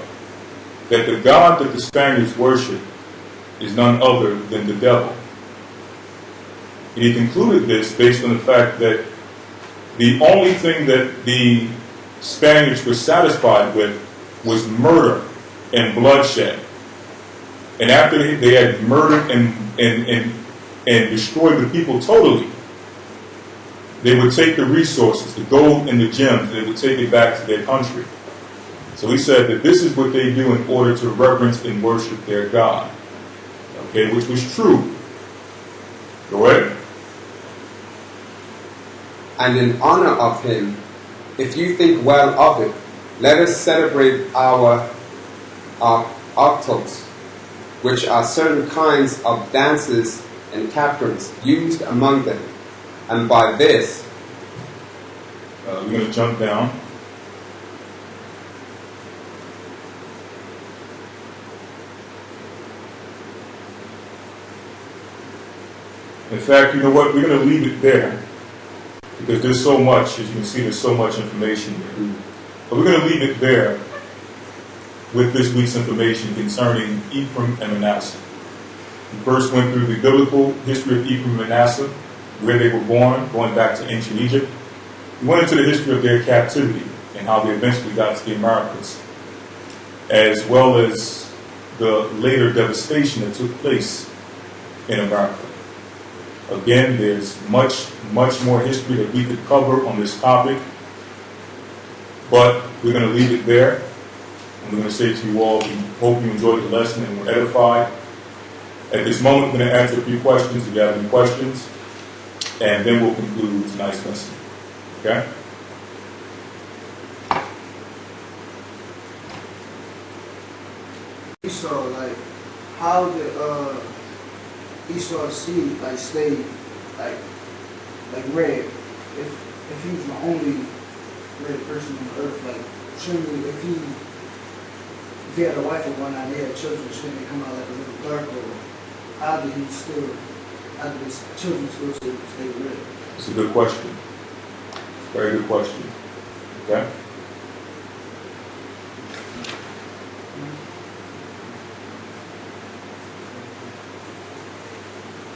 that the God that the Spaniards worship is none other than the devil. And he concluded this based on the fact that the only thing that the Spaniards were satisfied with was murder and bloodshed. And after they had murdered and destroyed the people totally, they would take the resources, the gold and the gems, and they would take it back to their country. So he said that this is what they do in order to reverence and worship their God. Okay, which was true. Go ahead. And in honor of him, if you think well of it, let us celebrate our octos, which are certain kinds of dances and captains used among them. And by this, we're going to jump down. In fact, you know what? We're going to leave it there because there's so much. As you can see, there's so much information here. But we're going to leave it there with this week's information concerning Ephraim and Manasseh. We first went through the biblical history of Ephraim and Manasseh, where they were born, going back to ancient Egypt. We went into the history of their captivity and how they eventually got to the Americas, as well as the later devastation that took place in America. Again, there's much more history that we could cover on this topic, but we're going to leave it there. I'm going to say to you all, we hope you enjoyed the lesson and were edified. At this moment, we're going to answer a few questions if you have any questions, and then we'll conclude tonight's lesson. Okay? Esau, like, how did Esau see, like, stay, like red? If he's the only red person on earth, like, surely if he had a wife and whatnot, they had children, shouldn't they come out like a little darker? How did his children still stay red? It's a good question. Very good question. Okay?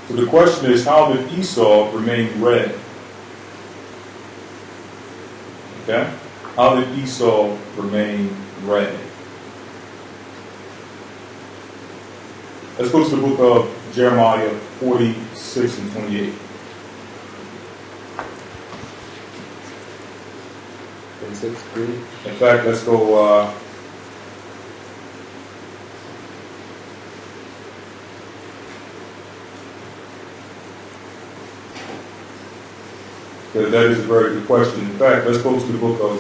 So the question is, how did Esau remain red? Okay? How did Esau remain red? Let's go to the book of Jeremiah 46 and 28. 46, 3. In fact, let's go that is a very good question. In fact, let's go to the book of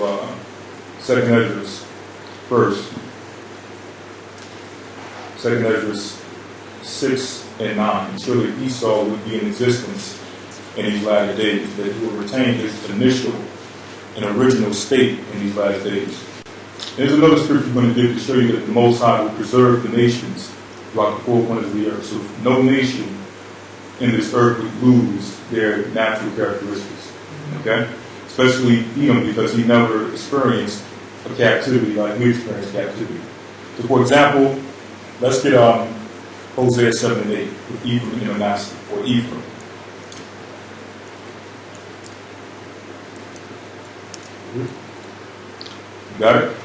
2nd Ezra first. 2nd Ezra 6 and 9. Surely Esau would be in existence in these latter days, that he would retain his initial and original state in these last days. There's another scripture I'm going to give to show you that the Most High will preserve the nations throughout the four corners of the earth. So no nation in this earth would lose their natural characteristics. Okay? Especially Edom, because he never experienced a captivity like we experienced captivity. So for example, let's get Hosea 7 and 8 with Ephraim and Manasseh, or Ephraim. Got it?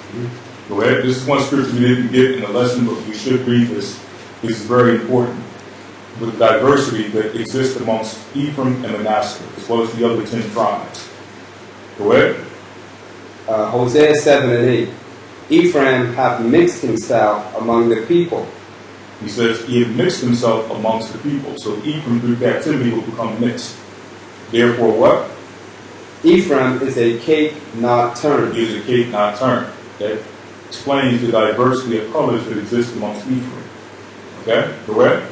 Go ahead. This is one scripture we didn't get in the lesson, but we should read this. This is very important. With the diversity that exists amongst Ephraim and Manasseh, as well as the other 10 tribes. Go ahead. Hosea 7 and 8. Ephraim hath mixed himself among the people. He says he had mixed himself amongst the people. So Ephraim through captivity will become mixed. Therefore what? Ephraim is a cake not turned. He is a cake not turned. That explains the diversity of colors that exist amongst Ephraim. Okay? Go ahead.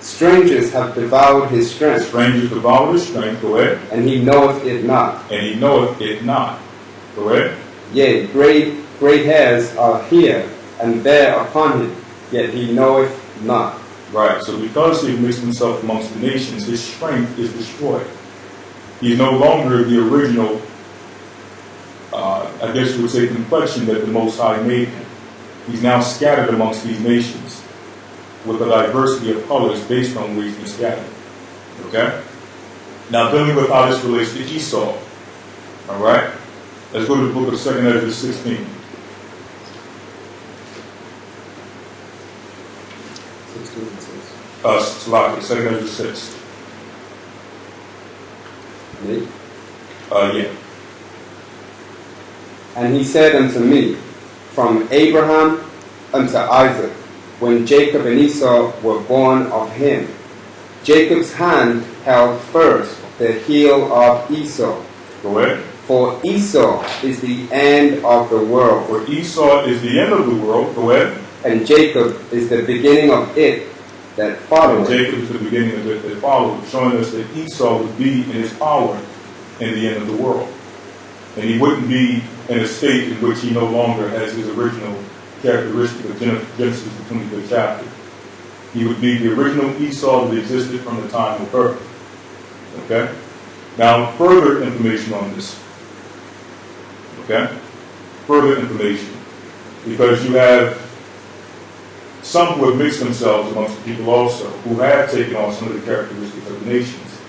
Strangers have devoured his strength. Strangers devoured his strength. Go ahead. And he knoweth it not. And he knoweth it not. Go ahead. Yea, great hairs are here and there upon him, yet he knoweth not. Right. So because he mixed himself amongst the nations, his strength is destroyed. He's no longer the original, I guess you would say, complexion that the Most High made him. He's now scattered amongst these nations with a diversity of colors based on where he's been scattered. Okay? Now, dealing with how this relates to Esau. All right? Let's go to the book of 2nd Ezra 16. 2nd Ezra 6. Me? Yeah. And he said unto me, from Abraham unto Isaac, when Jacob and Esau were born of him, Jacob's hand held first the heel of Esau. Go ahead. For Esau is the end of the world. For Esau is the end of the world. Go ahead. And Jacob is the beginning of it that followed. Jacob is the beginning of it that followed, showing us that Esau would be in his power in the end of the world. And he wouldn't be in a state in which he no longer has his original characteristic of Genesis, the 25th chapter. He would be the original Esau that existed from the time of birth. Okay? Now, further information on this. Okay? Further information. Because you have some who have mixed themselves amongst the people also, who have taken on some of the characteristics of the nations.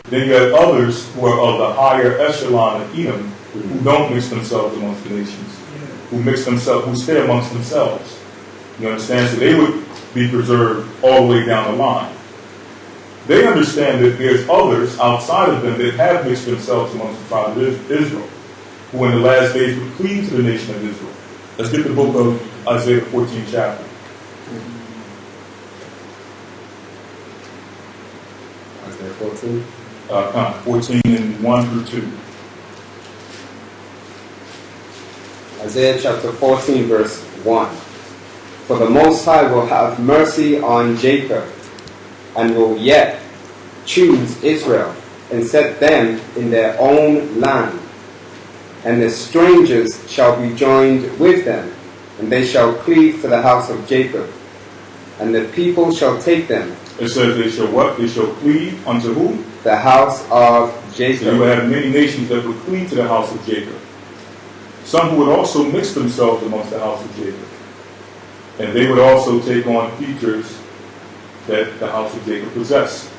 Then you have others who are of the higher echelon of Edom, who don't mix themselves amongst the nations, who stay amongst themselves. You understand? So they would be preserved all the way down the line. They understand that there's others outside of them that have mixed themselves amongst the tribe of Israel, who in the last days would cleave to the nation of Israel. Let's get the book of Isaiah 14 chapter. Isaiah 14? 14 and 1 through 2. Isaiah chapter 14 verse 1. For the Most High will have mercy on Jacob, and will yet choose Israel, and set them in their own land. And the strangers shall be joined with them, and they shall cleave to the house of Jacob. And the people shall take them. It says they shall what? They shall cleave unto who? The house of Jacob. So you have many nations that would cleave to the house of Jacob. Some who would also mix themselves amongst the house of Jacob. And they would also take on features that the house of Jacob possessed.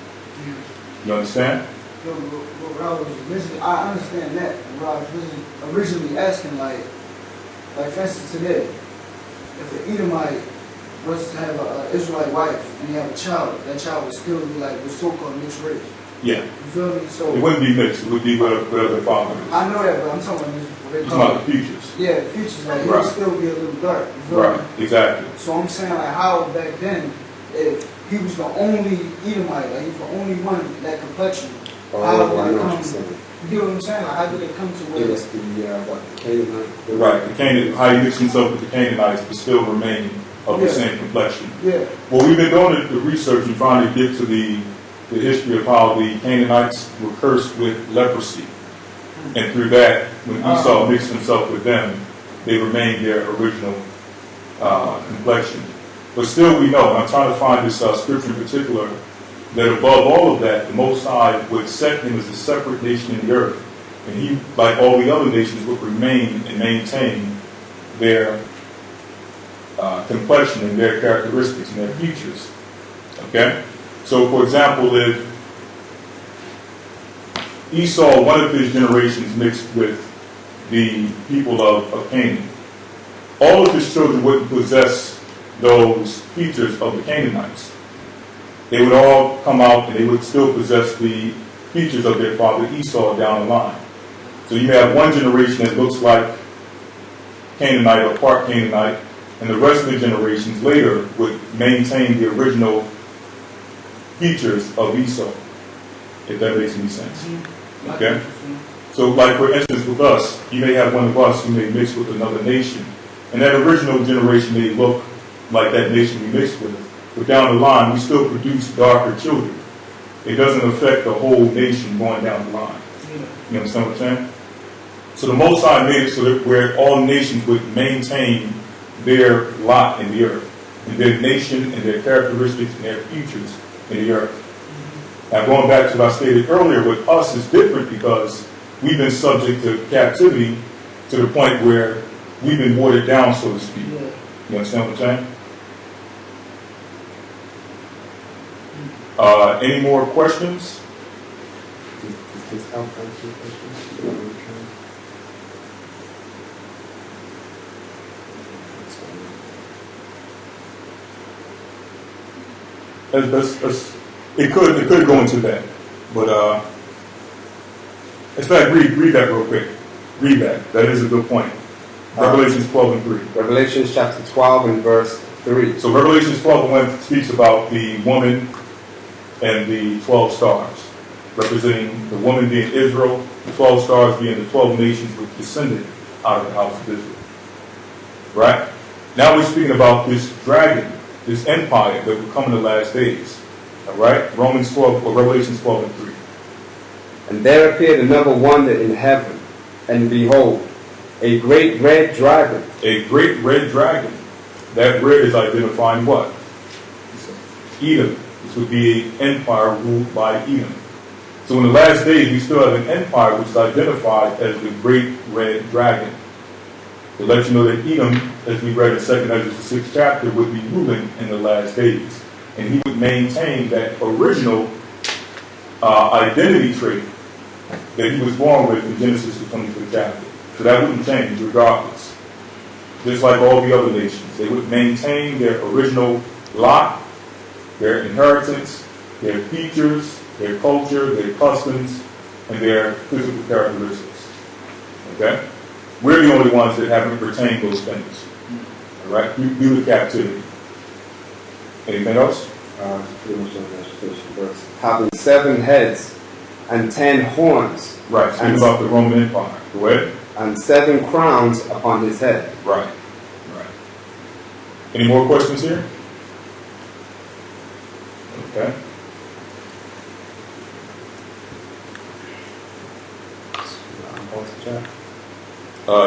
You understand? I understand that. What I was originally asking, like for instance today, if the Edomite was to have an Israelite wife and he have a child, that child would still be like the so-called mixed race. Yeah. You feel me? So it wouldn't be mixed. It would be whatever their father is. I know that, but I'm talking about what they call the futures. Yeah, the futures. Like, right. It would still be a little dark. You feel right. me? Exactly. So I'm saying, like, how back then, if he was the only Edomite, like, he's the only one that complexion, how did it come? You know what I'm saying? Like, how did it come to where? It was the Canaanite. Right. The Canaan, how he mixed himself with the Canaanites, but still remain of the same complexion. Yeah. Well, we've been doing the research and trying to get to the history of how the Canaanites were cursed with leprosy. And through that, when Esau mixed himself with them, they remained their original complexion. But still we know, and I'm trying to find this scripture in particular, that above all of that, the Most High would set him as a separate nation in the earth. And he, like all the other nations, would remain and maintain their complexion and their characteristics and their features. Okay? So, for example, if Esau, one of his generations, mixed with the people of Canaan, all of his children wouldn't possess those features of the Canaanites. They would all come out and they would still possess the features of their father Esau down the line. So you may have one generation that looks like Canaanite or part Canaanite, and the rest of the generations later would maintain the original features of Esau, if that makes any sense. Okay? So like for instance with us, you may have one of us who may mix with another nation, and that original generation may look like that nation we mixed with, but down the line we still produce darker children. It doesn't affect the whole nation going down the line. You understand what I'm saying? So the Most High made it so that where all nations would maintain their lot in the earth, and their nation and their characteristics and their features in the earth. Now going back to what I stated earlier, with us is different because we've been subject to captivity to the point where we've been watered down, so to speak. You understand what I'm saying? Any more questions? Please help answer the question. It could go into that, but in fact, read that real quick. Read that. That is a good point. Revelations 12 and 3. Revelations chapter 12 and verse 3. So Revelations 12 and 1 speaks about the woman and the 12 stars, representing the woman being Israel, the 12 stars being the 12 nations which descended out of the house of Israel. Right? Now we're speaking about this dragon, this empire that will come in the last days. All right? Romans 12 or Revelations 12 and 3. And there appeared another wonder in heaven, and behold, a great red dragon. A great red dragon. That red is identifying what? Edom. This would be an empire ruled by Edom. So in the last days, we still have an empire which is identified as the great red dragon. To let you know that Edom, as we read in 2 Ezra the 6th chapter, would be ruling in the last days. And he would maintain that original identity trait that he was born with in Genesis the 25th chapter. So that wouldn't change regardless. Just like all the other nations, they would maintain their original lot, their inheritance, their features, their culture, their customs, and their physical characteristics. Okay? We're the only ones that haven't retained those things. All right? Due to captivity. Anything else? Pretty much verse. Having 7 heads and 10 horns. Right. Speaking about the Roman Empire. Go ahead. And 7 crowns upon his head. Right. Right. Any more questions here? Okay.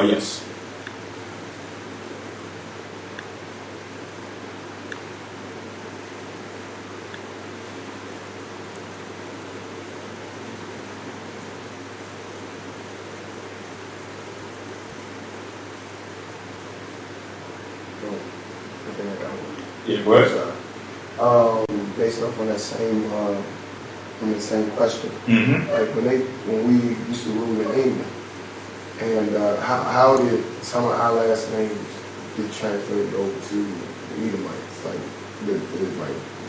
Yes. I think I got one. Yeah, go ahead. Based off on that same question. Mm-hmm. Like when we used to rule in England, and how did some of our last names get transferred over to the Edomites, like the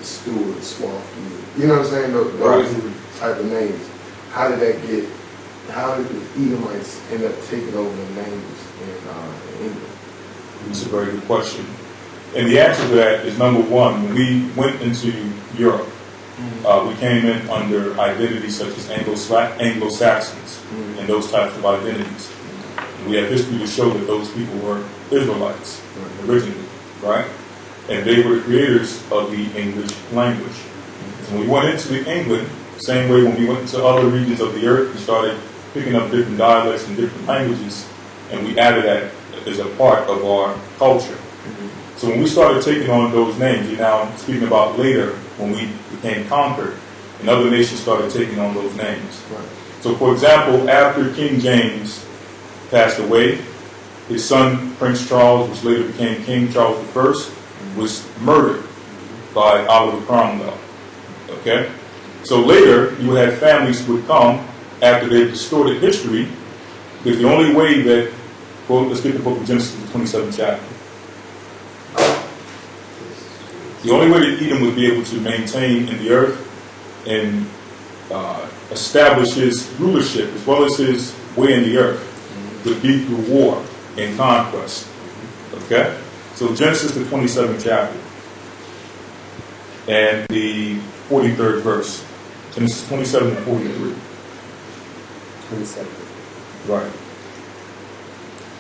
Stewart, Swafford, you know what I'm saying? Those type of names. How did the Edomites end up taking over the names in England? It's a very good question. And the answer to that is, number one, when we went into Europe, we came in under identities such as Anglo-Saxons and those types of identities. And we have history to show that those people were Israelites originally, right? And they were the creators of the English language. So when we went into England, same way when we went into other regions of the earth, we started picking up different dialects and different languages, and we added that as a part of our culture. So when we started taking on those names, you're now speaking about later when we became conquered, and other nations started taking on those names. Right. So for example, after King James passed away, his son, Prince Charles, which later became King Charles I, was murdered by Oliver Cromwell. Okay? So later, you had families who would come after they distorted history, because the only way that, well, let's get the book of Genesis, the 27th chapter. The only way that Edom would be able to maintain in the earth and establish his rulership as well as his way in the earth would be through war and conquest. Okay? So Genesis, the 27th chapter and the 43rd verse. Genesis 27 and 43. 27. Right.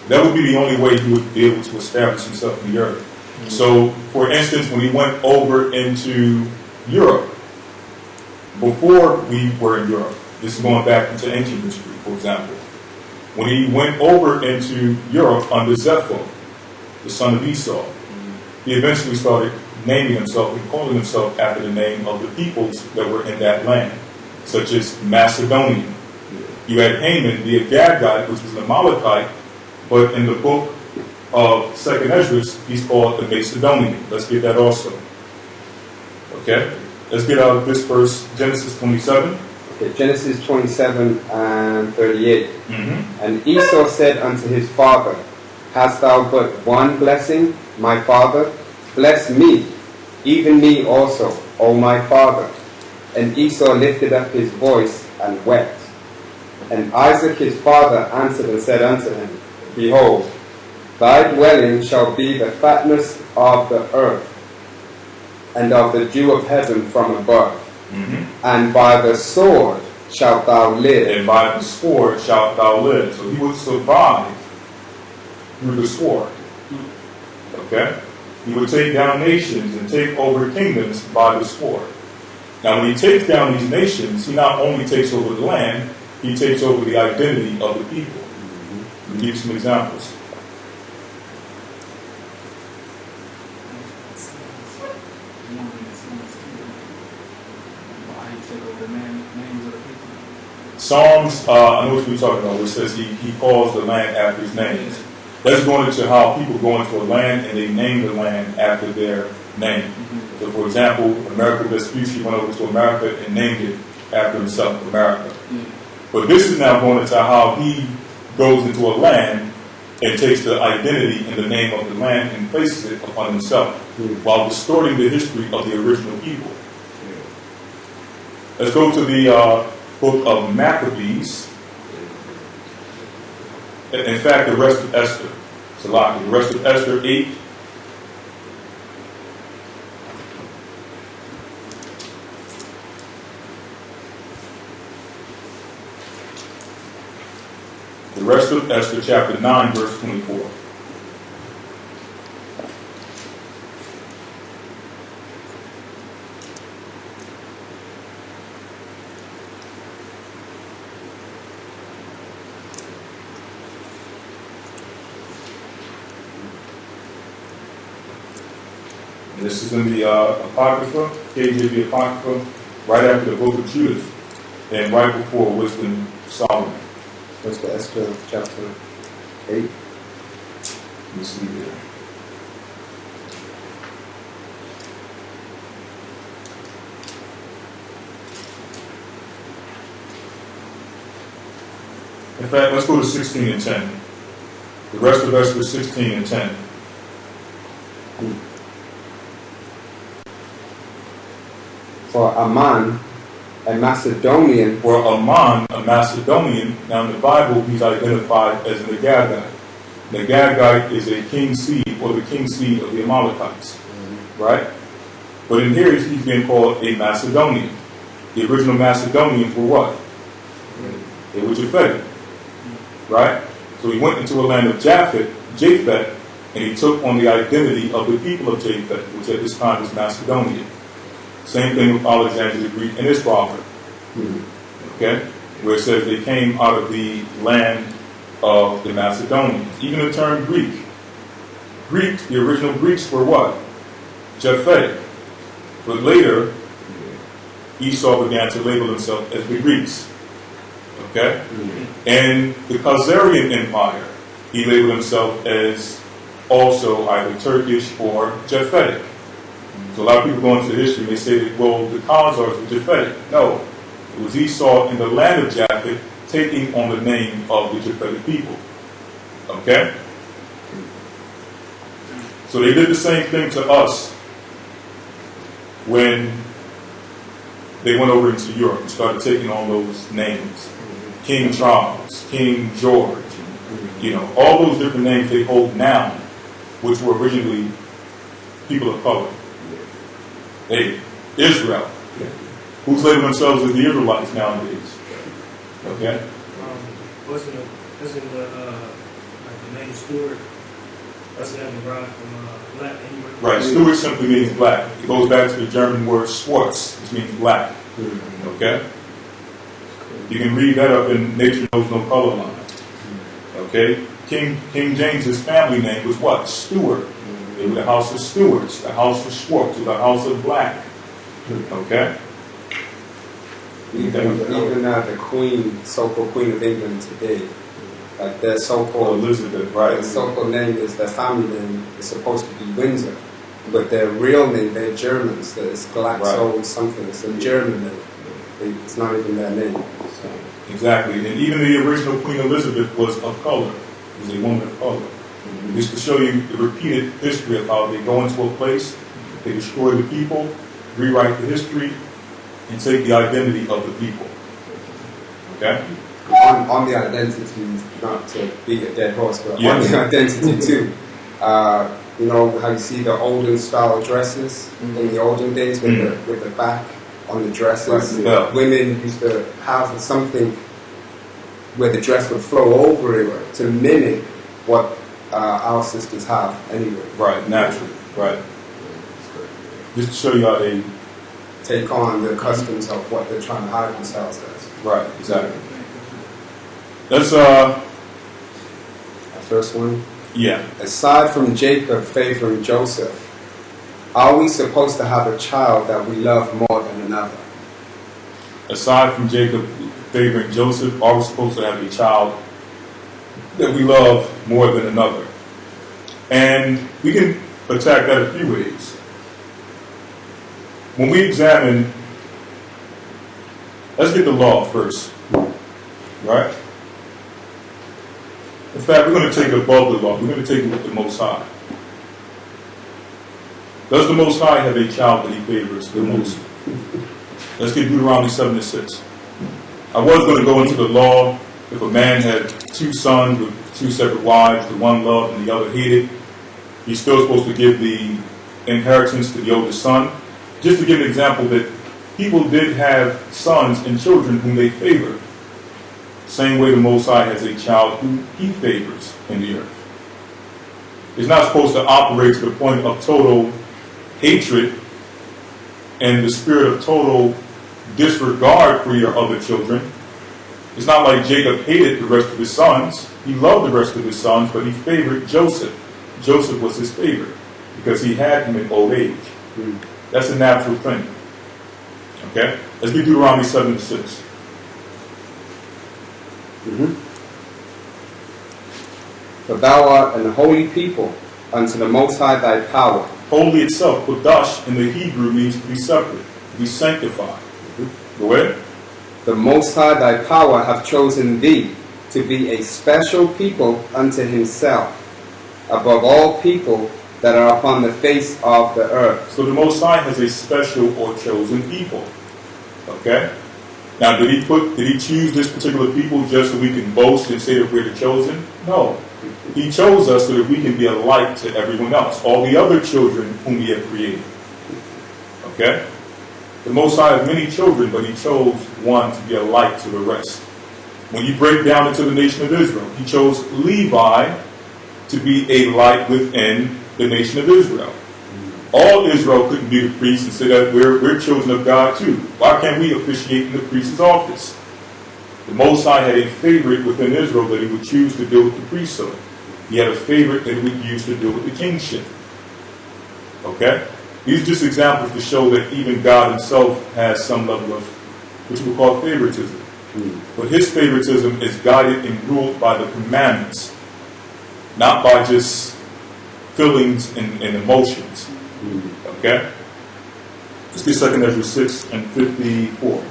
That would be the only way he would be able to establish himself in the earth. So, for instance, when he went over into Europe, before we were in Europe, this is going back into ancient history, for example, when he went over into Europe under Zepho, the son of Esau, he eventually started naming himself and calling himself after the name of the peoples that were in that land, such as Macedonia. You had Haman, the Agagite, which was an Amalekite, but in the book of 2nd Ezra, he's called the Macedonian. Let's get that also. Okay? Let's get out of this verse, Genesis 27. Okay, Genesis 27 and 38. And Esau said unto his father, Hast thou but one blessing, my father? Bless me, even me also, O my father. And Esau lifted up his voice and wept. And Isaac his father answered and said unto him, Behold, thy dwelling shall be the fatness of the earth, and of the dew of heaven from above. And by the sword shalt thou live. And by the sword shalt thou live. So he would survive through the sword. Okay? He would take down nations and take over kingdoms by the sword. Now when he takes down these nations, he not only takes over the land, he takes over the identity of the people. Let me give you some examples. Psalms, I know what you're talking about, where it says he calls the land after his names. That's going into how people go into a land and they name the land after their name. So for example, America Vespucci went over to America and named it after himself, America. But this is now going into how he goes into a land and takes the identity and the name of the land and places it upon himself, while distorting the history of the original people. Let's go to the book of Maccabees. In fact, the rest of Esther. The rest of Esther 8. The rest of Esther chapter 9, verse 24. This is in the Apocrypha, KJV Apocrypha, right after the book of Judith, and right before Wisdom Solomon. What's the Esther chapter 8? Let me see here. In fact, let's go to 16 and 10. The rest of Esther 16 and 10. For Aman, a Macedonian. For Aman, a Macedonian, now in the Bible he's identified as an Agagite. The Agagite is a king seed, or the king seed of the Amalekites. Right? But in here he's being called a Macedonian. The original Macedonians were what? They were Japhetic. Right? So he went into a land of Japheth, and he took on the identity of the people of Japheth, which at this time was Macedonia. Same thing with Alexander the Greek and his father. Okay? Where it says they came out of the land of the Macedonians. Even the term Greek. The original Greeks were what? Japhetic. But later, Esau began to label himself as the Greeks. Okay? And the Khazarian Empire, he labeled himself as also either Turkish or Japhetic. So a lot of people go into history and they say that, well, the Khazars were Japhetic. No, it was Esau in the land of Japheth taking on the name of the Japhetic people. Okay? So they did the same thing to us when they went over into Europe and started taking on those names. King Charles, King George, all those different names they hold now, which were originally people of color. Hey, Israel. Who's labeled themselves as the Israelites nowadays? Okay? Wasn't the name Stewart? Wasn't that derived from black anyway? Right, Stewart simply means black. It goes back to the German word Schwarz, which means black. Okay? You can read that up in Nature Knows No Color Line. Okay? King James's family name was what? Stewart. They were the house of Stewarts, the house of Schwartz, or the house of Black. Okay? Even the queen, so-called Queen of England today, like their so-called Elizabeth, right? Their so-called name is their family name is supposed to be Windsor, but their real name, they're Germans. It's Glaxo something. It's a German name. it's not even their name. So. Exactly. And even the original Queen Elizabeth was of color. Was a woman of color. Just to show you the repeated history of how they go into a place, they destroy the people, rewrite the history, and take the identity of the people. Okay? On the identity, not to beat a dead horse, but on the identity too. You know how you see the olden style dresses in the olden days with the back on the dresses. Right. Yeah. Women used to have something where the dress would flow over it to mimic what our sisters have anyway. Right, naturally. Right. Just to show you how they take on the customs of what they're trying to hide themselves as. Right, exactly. That's the first one. Yeah. Aside from Jacob favoring Joseph, are we supposed to have a child that we love more than another? Aside from Jacob favoring Joseph, are we supposed to have a child that we love more than another? And we can attack that a few ways. When we examine, let's get the law first, right? In fact, we're going to take it above the law. We're going to take it with the Most High. Does the Most High have a child that he favors the most? Let's get Deuteronomy 7:6. I was going to go into the law. If a man had 2 sons with 2 separate wives, the one loved and the other hated, he's still supposed to give the inheritance to the oldest son. Just to give an example that people did have sons and children whom they favored. Same way the Most High has a child who he favors in the earth. It's not supposed to operate to the point of total hatred and the spirit of total disregard for your other children. It's not like Jacob hated the rest of his sons. He loved the rest of his sons, but he favored Joseph. Joseph was his favorite because he had him in old age. That's a natural thing. Okay? Let's do Deuteronomy 7:6. For thou art an holy people unto the Most High thy power. Holy itself, Kodash in the Hebrew means to be separate, to be sanctified. Go ahead. The Most High thy power hath chosen thee to be a special people unto himself, above all people that are upon the face of the earth. So the Most High has a special or chosen people. Okay? Now, did he choose this particular people just so we can boast and say that we're the chosen? No. He chose us so that we can be a light to everyone else, all the other children whom he had created. Okay? The Most High has many children, but he chose one to be a light to the rest. When you break down into the nation of Israel, he chose Levi to be a light within the nation of Israel. All Israel couldn't be the priests and say that we're children of God too. Why can't we officiate in the priest's office? The Most High had a favorite within Israel that he would choose to deal with the priesthood. He had a favorite that he would use to deal with the kingship. Okay? These are just examples to show that even God himself has some level of, which we call favoritism. But his favoritism is guided and ruled by the commandments, not by just feelings and emotions. Okay? Let's get 2 Ezra 6 and 54.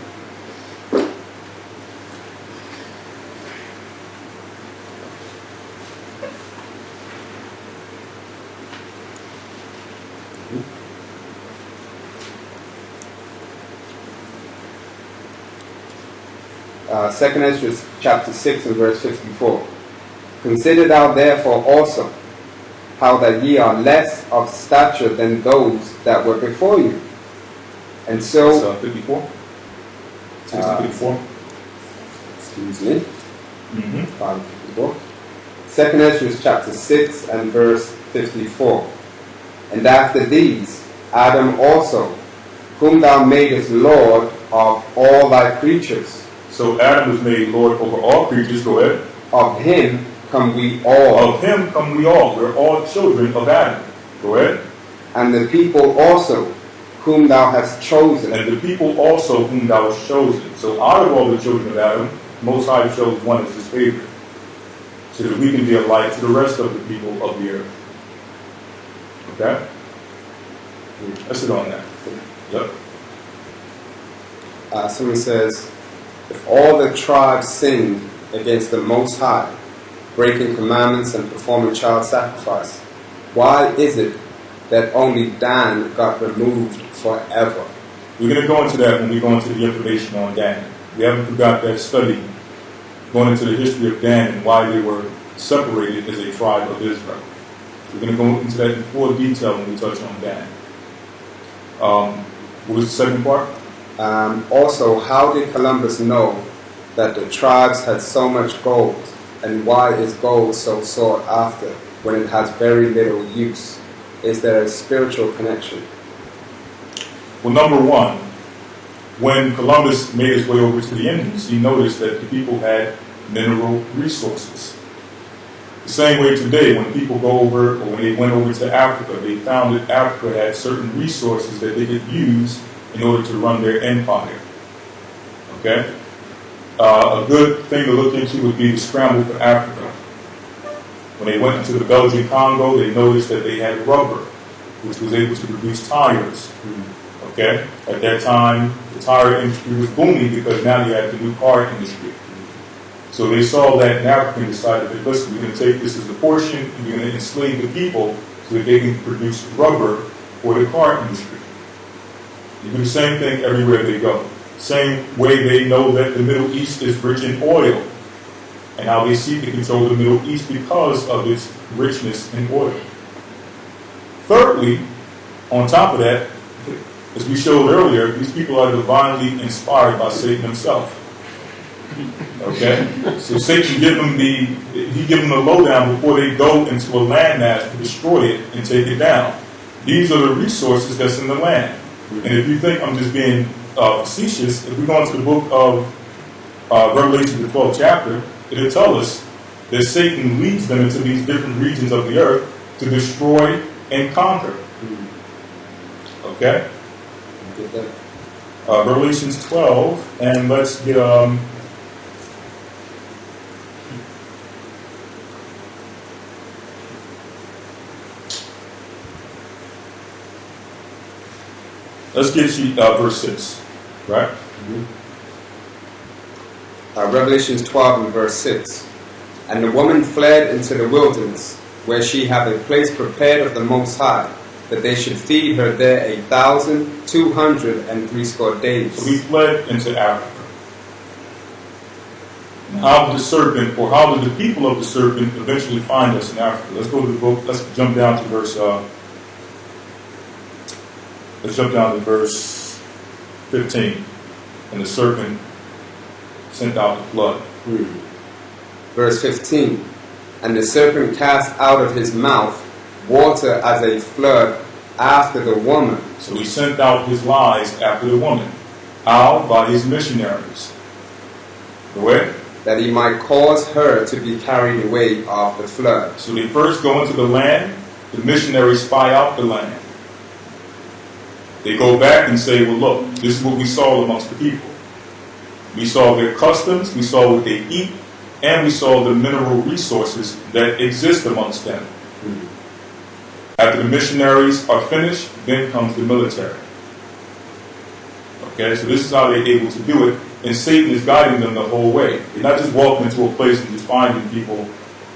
Second Ezra chapter 6 and verse 54. Consider thou therefore also how that ye are less of stature than those that were before you. And so... 54? 54? Excuse me. 54. Second Ezra chapter 6 and verse 54. And after these, Adam also, whom thou madest Lord of all thy creatures. So Adam was made Lord over all creatures. Go ahead. Of him come we all. Of him come we all. We're all children of Adam. Go ahead. And the people also, whom thou hast chosen. And the people also whom thou hast chosen. So out of all the children of Adam, Most High chose one as his favorite, so that we can be a light to the rest of the people of the earth. Okay? Let's sit on that. Yep. Someone says, if all the tribes sinned against the Most High, breaking commandments and performing child sacrifice, why is it that only Dan got removed forever? We're going to go into that when we go into the information on Dan. We haven't forgot that study going into the history of Dan and why they were separated as a tribe of Israel. We're going to go into that in more detail when we touch on Dan. What was the second part? Also, how did Columbus know that the tribes had so much gold, and why is gold so sought after when it has very little use? Is there a spiritual connection? Well, number one, when Columbus made his way over to the Indies, he noticed that the people had mineral resources. The same way today, when people go over, or when they went over to Africa, they found that Africa had certain resources that they could use in order to run their empire. Okay? A good thing to look into would be the scramble for Africa. When they went into the Belgian Congo, they noticed that they had rubber, which was able to produce tires. Okay? At that time, the tire industry was booming because now you had the new car industry. So they saw that in Africa and decided that, listen, we're going to take this as a portion and we're going to enslave the people so that they can produce rubber for the car industry. They do the same thing everywhere they go. Same way they know that the Middle East is rich in oil and how they seek to control the Middle East because of its richness in oil. Thirdly, on top of that, as we showed earlier, these people are divinely inspired by Satan himself. Okay? So Satan give them the lowdown before they go into a landmass to destroy it and take it down. These are the resources that's in the land. And if you think I'm just being facetious, if we go into the book of Revelation, the 12th chapter, it'll tell us that Satan leads them into these different regions of the earth to destroy and conquer. Okay? Revelations 12, and let's get verse 6, right? Revelations 12 and verse 6. And the woman fled into the wilderness, where she had a place prepared of the Most High, that they should feed her there 1,260 days. So we fled into Africa. And how did the serpent, or how did the people of the serpent eventually find us in Africa? Let's go to the book. Let's jump down to verse. Let's jump down to verse 15. And the serpent sent out the flood. Verse 15. And the serpent cast out of his mouth water as a flood after the woman. So he sent out his lies after the woman. How? By his missionaries. Go ahead. That he might cause her to be carried away of the flood. So they first go into the land. The missionaries spy out the land. They go back and say, well, look, this is what we saw amongst the people. We saw their customs, we saw what they eat, and we saw the mineral resources that exist amongst them. After the missionaries are finished, then comes the military. Okay, so this is how they're able to do it, and Satan is guiding them the whole way. They're not just walking into a place and just finding people,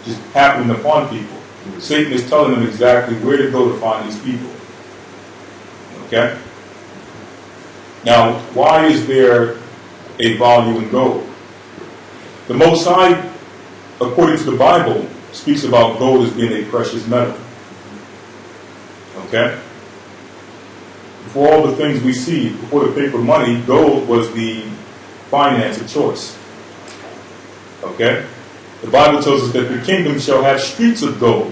just happening upon people. Satan is telling them exactly where to go to find these people. Okay? Now, why is there a value in gold? The Most High, according to the Bible, speaks about gold as being a precious metal. Okay? For all the things we see, before the paper money, gold was the finance of choice. Okay? The Bible tells us that the kingdom shall have streets of gold,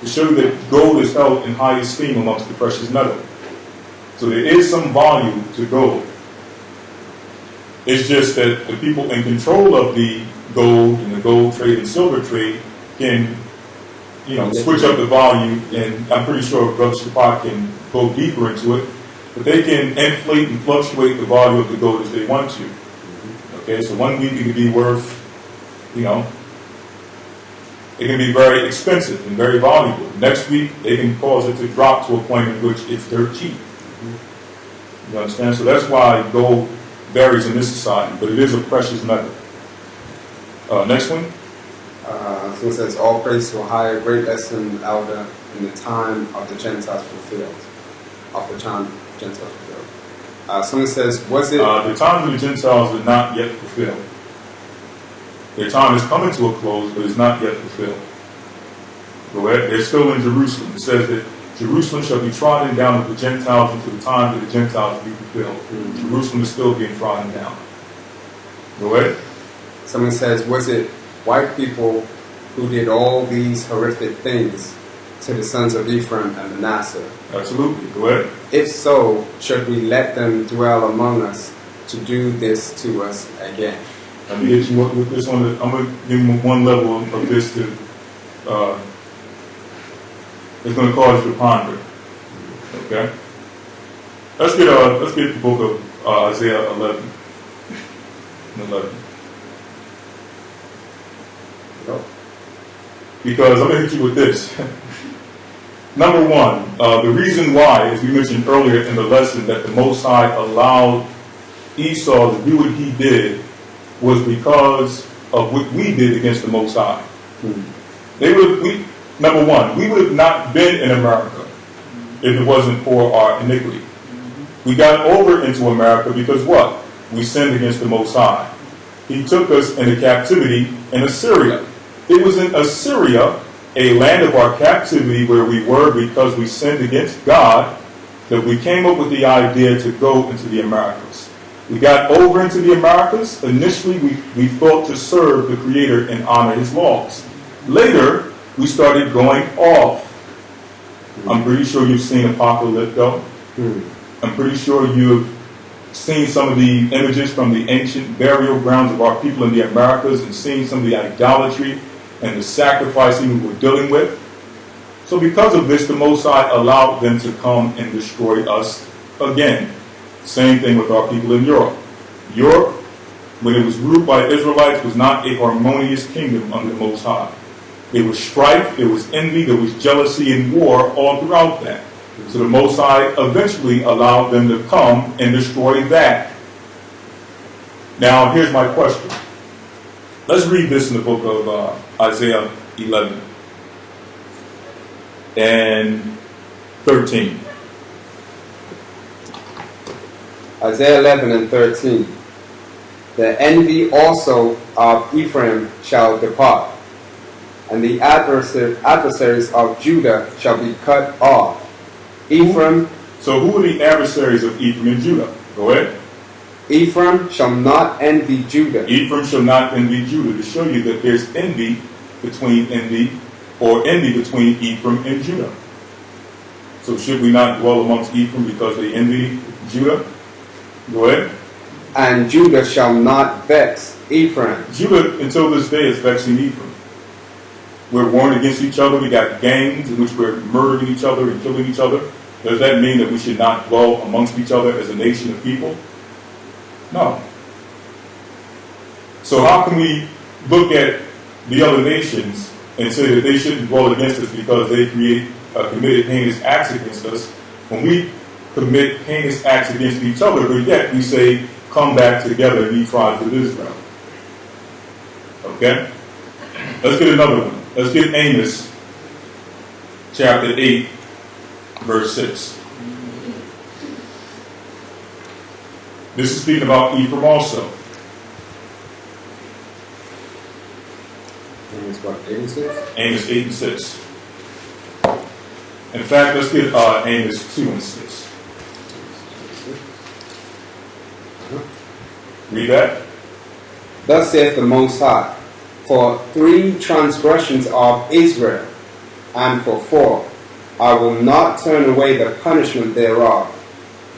to show that gold is held in high esteem amongst the precious metal. So there is some value to gold. It's just that the people in control of the gold and the gold trade and silver trade can, switch up the value, and I'm pretty sure Brother Shapak can go deeper into it, but they can inflate and fluctuate the value of the gold as they want to. Okay, so one week it can be worth, it can be very expensive and very valuable. Next week, they can cause it to drop to a point in which it's dirt cheap. You understand? So that's why gold varies in this society, but it is a precious metal. Next one. So it says, all praise to a higher, great lesson, elder, in the time of the Gentiles fulfilled. Of the time of the Gentiles fulfilled. Someone says, was it... the times of the Gentiles are not yet fulfilled. Their time is coming to a close, but it's not yet fulfilled. They're still in Jerusalem. It says that Jerusalem shall be trodden down of the Gentiles until the time that the Gentiles be fulfilled. Jerusalem is still being trodden down. Go ahead. Someone says, was it white people who did all these horrific things to the sons of Ephraim and Manasseh? Absolutely. Go ahead. If so, should we let them dwell among us to do this to us again? Let me hit you up with this one. I'm going to give you one level of this to, it's going to cause you to ponder. Okay? Let's get the book of Isaiah 11. Because I'm going to hit you with this. Number one, the reason why, as we mentioned earlier in the lesson, that the Most High allowed Esau to do what he did was because of what we did against the Most High. Number one, we would have not been in America if it wasn't for our iniquity. We got over into America because what? We sinned against the Most High. He took us into captivity in Assyria. It was in Assyria, a land of our captivity where we were because we sinned against God, that we came up with the idea to go into the Americas. We got over into the Americas. Initially, we thought to serve the Creator and honor His laws. Later, we started going off. I'm pretty sure you've seen Apocalypto. I'm pretty sure you've seen some of the images from the ancient burial grounds of our people in the Americas and seen some of the idolatry and the sacrificing we were dealing with. So because of this, the Most High allowed them to come and destroy us again. Same thing with our people in Europe. Europe, when it was ruled by Israelites, was not a harmonious kingdom under the Most High. There was strife, there was envy, there was jealousy and war all throughout that. So the Most High eventually allowed them to come and destroy that. Now, here's my question. Let's read this in the book of Isaiah 11 and 13. Isaiah 11 and 13. The envy also of Ephraim shall depart, and the adversaries of Judah shall be cut off. Ephraim. So who are the adversaries of Ephraim and Judah? Go ahead. Ephraim shall not envy Judah. Ephraim shall not envy Judah, to show you that there's envy between Ephraim and Judah. So should we not dwell amongst Ephraim because they envy Judah? Go ahead. And Judah shall not vex Ephraim. Judah, until this day, is vexing Ephraim. We're warring against each other. We got gangs in which we're murdering each other and killing each other. Does that mean that we should not dwell amongst each other as a nation of people? No. So how can we look at the other nations and say that they shouldn't dwell against us because they committed heinous acts against us, when we commit heinous acts against each other, but yet we say, come back together, ye tribes of Israel? Okay? Let's get another one. Let's get Amos chapter 8, verse 6. This is speaking about Ephraim also. Amos what, 8 and 6? Amos 8 and 6. In fact, let's get Amos 2 and 6. Read that. Thus saith the Most High, for 3 transgressions of Israel, and for 4, I will not turn away the punishment thereof,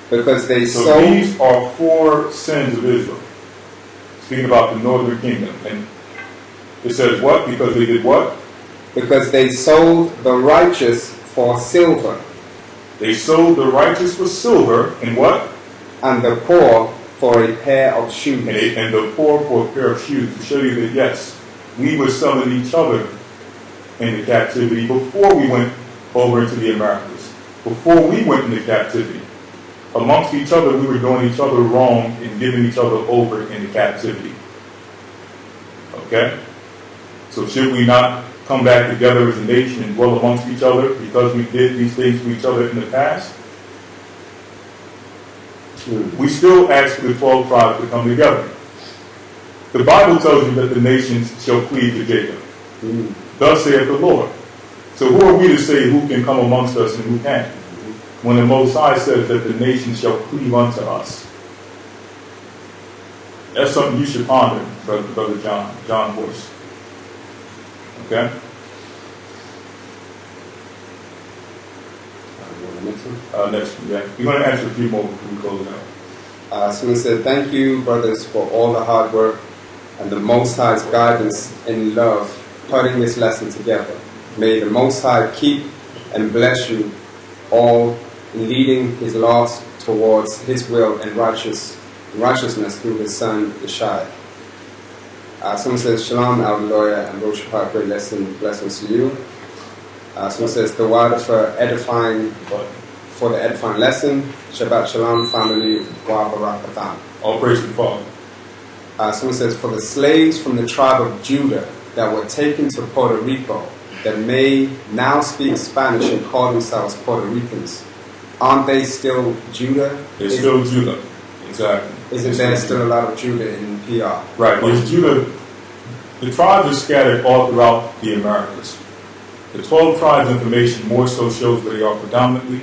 because they So these are 4 sins of Israel. Speaking about the northern kingdom. And it says what? Because they did what? Because they sold the righteous for silver. They sold the righteous for silver, and what? And the poor for a pair of shoes. And the poor for a pair of shoes, to show you that yes, we were selling each other into captivity before we went over into the Americas. Before we went into captivity. amongst each other, we were doing each other wrong and giving each other over into captivity. Okay? So should we not come back together as a nation and dwell amongst each other because we did these things to each other in the past? We still ask for the 12 tribes to come together. The Bible tells you that the nations shall cleave to Jacob. Thus saith the Lord. So who are we to say who can come amongst us and who can't? When the Most High says that the nations shall cleave unto us. That's something you should ponder, Brother John Horse. Okay? Next one, yeah. We're going to answer a few more before we close it out. Someone said, thank you, brothers, for all the hard work and the Most High's guidance and love putting this lesson together. May the Most High keep and bless you all in leading his laws towards his will and righteousness through his son, Yeshua. Someone says, Shalom, Elder Lawya and Rawchaa, great lesson, blessings to you. Someone says, the word for the edifying lesson, Shabbat Shalom, family, wa barakatan. All praise to the Father. Someone says, for the slaves from the tribe of Judah that were taken to Puerto Rico, that may now speak Spanish and call themselves Puerto Ricans, aren't they still Judah? They're still Judah, exactly. Isn't there still a lot of Judah in PR? Right, there's Judah. The tribes are scattered all throughout the Americas. The 12 tribes information more so shows where they are predominantly,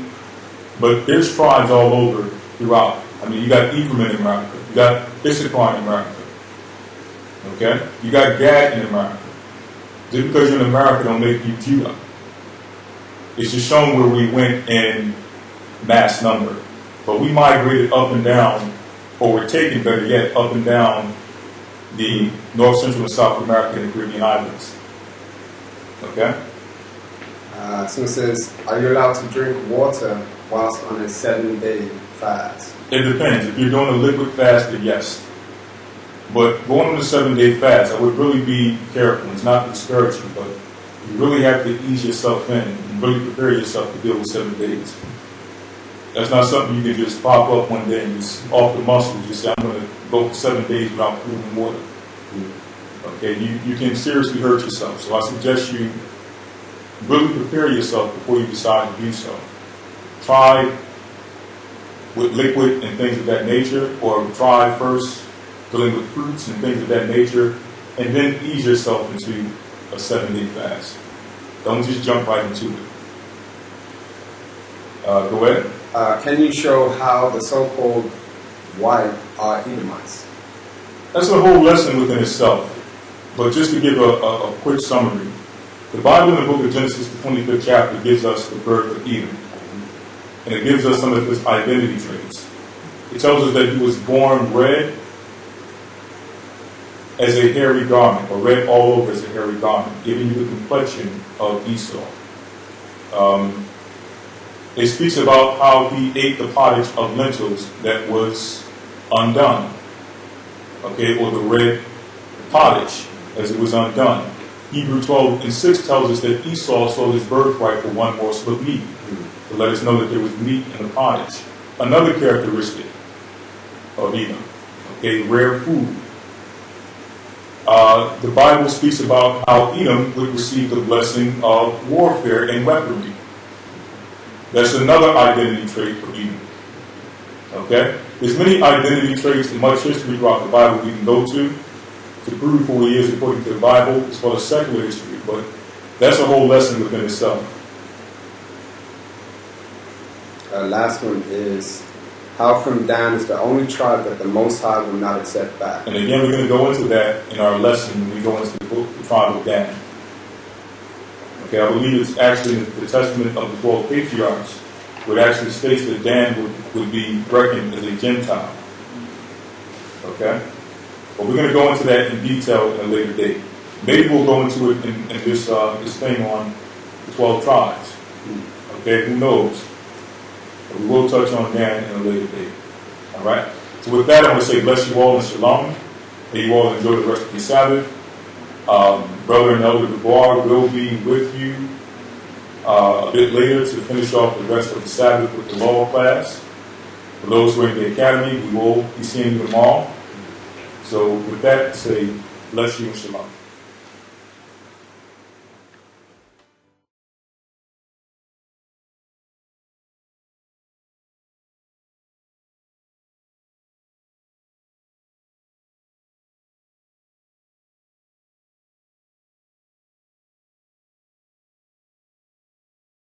but there's tribes all over throughout. I mean, you got Ephraim in America, you got Issachar in America, okay? You got Gad in America. Just because you're in America don't make you Judah. It's just shown where we went in mass number. But we migrated up and down, or were taken, better yet, up and down the North, Central, and South American and Caribbean islands. Okay? Someone says, are you allowed to drink water whilst on a 7-day fast? It depends. If you're doing a liquid fast, then yes. But going on a 7-day fast, I would really be careful. It's not to discourage you, but you really have to ease yourself in and really prepare yourself to deal with 7 days. That's not something you can just pop up one day and just off the muscles. Just say, I'm going to go for 7 days without food and water. Okay, you can seriously hurt yourself. So I suggest you really prepare yourself before you decide to do so. Try with liquid and things of that nature, or try first dealing with fruits and things of that nature, and then ease yourself into a 7-day fast. Don't just jump right into it. Go ahead. Can you show how the so-called white are Edomites? That's a whole lesson within itself. But just to give a quick summary, the Bible in the book of Genesis, the 25th chapter, gives us the birth of Edom. And it gives us some of his identity traits. It tells us that he was born red as a hairy garment, or red all over as a hairy garment, giving you the complexion of Esau. It speaks about how he ate the pottage of lentils that was undone, okay, or the red pottage as it was undone. Hebrew 12:6 tells us that Esau sold his birthright for one morsel of meat, to let us know that there was meat in the pottage. Another characteristic of Edom, okay, rare food. The Bible speaks about how Edom would receive the blessing of warfare and weaponry. That's another identity trait for Edom. Okay? There's many identity traits and much history throughout the Bible we can go to prove who he is according to the Bible, as well as secular history, but that's a whole lesson within itself. Last one is, how come Dan is the only tribe that the Most High will not accept back? And again, we're going to go into that in our lesson when we go into the book, the tribe of Dan. Okay, I believe it's actually in the Testament of the 12 patriarchs, where it actually states that Dan would be reckoned as a Gentile. Okay? But we're going to go into that in detail at a later date. Maybe we'll go into it in this thing on the 12 tribes. Okay, who knows? But we will touch on Dan in a later date. All right? So with that, I want to say bless you all and shalom. May you all enjoy the rest of your Sabbath. Brother and Elder Rawchaa will be with you a bit later to finish off the rest of the Sabbath with the law class. For those who are in the academy, we will be seeing you tomorrow. So with that, say, bless you and shalom.